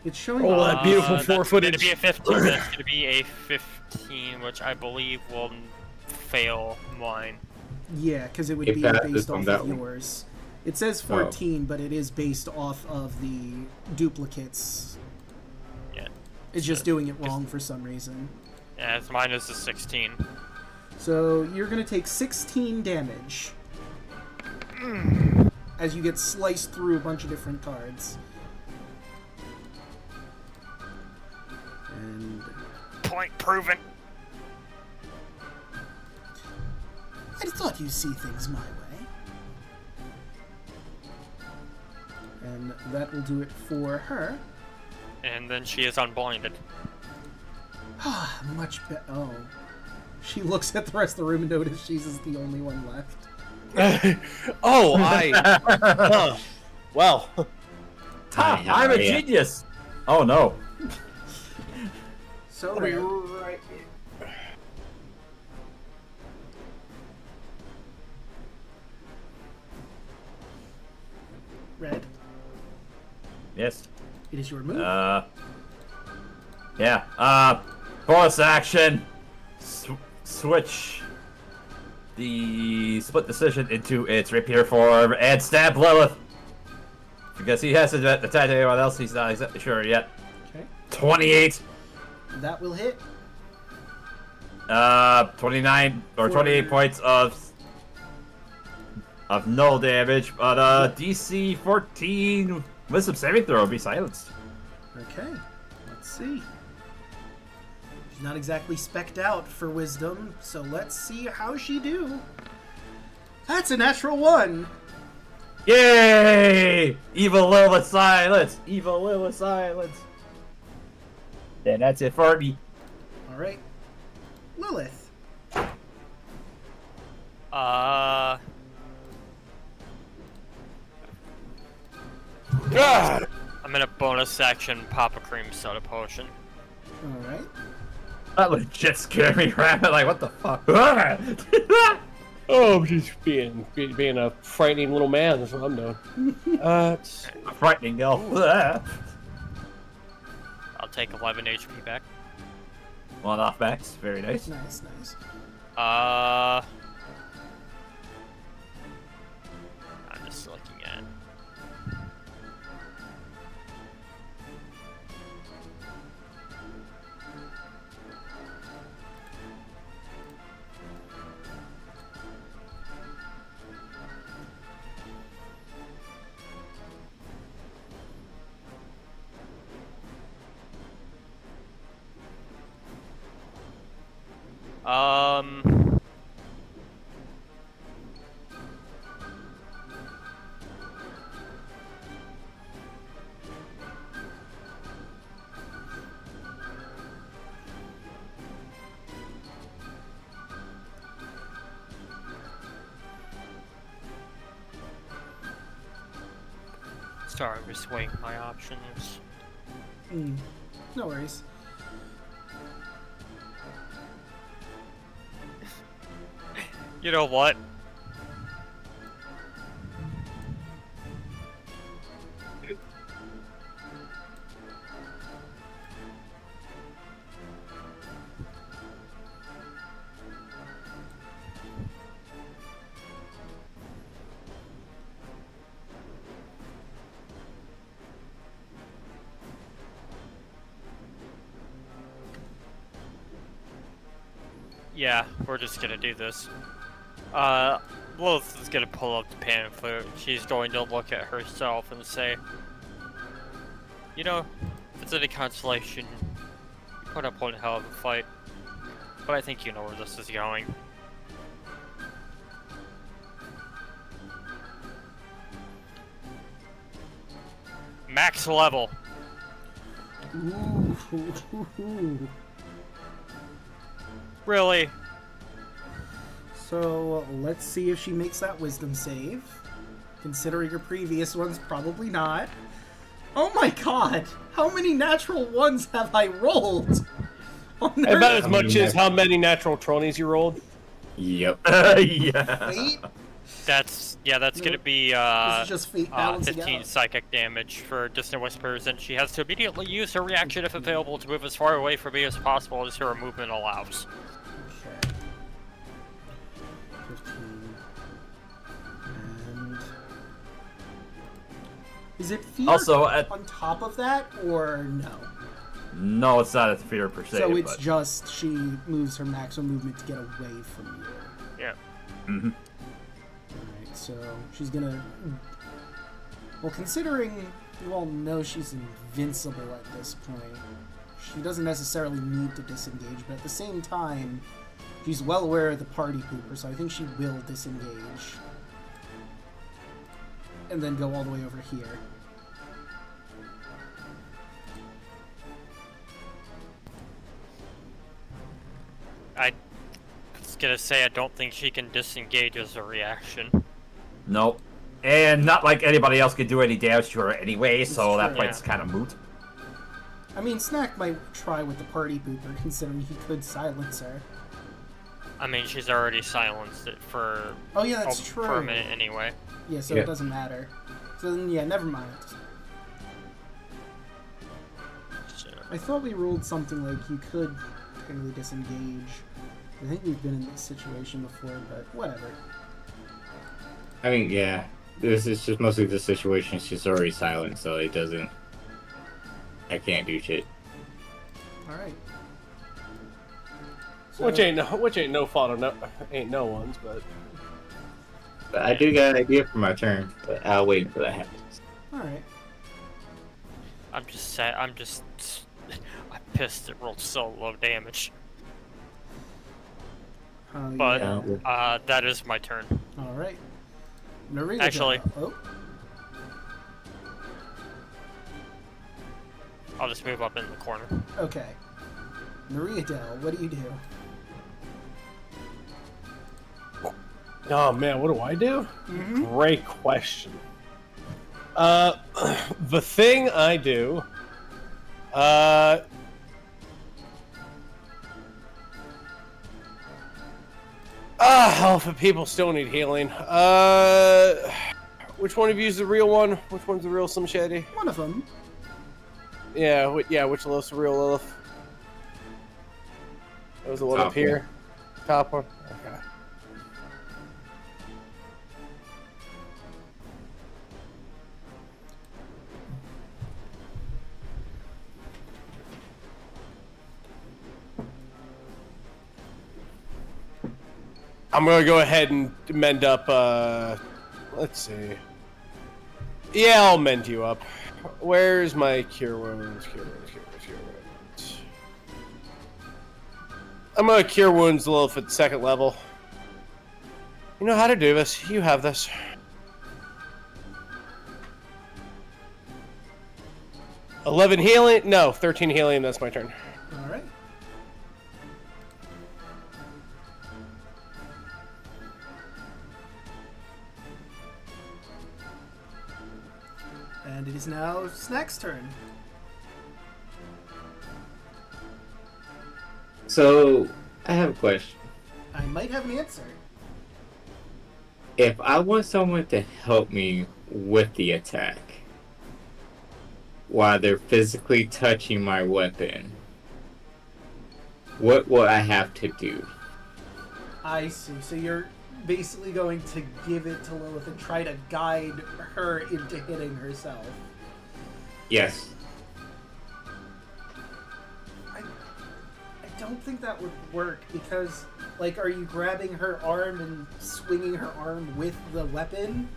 it's showing. Roll that beautiful That's 4 gonna footage. be a 15. That's gonna be a 15, which I believe will fail mine. Yeah, because it would It be passes based on off that of one. yours. It says 14, but it is based off of the duplicates. Yeah. It's just doing it wrong for some reason. Yeah, mine is a 16. So you're going to take 16 damage as you get sliced through a bunch of different cards. And Point proven. I thought you'd see things my way. And that will do it for her. And then she is unblinded. Much better. Oh. She looks at the rest of the room and notices she's the only one left. Oh, well. Ha! I'm a genius! Oh no. So right. Red. Yes. It is your move. Yeah. Bonus action. Switch the split decision into its rapier form and stab Lilith. Because he hasn't attacked anyone else, he's not exactly sure yet. Okay. 28. That will hit. 29 or 28 points of null damage, but DC 14 Wisdom saving throw will be silenced. Okay. Let's see. She's not exactly spec'd out for wisdom, so let's see how she do. That's a natural 1. Yay! Evil Lilith silence! Evil Lilith silence! And that's it for me. Alright. Lilith. Ah! I'm gonna bonus action pop a cream soda potion. Alright. That legit scared me, right? Like, what the fuck? Oh, I'm just being a frightening little man. That's what I'm doing. A frightening elf. I'll take 11 HP back. One off backs. Very nice. Nice, nice. I'm just looking at. Sorry, I'm just weighing my options. No worries. You know what? Yeah, we're just gonna do this. Lilith is gonna pull up the pamphlet. She's going to look at herself and say, you know, if it's any consolation, you put up one hell of a fight. But I think you know where this is going. Max level. Ooh. Really? So let's see if she makes that wisdom save. Considering her previous ones, probably not. Oh my god! How many natural ones have I rolled? About as much as how many natural 20s you rolled. Yep. Yeah. Wait. That's gonna be This is just fate balancing 15 out. psychic damage for Distant Whispers, and she has to immediately use her reaction if available to move as far away from me as possible as her movement allows. Okay. 15. And... Is it fear Also, on top of that, or no? No, it's not a fear per se. So it's but... just she moves her maximum movement to get away from you. Yeah. Mm-hmm. Alright, so she's gonna... Well, considering you all know she's invincible at this point, she doesn't necessarily need to disengage, but at the same time, she's well aware of the party pooper, so I think she will disengage. And then go all the way over here. I was gonna say I don't think she can disengage as a reaction. Nope. And not like anybody else could do any damage to her anyway, so that true. fight's kind of moot. I mean, Snack might try with the party pooper, considering he could silence her. I mean, she's already silenced it for Oh yeah, that's true. for a minute anyway. Yeah, so Yeah. it doesn't matter. So then, yeah, never mind. So, I thought we ruled something like you could technically disengage. I think we've been in this situation before, but whatever. I mean, yeah. This is just mostly the situation. She's already silent, so it doesn't. I can't do shit. All right. Which ain't no fault of no one's, but But I do got an idea for my turn, but I'll wait until that happens. All right. I'm just sad. I'm pissed it rolled so low damage. But Yeah. that is my turn. All right. Narita. Actually- Oh, I'll just move up in the corner. okay. Narita, what do you do? oh man, what do I do? Mm-hmm. Great question. The thing I do, half of people still need healing. Which one of you is the real one? Which one's the real Slim Shady? One of them. Yeah, which Lilith's the real Lilith? That was the one Top up here. Top one? Okay. I'm gonna go ahead and mend up, let's see. Yeah, I'll mend you up. Where's my cure wounds? Cure wounds. I'm gonna cure wounds Lilith at second level. You know how to do this. You have this. $11 healing? No, 13 healing. That's my turn. All right. And it is now Snack's turn. So, I have a question. I might have an answer. If I want someone to help me with the attack while they're physically touching my weapon, what will I have to do? I see. So you're basically going to give it to Lilith and try to guide her into hitting herself. Yes. I don't think that would work because, like, are you grabbing her arm and swinging her arm with the weapon?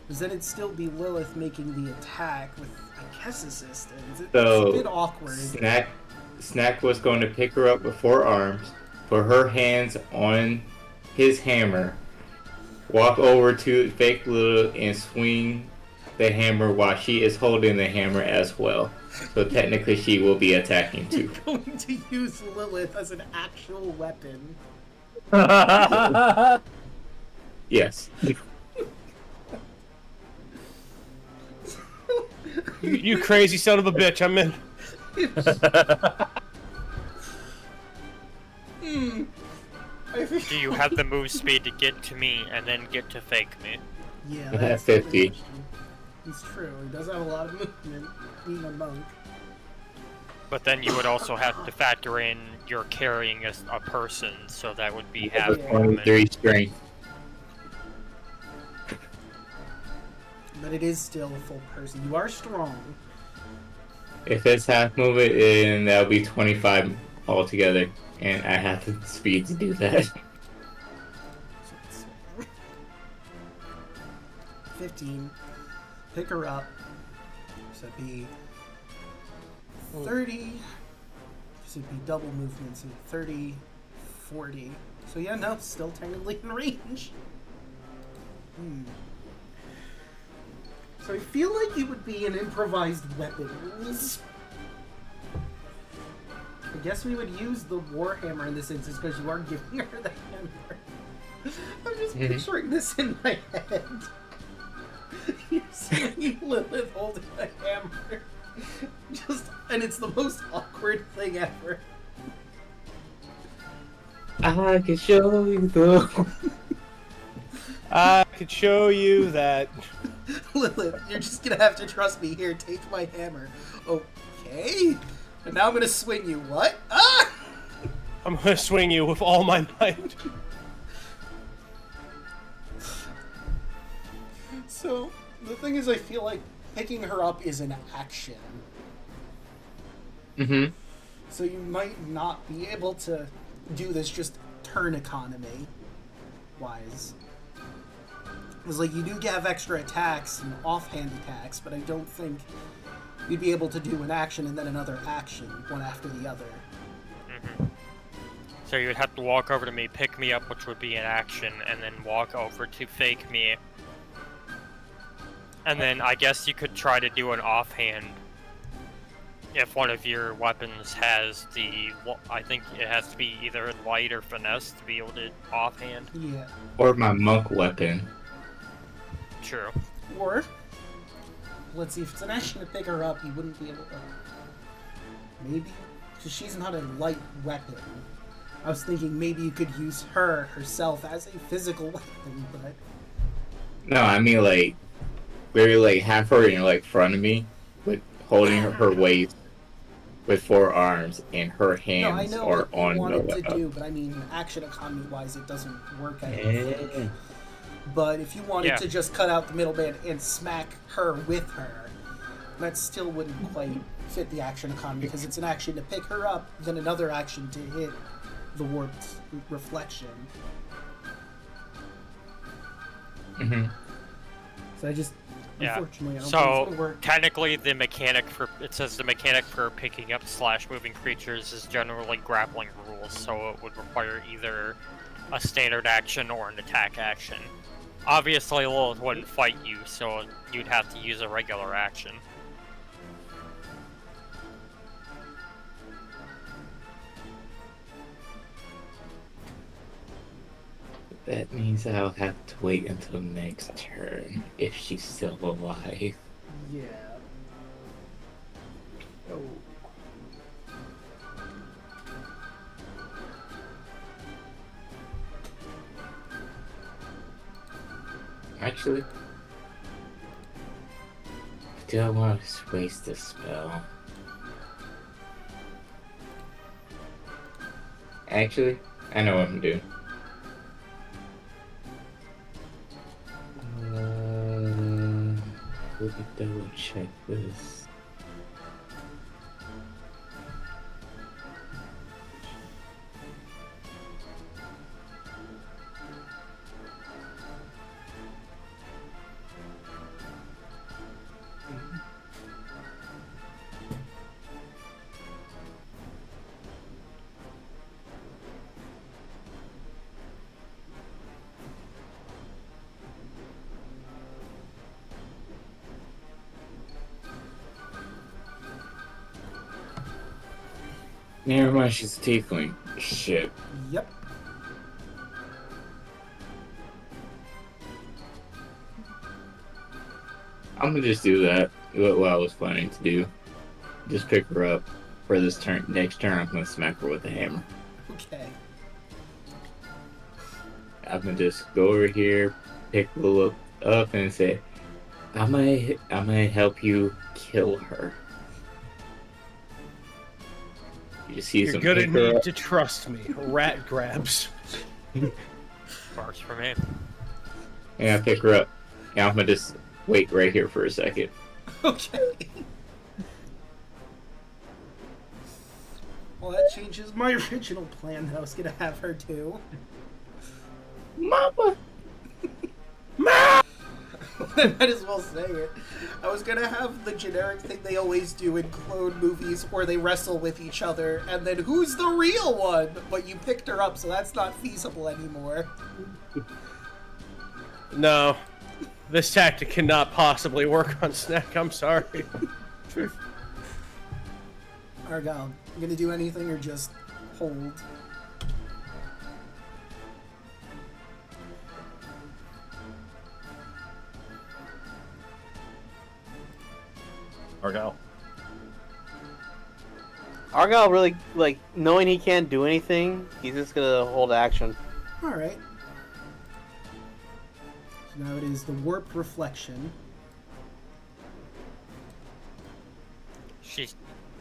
Because then it'd still be Lilith making the attack with, I guess, assistance. It's So, a bit awkward. Snack was going to pick her up with 4 arms, put her hands on his hammer, walk over to fake Lilith and swing the hammer while she is holding the hammer as well. So technically she will be attacking too. You're going to use Lilith as an actual weapon. Yes. You crazy son of a bitch, I'm in. Do you have the move speed to get to me and then get to fake me? Yeah, I have that's the 50. question. It's true. He does have a lot of movement, being a monk. But then you would also have to factor in you're carrying a person, so that would be half movement. 23 strength. But it is still a full person. You are strong. If it's half movement, then that'll be 25 altogether. And I have the speed to do that. 15. Pick her up. So it'd be 30. So it'd be double movement. So 30, 40. So yeah, no, still technically in range. So I feel like it would be an improvised weapon rules. I guess we would use the Warhammer in this instance because you are giving her the hammer. I'm just picturing this in my head. You're seeing Lilith holding a hammer. And it's the most awkward thing ever. I can show you though. I could show you that. Lilith, you're just gonna have to trust me. Here, take my hammer. Okay. And now I'm gonna swing you. What? Ah! I'm gonna swing you with all my might. So, the thing is, I feel like picking her up is an action. Mm-hmm. So you might not be able to do this just turn economy wise. It's like you do have extra attacks and offhand attacks, but I don't think you'd be able to do an action and then another action, one after the other. So you would have to walk over to me, pick me up, which would be an action, and then walk over to fake me. And then I guess you could try to do an offhand if one of your weapons has the... I think it has to be either light or finesse to be able to offhand. Yeah. Or my monk weapon. True. Or, let's see, if it's an action to pick her up, you wouldn't be able to... Maybe? Because she's not a light weapon. I was thinking maybe you could use her herself as a physical weapon, but... No, I mean like, maybe like have her in like front of me, with holding her waist with 4 arms, and her hands no, I know are what you on the wanted to weapon. do, but I mean, action economy-wise, it doesn't work. I don't think. Yeah. But if you wanted to just cut out the middleman and smack her with her, that still wouldn't quite fit the action economy, because it's an action to pick her up, then another action to hit the warped reflection. Mm-hmm. So I just, unfortunately, I don't think it's So gonna work. technically, the mechanic for picking up / moving creatures is generally grappling rules, so it would require either a standard action or an attack action. Obviously, Lilith wouldn't fight you, so you'd have to use a regular action. That means I'll have to wait until next turn if she's still alive. Yeah. Oh. Actually, do I want to waste this spell? Actually, I know what I'm doing. Let me double check this. Never mind, she's a tiefling. Shit. Yep. I'm gonna just do that. What I was planning to do. Just pick her up for this turn. Next turn, I'm gonna smack her with a hammer. Okay. I'm gonna just go over here, pick Lilith up, and say, I'm gonna help you kill her. You see You're some gonna pick her need up. to trust me. Rat grabs. Works for me. Yeah, pick her up. Yeah, I'm gonna just wait right here for a second. Okay. Well, that changes my original plan that I was gonna have her do. Mama! I might as well say it. I was gonna have the generic thing they always do in Clone movies where they wrestle with each other, and then who's the real one? But you picked her up, so that's not feasible anymore. No. This tactic cannot possibly work on Snack, I'm sorry. Argyle, You gonna do anything or just hold? Argyle. Argyle really, like, knowing he can't do anything, he's just gonna hold action. Alright. So now it is the warp reflection.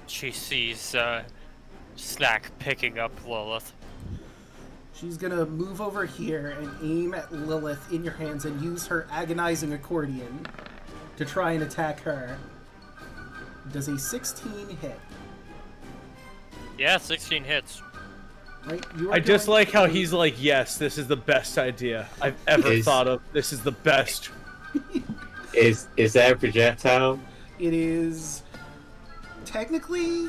She sees Snack picking up Lilith. She's gonna move over here and aim at Lilith in your hands and use her agonizing accordion to try and attack her. Does a 16 hit? Yeah, 16 hits. Right? You are I just going like how to- he's like, yes, this is the best idea I've ever thought of. This is the best. Is that a projectile? It is... Technically,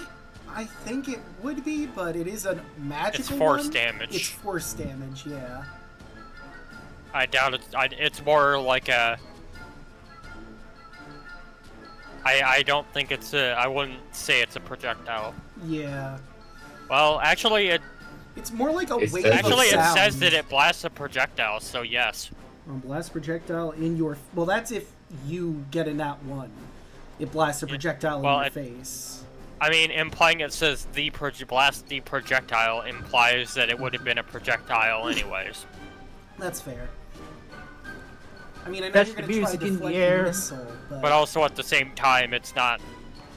I think it would be, but it is a magical It's force one. damage. It's force damage, yeah. I doubt it. It's more like a. I don't think it's a. I wouldn't say it's a projectile. Yeah. Well, actually, It's more like a It wave says- of actually it sound. says that it blasts a projectile. So yes. Blast projectile in your... Well, that's if you get a nat 1. It blasts a projectile well, in your face. I mean, implying it says blast the projectile implies that it would have been a projectile anyways. That's fair. I mean, I know That's you're the going to try music in the deflecting air. missile, But also at the same time, it's not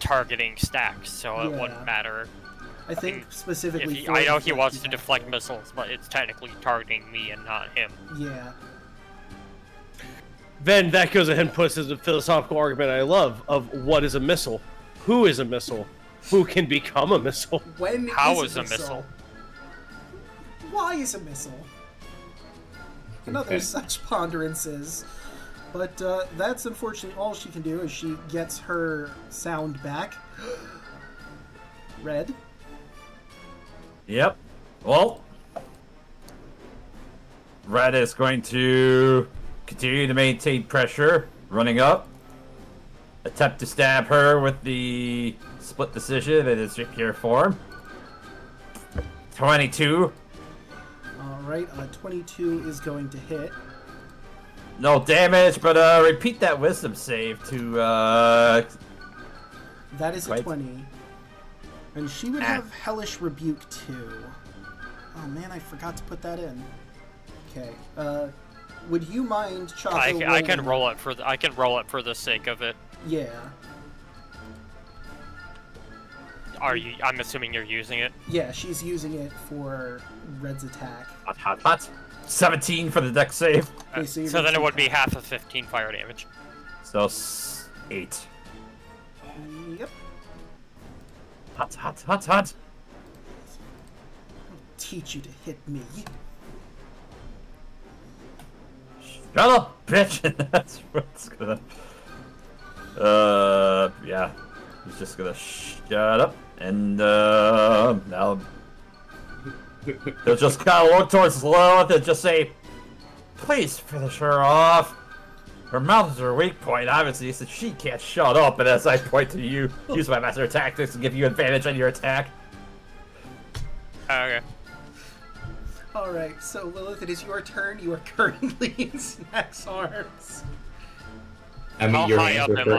targeting stacks, so it Yeah. wouldn't matter. I think specifically for I know he wants to deflecting deflect that. missiles, but it's technically targeting me and not him. Yeah. Then that goes ahead and puts as a philosophical argument I love of what is a missile? Who is a missile? Who can become a missile? When How is is a missile? Why is a missile? You know, there's Okay. such ponderances. But that's unfortunately all she can do is she gets her sound back. Red. Yep. Well, Red is going to continue to maintain pressure, running up. Attempt to stab her with the split decision in its secure form. 22. Alright, 22 is going to hit. No damage, but repeat that wisdom save to That is a Right. 20. And she would Ah. have Hellish Rebuke too. Oh man, I forgot to put that in. Okay. Would you mind Chaco I can rolling- roll it for the sake of it. Yeah. Are you? I'm assuming you're using it. Yeah, she's using it for Red's attack. hot. 17 for the deck save. Okay, so you're So then gonna it would be take half of 15 fire damage. So 8. Yep. Hot. Teach you to hit me. Shut up, bitch! And that's what's gonna. Yeah. He's just gonna shut up, and now he'll just kind of look towards Lilith and just say, "Please finish her off. Her mouth is her weak point, obviously, so she can't shut up." And as I point to you, use my master tactics to give you advantage on your attack. Okay. Alright, so Lilith, it is your turn. You are currently in Snack's arms. I mean, How your high hands up are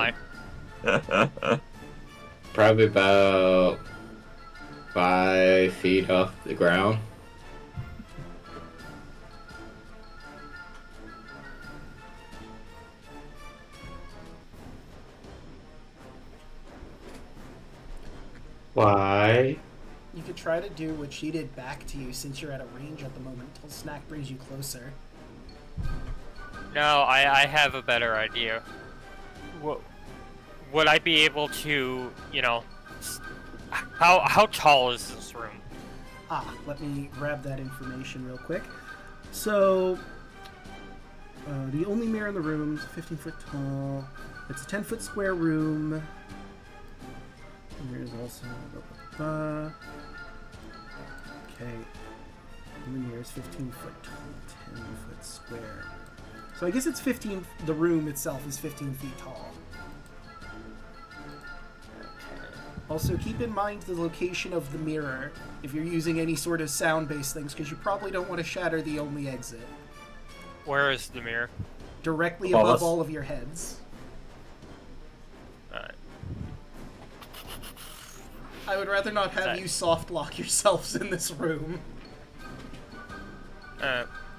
am I? probably about 5 feet off the ground. Why? You could try to do what she did back to you since you're at a range at the moment until Snack brings you closer. No, I have a better idea. Would I be able to, how tall is this room? Let me grab that information real quick. So, the only mirror in the room is 15 foot tall. It's a 10-foot square room. And there's also... Okay. The mirror is 15 foot tall, 10 foot square. So I guess it's 15... The room itself is 15 feet tall. Also, keep in mind the location of the mirror if you're using any sort of sound-based things, because you probably don't want to shatter the only exit. Where is the mirror? Directly above all of your heads. Alright. I would rather not have you soft lock yourselves in this room.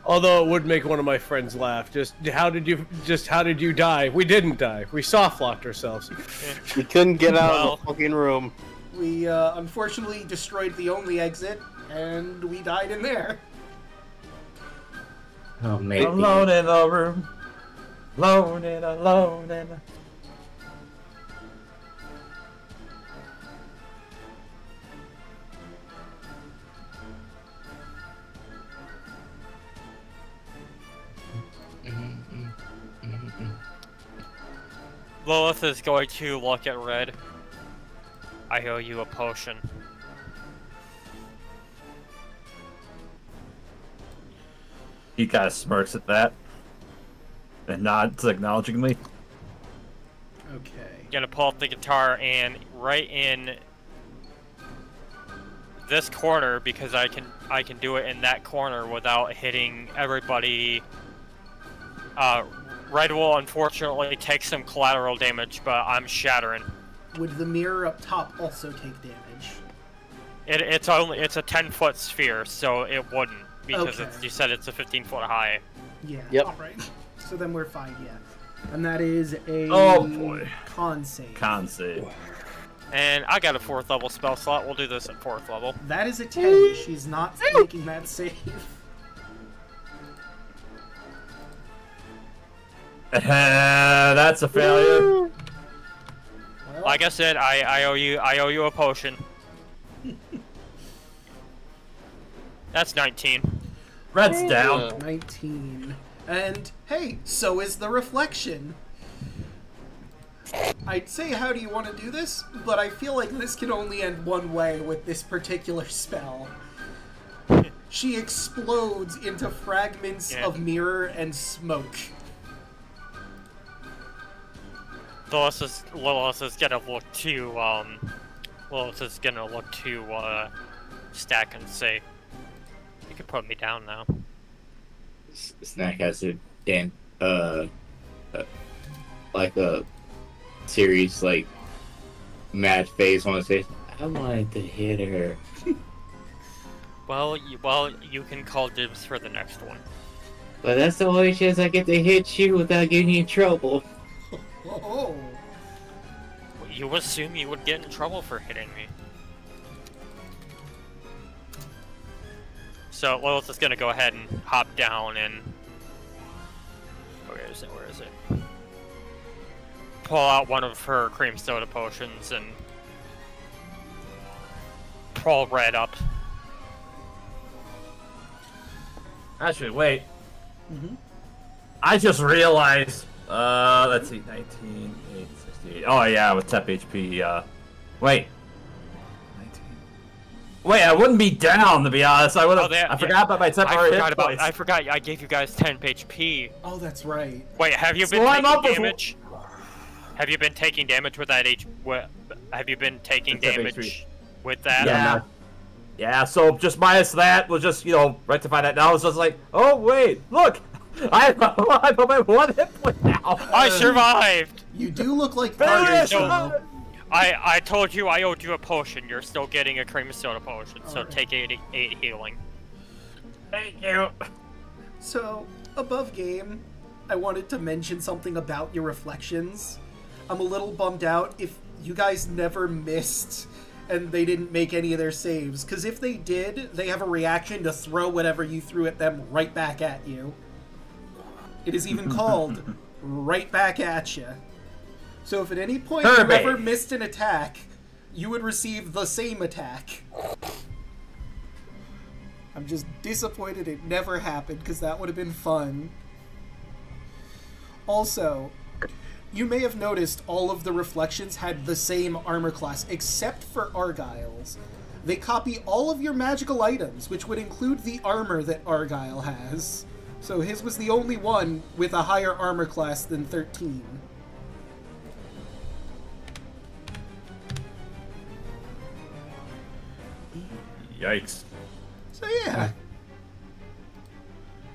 Although it would make one of my friends laugh. How did you die? We didn't die. We soft locked ourselves. We couldn't get out of the fucking room. We unfortunately destroyed the only exit, and we died in there. Oh, maybe. Alone in a room. Alone in a... Lilith is going to look at Red. I owe you a potion. He kind of smirks at that. And nods acknowledgingly. Okay. Gonna pull up the guitar and right in this corner, because I can do it in that corner without hitting everybody. Red will unfortunately take some collateral damage, but I'm shattering. Would the mirror up top also take damage? It's a 10-foot sphere, so it wouldn't, because you said it's a 15-foot high. Yeah. Yep. All right. So then we're fine. Yeah. And that is a con save. Con save. And I got a 4th level spell slot. We'll do this at 4th level. That is a 10. She's not making that save. That's a failure. Well, Like I said, I owe you a potion. That's 19. Red's down. 19. And hey, so is the reflection. I'd say, how do you want to do this? But I feel like this can only end one way with this particular spell. She explodes into fragments of mirror and smoke. Lilith is gonna look to Stack and say, "You can put me down now." Snack has a like a serious, like, mad face on his face. I wanted to hit her. Well, you can call dibs for the next one. But that's the only chance I get to hit you without getting in trouble. Oh. You assume you would get in trouble for hitting me. So Lilith is gonna go ahead and hop down and where is it? Pull out one of her cream soda potions and pull Red up. Actually, wait. I just realized. Let's see, 19, 8, 68. Oh yeah, with Tep HP. Wait. 19. Wait, I wouldn't be down to be honest. I would have. I forgot about my temporary hit points. I forgot. I gave you guys 10 HP. Oh, that's right. Wait, have you been taking damage? Have you been taking damage with that have you been taking damage with that? Yeah. Yeah, so just minus that, we'll just, rectify that. Now it's just like, oh wait, look! I put my 1 hit point now! I survived! You do look like Finish! I told you I owed you a potion. You're still getting a cream soda potion, so take 8 healing. Thank you! So, above game, I wanted to mention something about your reflections. I'm a little bummed out if you guys never missed and they didn't make any of their saves, because if they did, they have a reaction to throw whatever you threw at them right back at you. It is even called right back at you. So if at any point you ever missed an attack, you would receive the same attack. I'm just disappointed it never happened, because that would have been fun. Also, you may have noticed all of the reflections had the same armor class, except for Argyle's. They copy all of your magical items, which would include the armor that Argyle has. So his was the only one with a higher armor class than 13. Yikes. So yeah.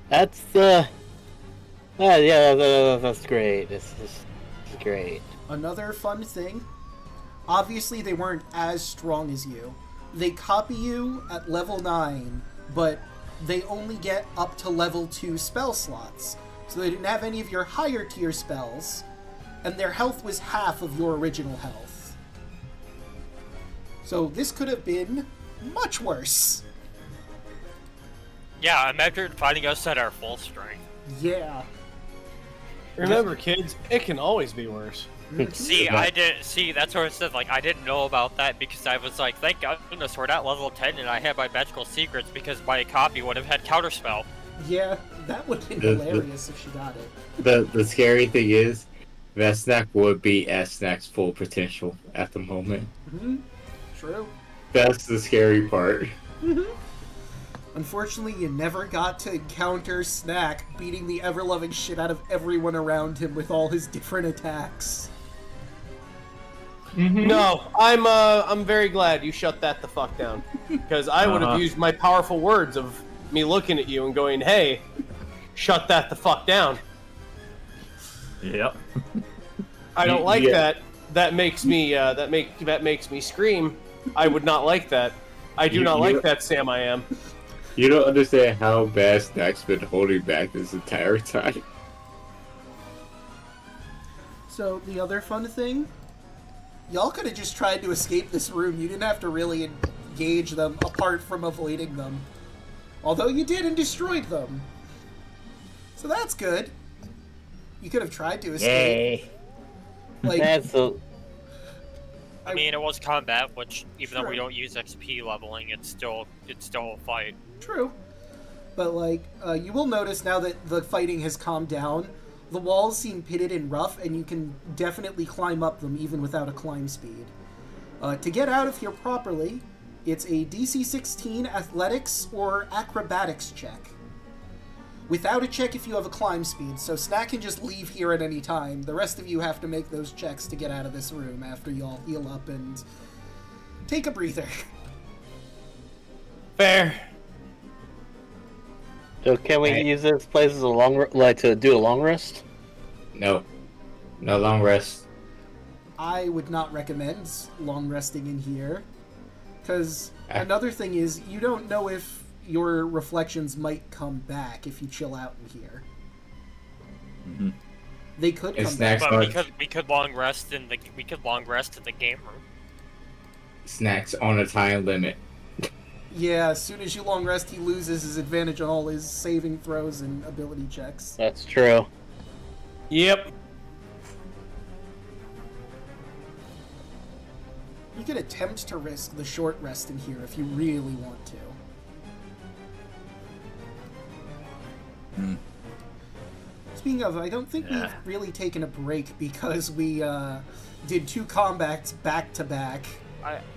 That's that's great. This is great. Another fun thing. Obviously, they weren't as strong as you. They copy you at level 9, but they only get up to level 2 spell slots. So they didn't have any of your higher tier spells, and their health was half of your original health. So this could have been much worse. Yeah, imagine finding us at our full strength. Yeah. Remember, kids, it can always be worse. See, that's what I said, like, I didn't know about that because I was like, thank goodness we're not level 10 and I had my magical secrets because my copy would have had counterspell. Yeah, that would have been hilarious if she got it. The scary thing is, that snack would be at Snack's full potential at the moment. Mm-hmm. True. That's the scary part. Mm-hmm. Unfortunately, you never got to encounter Snack beating the ever-loving shit out of everyone around him with all his different attacks. Mm-hmm. No, I'm very glad you shut that the fuck down. Because I would have used my powerful words of me looking at you and going, hey, shut that the fuck down. Yep. I don't like that. That makes me that makes me scream. I would not like that. I do not like that, Sam. I am. You don't understand how bad Snack's been holding back this entire time. So, the other fun thing, y'all could have just tried to escape this room. You didn't have to really engage them, apart from avoiding them. Although you did and destroyed them. So that's good. You could have tried to escape. Yay. Like, I mean, it was combat, which, even though we don't use XP leveling, it's still a fight. True. But, like, you will notice now that the fighting has calmed down, the walls seem pitted and rough, and you can definitely climb up them even without a climb speed. To get out of here properly, it's a DC 16 Athletics or Acrobatics check. Without a check if you have a climb speed, so Snack can just leave here at any time. The rest of you have to make those checks to get out of this room after you all heal up and take a breather. Fair. So can we use this place as a to do a long rest? No. No long rest. I would not recommend long resting in here. Because another thing is, you don't know if your reflections might come back if you chill out in here. Mm-hmm. They could come back. But we could long rest in the game room. Snack's on a time limit. Yeah, as soon as you long rest, he loses his advantage on all his saving throws and ability checks. That's true. Yep. You could attempt to risk the short rest in here if you really want to. Speaking of, I don't think we've really taken a break because we did 2 combats back to back.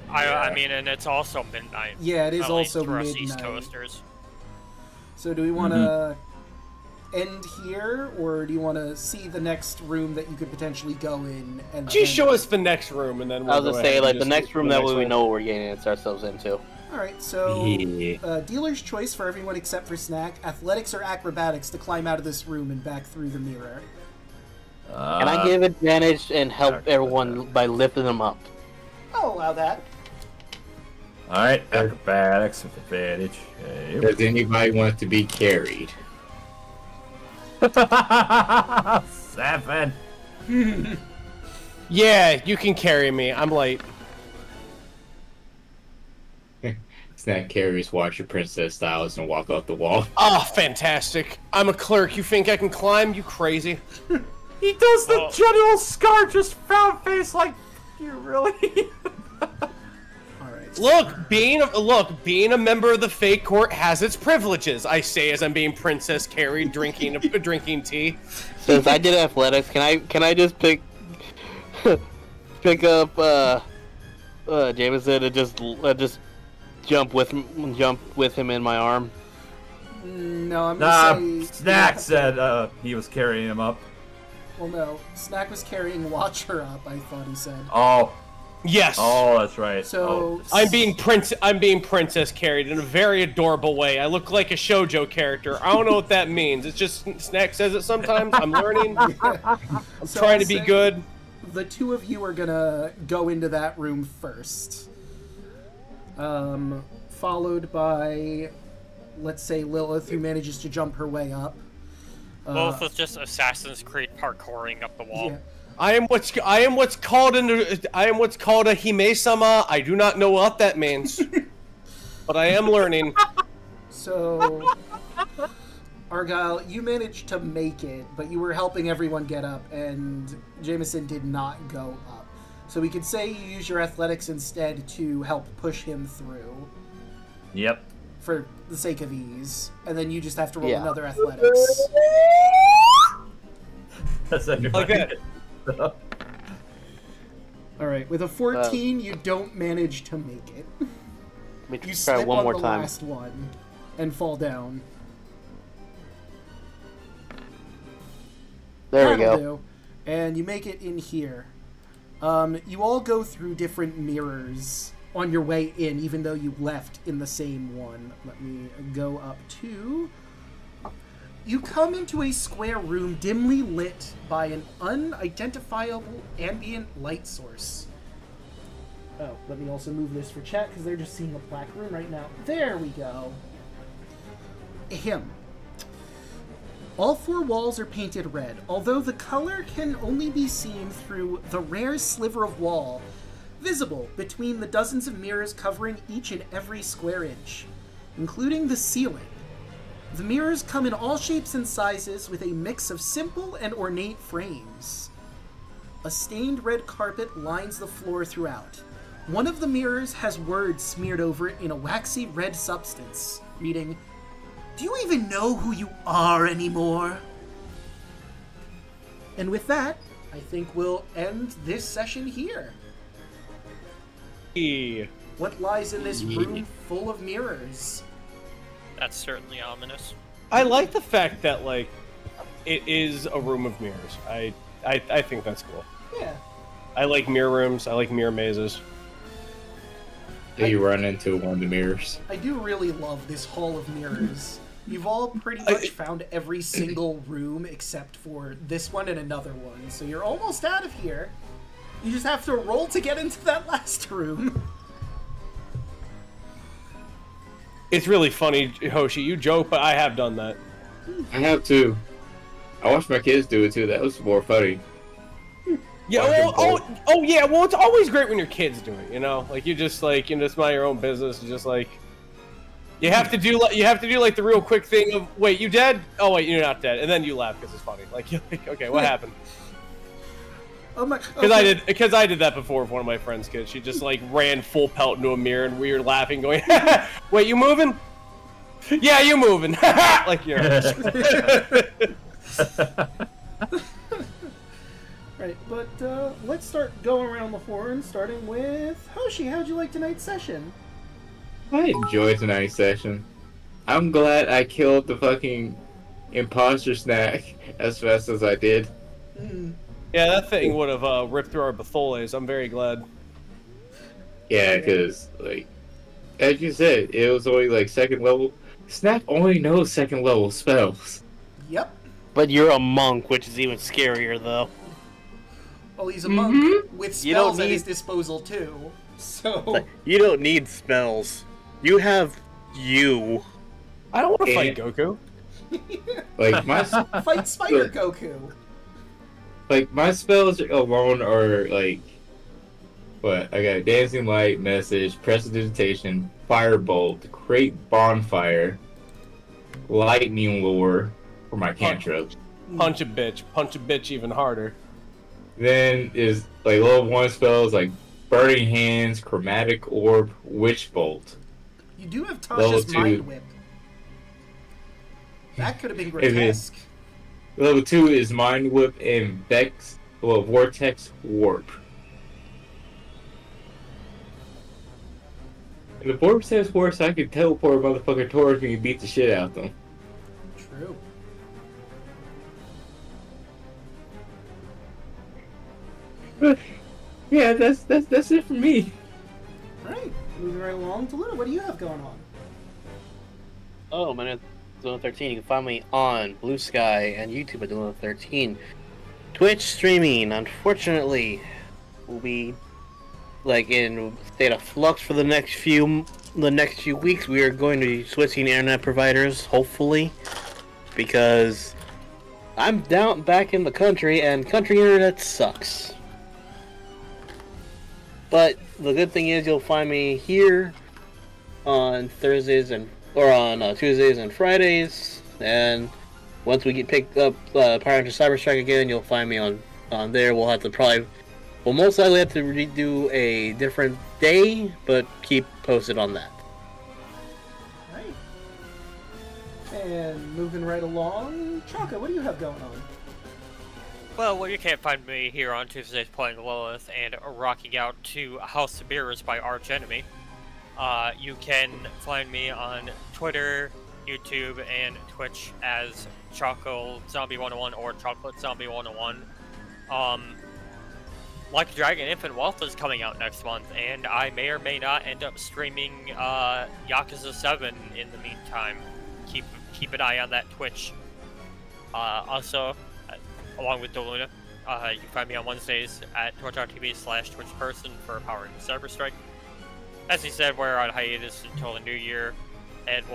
I mean, and it's also midnight. Yeah, it is also for us midnight. East Coasters. So do we want to end here, or do you want to see the next room that you could potentially go in? And just show us the next room, and then we'll I was gonna say, like, the next room that way we know what we're getting ourselves into. Alright, so dealer's choice for everyone except for Snack, athletics or acrobatics to climb out of this room and back through the mirror. Can I give advantage and help everyone by lifting them up? I'll allow that. Alright, acrobatics with advantage. Okay. Does anybody want to be carried? 7. Yeah, you can carry me. I'm light. Snack carries Watcher Princess Styles and walk off the wall. Oh, fantastic. I'm a clerk. You think I can climb? You crazy. He does the General Scar just frown face like, you really? Alright. Look, being a member of the fake court has its privileges. I say as I'm being princess carried, drinking tea. Since I did athletics, can I just pick up Jameson and just jump with him in my arm? No, I'm gonna say... Snack said he was carrying him up. Well, no. Snack was carrying Watcher up, I thought he said. Oh. Yes. Oh, that's right. So I'm being princess carried in a very adorable way. I look like a shoujo character. I don't know what that means. It's just Snack says it sometimes. I'm learning. I'm trying to be good. The two of you are gonna go into that room first. Followed by, let's say, Lilith, who manages to jump her way up. Both with just Assassin's Creed parkouring up the wall. Yeah. I am what's called a hime-sama. I do not know what that means, but I am learning. So, Argyle, you managed to make it, but you were helping everyone get up, and Jameson did not go up. So we could say you use your athletics instead to help push him through. Yep. For the sake of ease, and then you just have to roll Yeah. another athletics. That's like that. All right, with a 14, you don't manage to make it. Let me You try slip one on more the time. last one and fall down. There we That'll go. do. And you make it in here. You all go through different mirrors on your way in, even though you left in the same one. Let me go up to... You come into a square room dimly lit by an unidentifiable ambient light source. Oh, let me also move this for chat, because they're just seeing a black room right now. There we go. Ahem. All four walls are painted red, although the color can only be seen through the rare sliver of wall visible between the dozens of mirrors covering each and every square inch, including the ceiling. The mirrors come in all shapes and sizes with a mix of simple and ornate frames. A stained red carpet lines the floor throughout. One of the mirrors has words smeared over it in a waxy red substance, reading, "Do you even know who you are anymore?" And with that, I think we'll end this session here. What lies in this room full of mirrors? That's certainly ominous. I like the fact that like it is a room of mirrors. I think that's cool. Yeah. I like mirror rooms. I like mirror mazes. You run into one of the mirrors. I do really love this hall of mirrors. You've all pretty much found every single room except for this one and another one, so you're almost out of here. You just have to roll to get into that last room. It's really funny, Hoshi. You joke, but I have done that. I have to. I watched my kids do it too. That was more funny. Yeah. Oh, yeah. Well, it's always great when your kids do it. You know, like you just like mind your own business. You just like you have to do like the real quick thing of wait, you dead? Oh wait, you're not dead, and then you laugh because it's funny. Like you're like, okay, what happened? Oh my! Because I did that before with one of my friend's kids. She just like ran full pelt into a mirror, and we were laughing, going, "Wait, you moving? Yeah, you moving? Like you're." Right, but let's start going around the horn, starting with Hoshi. How'd you like tonight's session? I enjoyed tonight's session. I'm glad I killed the fucking imposter snack as fast as I did. Yeah, that thing would have ripped through our batholes. I'm very glad. Yeah, because, like, as you said, it was only, like, second level. Snap only knows second level spells. Yep. But you're a monk, which is even scarier, though. Well, he's a monk with You don't spells at his need- disposal, too. So... You don't need spells. You have you. I don't want to fight And- Goku. Like, my... Fight Spider Goku! Like, my spells alone are, like, what? I got Dancing Light, Message, Prestidigitation, Firebolt, Create Bonfire, Lightning Lure for my cantrip. Punch a bitch even harder. Then is, like, level 1 spells like Burning Hands, Chromatic Orb, Witch Bolt. You do have Level Tasha's 2. Mind Whip. That could have been It is. grotesque. Level 2 is Mind Whip and Vortex Warp. And the Vortex Warp, so I can teleport a motherfucker towards me and beat the shit out of them. True. Yeah, that's it for me. Alright, moving right along. Daluna, what do you have going on? Oh, my name is Daluna13. You can find me on Blue Sky and YouTube at Daluna13. Twitch streaming, unfortunately, will be like in state of flux for the next few weeks. We are going to be switching internet providers, hopefully, because I'm down back in the country and country internet sucks. But the good thing is you'll find me here on Thursdays on Tuesdays and Fridays, and once we get picked up Power Rangers Cyberstrike again, you'll find me on there. We'll most likely have to redo a different day, but keep posted on that. Right. And moving right along, Chaka, what do you have going on? Well, you can't find me here on Tuesdays playing Lilith and rocking out to House of Mirrors by Arch Enemy. You can find me on Twitter, YouTube, and Twitch as Choco Zombie 101 or Chocolate Zombie 101. Like Dragon Infant Wealth is coming out next month, and I may or may not end up streaming Yakuza 7 in the meantime. Keep an eye on that Twitch. Also, along with Daluna, you can find me on Wednesdays at twitch.tv/twitchperson for Power Rangers Cyberstrike. As he said, we're on hiatus until the new year, and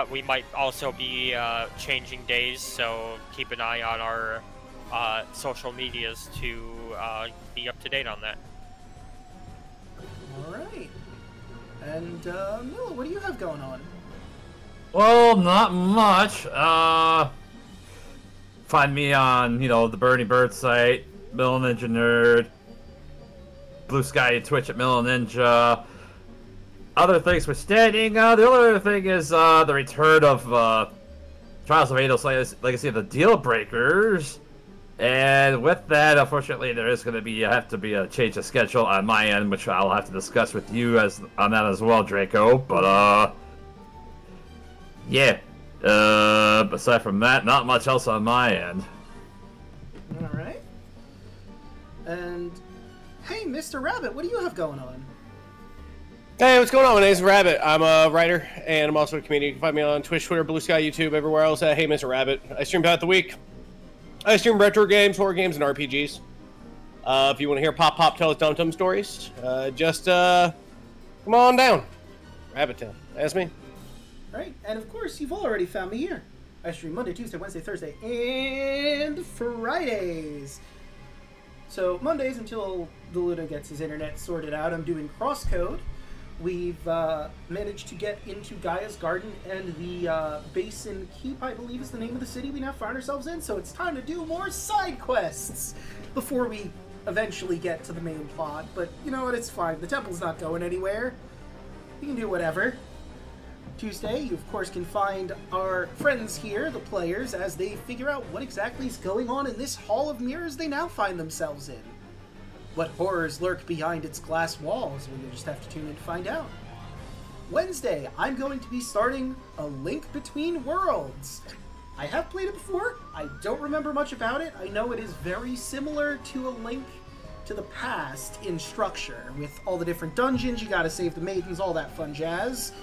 we might also be changing days, so keep an eye on our social medias to be up to date on that. Alright. And, Milla, what do you have going on? Well, not much. Find me on, the Bernie Bird site, Millaninja Nerd, Blue Sky Twitch at Millaninja. Other things we're standing. The other thing is the return of Trials of Eidos Legacy of the Deal Breakers. And with that, unfortunately, there is going to be have to be a change of schedule on my end, which I'll have to discuss with you on that as well, Draco. But yeah. Aside from that, not much else on my end. Alright. And, hey, Mr. Rabbit, what do you have going on? Hey, what's going on? My name's Rabbit. I'm a writer, and I'm also a comedian. You can find me on Twitch, Twitter, Blue Sky, YouTube, everywhere else at Hey Mr. Rabbit. I stream throughout the week. I stream retro games, horror games, and RPGs. If you want to hear Pop tell his dum-dum stories, just come on down. Rabbit Town. That's me. Right, and of course, you've already found me here. I stream Monday, Tuesday, Wednesday, Thursday, and Fridays. So Mondays until Daluna gets his internet sorted out, I'm doing Crosscode. We've managed to get into Gaia's Garden and the Basin Keep, I believe is the name of the city we now find ourselves in, so it's time to do more side quests before we eventually get to the main plot. But you know what, it's fine. The temple's not going anywhere. You can do whatever. Tuesday, you of course can find our friends here, the players, as they figure out what exactly is going on in this Hall of Mirrors they now find themselves in. What horrors lurk behind its glass walls? Well, you'll just have to tune in to find out. Wednesday, I'm going to be starting A Link Between Worlds. I have played it before. I don't remember much about it. I know it is very similar to A Link to the Past in structure, with all the different dungeons, you gotta save the maidens, all that fun jazz.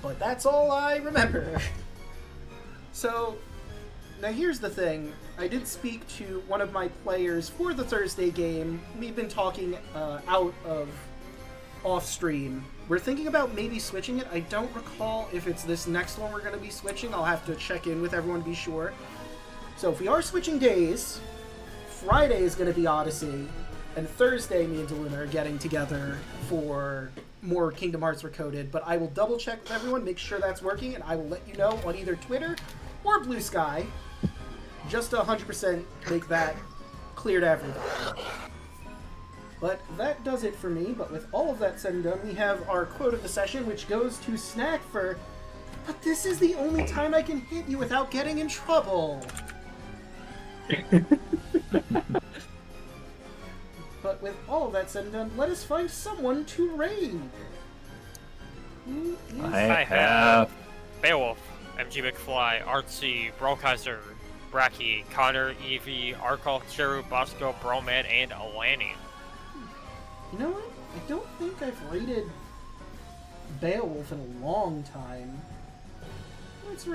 But that's all I remember. So, now here's the thing. I did speak to one of my players for the Thursday game. We've been talking out of off-stream. We're thinking about maybe switching it. I don't recall if it's this next one we're going to be switching. I'll have to check in with everyone to be sure. So if we are switching days, Friday is going to be Odyssey, and Thursday me and Daluna are getting together for more Kingdom Hearts Recoded, but I will double check with everyone, make sure that's working, and I will let you know on either Twitter or Blue Sky, just to 100% make that clear to everybody. But that does it for me, but with all of that said and done, we have our quote of the session, which goes to Snack for, "But this is the only time I can hit you without getting in trouble." But with all of that said and done, let us find someone to raid. Who is... I have Beowulf, MG McFly, Artsy, Brokaiser, Bracky, Connor, Evie, Arkle, Cheru, Bosco, Broman, and Alani. You know what? I don't think I've rated Beowulf in a long time. Let's